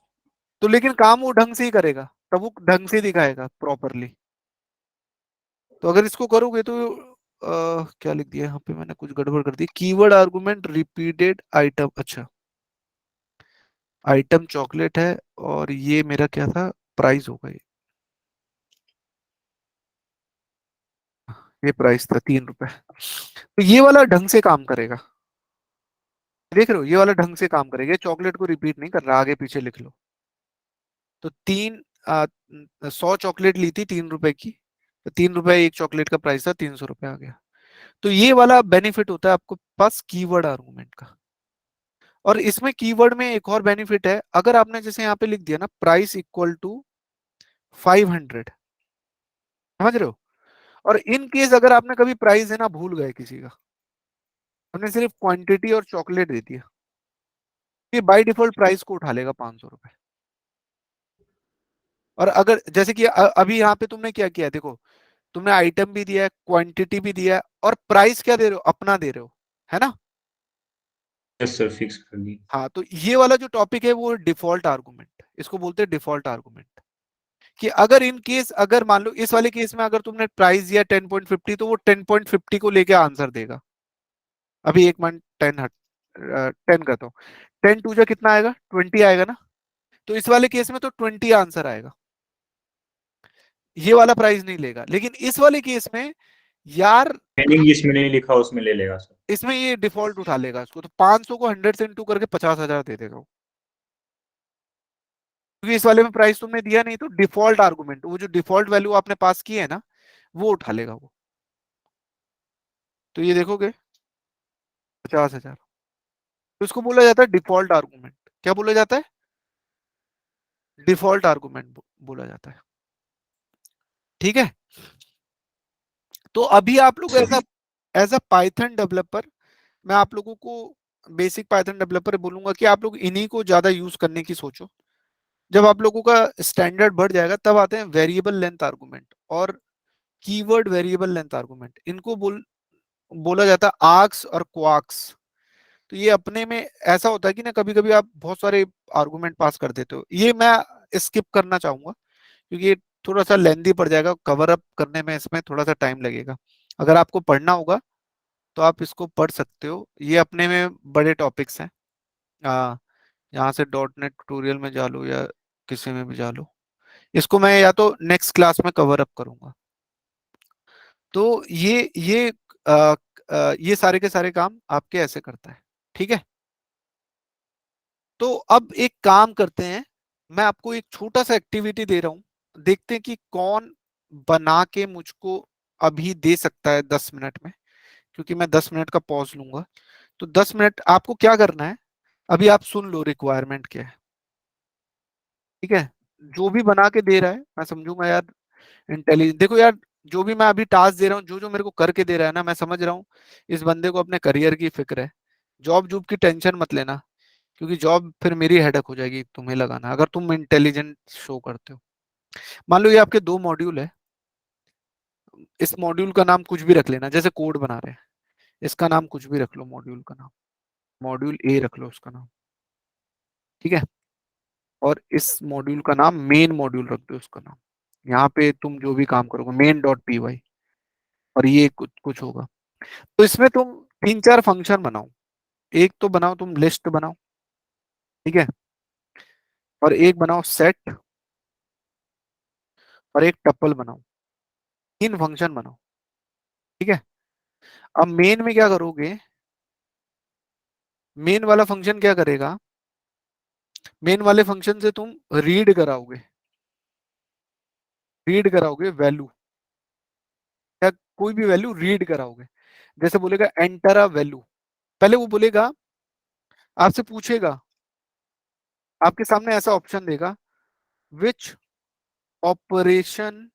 तो लेकिन काम वो ढंग से ही करेगा, तब वो ढंग से दिखाएगा प्रॉपरली। तो अगर इसको करोगे तो क्या लिख दिया यहाँ पे मैंने, कुछ गड़बड़ कर दी, कीवर्ड आर्गुमेंट रिपीटेड आइटम। अच्छा, आइटम चॉकलेट है, और ये मेरा क्या था, प्राइस होगा ये प्राइस था 3 रुपए। तो ये वाला ढंग से काम करेगा, देख रहे हो, ये वाला ढंग से काम करेगा, चॉकलेट को रिपीट नहीं कर रहा, आगे पीछे लिख लो। तो 100 चॉकलेट ली थी 3 रुपए की, तो 3 रुपए एक चॉकलेट का प्राइस था, 300 रुपए आ गया। तो ये वाला बेनिफिट होता है आपको पास कीवर्ड आर्गुमेंट का। और इसमें कीवर्ड में एक और बेनिफिट है, अगर आपने जैसे यहाँ पे लिख दिया ना प्राइस इक्वल टू 500, समझ रहे हो, और इन केस अगर आपने कभी प्राइस देना भूल गए किसी का, हमने सिर्फ क्वांटिटी और चॉकलेट दे दिया, ये बाय डिफॉल्ट प्राइस को उठा लेगा 500 रुपए। और अगर जैसे कि अभी यहाँ पे तुमने क्या किया, देखो तुमने आइटम भी दिया है, क्वांटिटी भी दिया है, और प्राइस क्या दे रहे हो, अपना दे रहे हो, है ना। यस सर, फिक्स कर दी। हाँ, तो ये वाला जो टॉपिक है वो डिफॉल्ट आर्गुमेंट, इसको बोलते हैं डिफॉल्ट आर्गुमेंट। कि अगर इन केस, अगर मान लो इस वाले केस में अगर तुमने प्राइस दिया 10.50, तो वो 10.50 को लेके आंसर देगा। अभी एक मान 10 हट 10 का, तो 10 टू जा कितना आएगा, 20 आएगा ना। तो इस वाले केस में तो 20 आंसर आएगा, ये वाला प्राइस नहीं लेगा। लेकिन इस वाले केस में यार, मीनिंग जिसमें नहीं लिखा उसमें ले लेगा सर। इसमें ये डिफॉल्ट उठा लेगा इसको, तो 500 को 100 से इंटू करके 50,000 दे देगा वो। क्योंकि इस वाले में प्राइस तुमने दिया नहीं, तो डिफॉल्ट आर्गुमेंट, वो जो डिफॉल्ट वैल्यू आपने पास की है ना, वो उठा लेगा वो। तो ये देखोगे 50,000, तो इसको बोला जाता है डिफॉल्ट आर्गुमेंट। क्या बोला जाता है, डिफॉल्ट आर्गुमेंट बोला जाता है। ठीक है। तो अभी आप लोग एज अ पाइथन डेवलपर, मैं आप लोगों को बेसिक पाइथन डेवलपर बोलूंगा कि आप लोग इन्हीं को ज्यादा यूज करने की सोचो। जब आप लोगों का स्टैंडर्ड बढ़ जाएगा तब आते हैं वेरिएबल लेंथ आर्गुमेंट और कीवर्ड वेरिएबल लेंथ आर्गुमेंट। इनको बोला जाता है आर्क्स और क्वार्क्स। तो ये अपने में ऐसा होता है कि ना, कभी कभी आप बहुत सारे आर्गुमेंट पास कर देते हो, ये मैं स्किप करना चाहूंगा क्योंकि ये थोड़ा सा लेंदी पड़ जाएगा, कवर अप करने में इसमें थोड़ा सा टाइम लगेगा। अगर आपको पढ़ना होगा तो आप इसको पढ़ सकते हो, ये अपने में बड़े टॉपिक्स हैं। यहाँ से डॉट नेट ट्यूटोरियल में जा लो या किसी में भी जा लो, इसको मैं या तो नेक्स्ट क्लास में कवर अप करूंगा। तो ये सारे के सारे काम आपके ऐसे करता है। ठीक है। तो अब एक काम करते हैं, मैं आपको एक छोटा सा एक्टिविटी दे रहा हूं, देखते हैं कि कौन बना के मुझको अभी दे सकता है 10 मिनट में, क्योंकि मैं 10 मिनट का पॉज लूंगा। तो 10 मिनट आपको क्या करना है, अभी आप सुन लो रिक्वायरमेंट क्या है। ठीक है। जो भी बना के दे रहा है मैं समझूंगा यार इंटेलिजेंट। देखो यार, जो भी मैं अभी टास्क दे रहा हूँ, जो जो मेरे को करके दे रहा है ना, मैं समझ रहा हूँ इस बंदे को अपने करियर की फिक्र है। जॉब जॉब की टेंशन मत लेना, क्योंकि जॉब फिर मेरी हेडक हो जाएगी तुम्हें लगाना, अगर तुम इंटेलिजेंट शो करते हो। मान लो ये आपके 2 मॉड्यूल है, इस मॉड्यूल का नाम कुछ भी रख लेना, जैसे कोड बना रहे हैं, इसका नाम कुछ भी रख लो, मॉड्यूल का नाम मॉड्यूल ए रख लो उसका नाम। ठीक है। और इस मॉड्यूल का नाम मेन मॉड्यूल रख दो उसका नाम। यहाँ पे तुम जो भी काम करोगे मेन डॉट पी वाई, और ये कुछ कुछ होगा। तो इसमें तुम 3-4 फंक्शन बनाओ। एक तो बनाओ तुम लिस्ट बनाओ, ठीक है, और एक बनाओ सेट, और एक टपल बनाओ। 3 फंक्शन बनाओ। ठीक है। अब मेन में क्या करोगे, मेन वाला फंक्शन क्या करेगा, मेन वाले फंक्शन से तुम रीड कराओगे वैल्यू, या कोई भी वैल्यू रीड कराओगे। जैसे बोलेगा एंटर अ वैल्यू, पहले वो बोलेगा, आपसे पूछेगा, आपके सामने ऐसा ऑप्शन देगा, विच ऑपरेशन,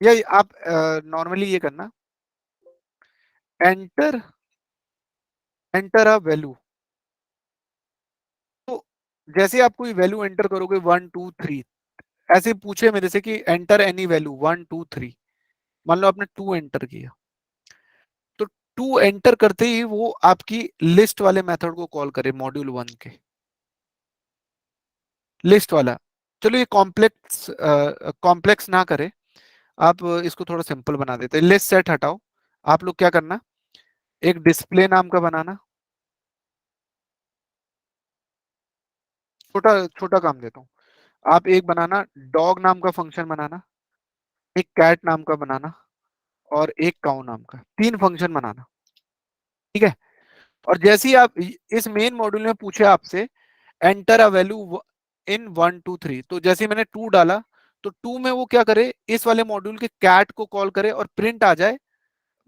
या आप नॉर्मली ये करना, एंटर एंटर अ वैल्यू। तो जैसे आप कोई वैल्यू एंटर करोगे 1 2 3, ऐसे पूछे मेरे से कि एंटर एनी वैल्यू 1 2 3, मान लो आपने 2 एंटर किया, तो 2 एंटर करते ही वो आपकी लिस्ट वाले मेथड को कॉल करे, मॉड्यूल 1 के लिस्ट वाला। चलो ये कॉम्प्लेक्स ना करे, आप इसको थोड़ा सिंपल बना देते हैं। लिस्ट सेट हटाओ, आप लोग क्या करना, एक डिस्प्ले नाम का बनाना, छोटा छोटा काम देता हूँ। आप एक बनाना डॉग नाम का फंक्शन बनाना, एक कैट नाम का बनाना, और एक काउ नाम का, 3 फंक्शन बनाना। ठीक है। और जैसे ही आप इस मेन मॉड्यूल में पूछे आपसे एंटर अ वैल्यू इन 1 2 3, तो जैसे ही मैंने 2 डाला, तो 2 में वो क्या करे, इस वाले मॉड्यूल के कैट को कॉल करे और प्रिंट आ जाए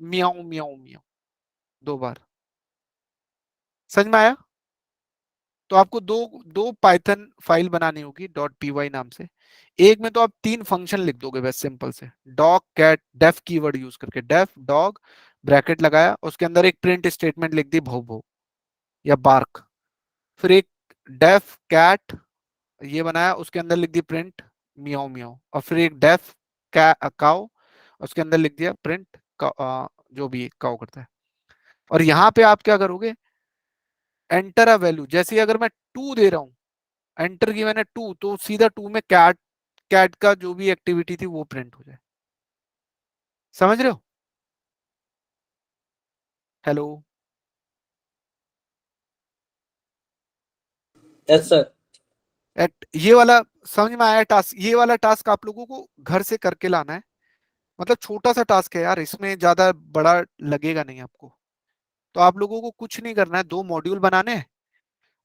मियाऊ मियाऊ मियाऊ 2 बार। समझ में आया। तो आपको दो दो पाइथन फाइल बनानी होगी डॉट पी वाई नाम से। एक में तो आप 3 फंक्शन लिख दोगे बस सिंपल से, dog cat def keyword use करके, डेफ डॉग ब्रैकेट लगाया, उसके अंदर एक प्रिंट स्टेटमेंट लिख दी भौ भौ या बार्क, फिर एक डेफ कैट ये बनाया, उसके अंदर लिख दी प्रिंट मियाओ मियाओ, और फिर एक डेफ काउ, उसके अंदर लिख दिया प्रिंट जो भी काउ करता है। और यहाँ पे आप क्या करोगे, एंटर अ वैल्यू, जैसे अगर मैं 2 दे रहा हूं, एंटर की मैंने 2, तो सीधा 2 में कैट कैट का जो भी एक्टिविटी थी वो प्रिंट हो जाए। समझ रहे हो? हेलो? Yes sir. ये वाला समझ में आया टास्क? ये वाला टास्क आप लोगों को घर से करके लाना है, मतलब छोटा सा टास्क है यार, इसमें ज्यादा बड़ा लगेगा नहीं आपको। तो आप लोगों को कुछ नहीं करना है, 2 मॉड्यूल बनाने हैं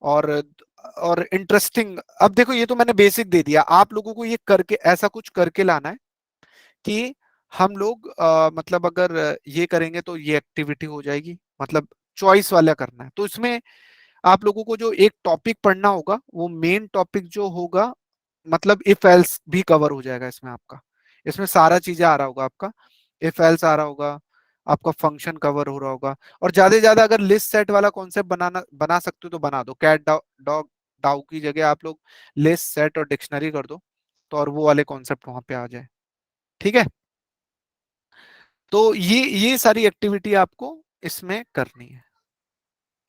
और इंटरेस्टिंग। अब देखो ये तो मैंने बेसिक दे दिया, आप लोगों को ये करके ऐसा कुछ करके लाना है कि हम लोग मतलब अगर ये करेंगे तो ये एक्टिविटी हो जाएगी, मतलब चॉइस वाला करना है। तो इसमें आप लोगों को जो एक टॉपिक पढ़ना होगा, वो मेन टॉपिक जो होगा, मतलब इफ एल्स भी कवर हो जाएगा इसमें आपका, इसमें सारा चीजें आ रहा होगा आपका, इफ एल्स आ रहा होगा आपका, फंक्शन कवर हो रहा होगा। और ज्यादा से ज्यादा अगर लिस्ट सेट वाला कॉन्सेप्ट बना सकते हो तो बना दो, कैट डॉग डाउ की जगह आप लोग लिस्ट सेट और डिक्शनरी कर दो, तो और वो वाले कॉन्सेप्ट वहां पे आ जाए। ठीक है? तो ये सारी एक्टिविटी आपको इसमें करनी है।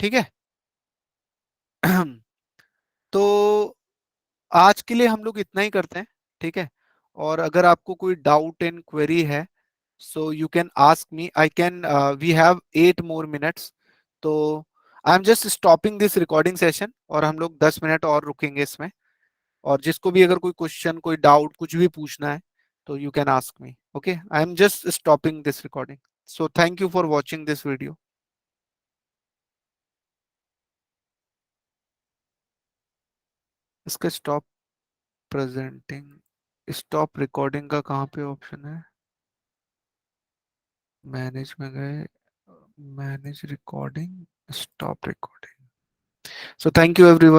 ठीक है? तो आज के लिए हम लोग इतना ही करते हैं। ठीक है? और अगर आपको कोई डाउट एंड क्वेरी है, so you can ask me, I can, we have 8 more minutes, तो I am just stopping this recording session, और हम लोग 10 मिनट और रुकेंगे इसमें। और जिसको भी अगर कोई क्वेश्चन, कोई डाउट, कुछ भी पूछना है, तो you can ask me. Okay, I am just stopping this recording, so thank you for watching this video. इसका स्टॉप प्रेजेंटिंग, स्टॉप रिकॉर्डिंग का कहाँ पे ऑप्शन है? मैनेज में गए, manage recording, stop recording. So thank you everyone.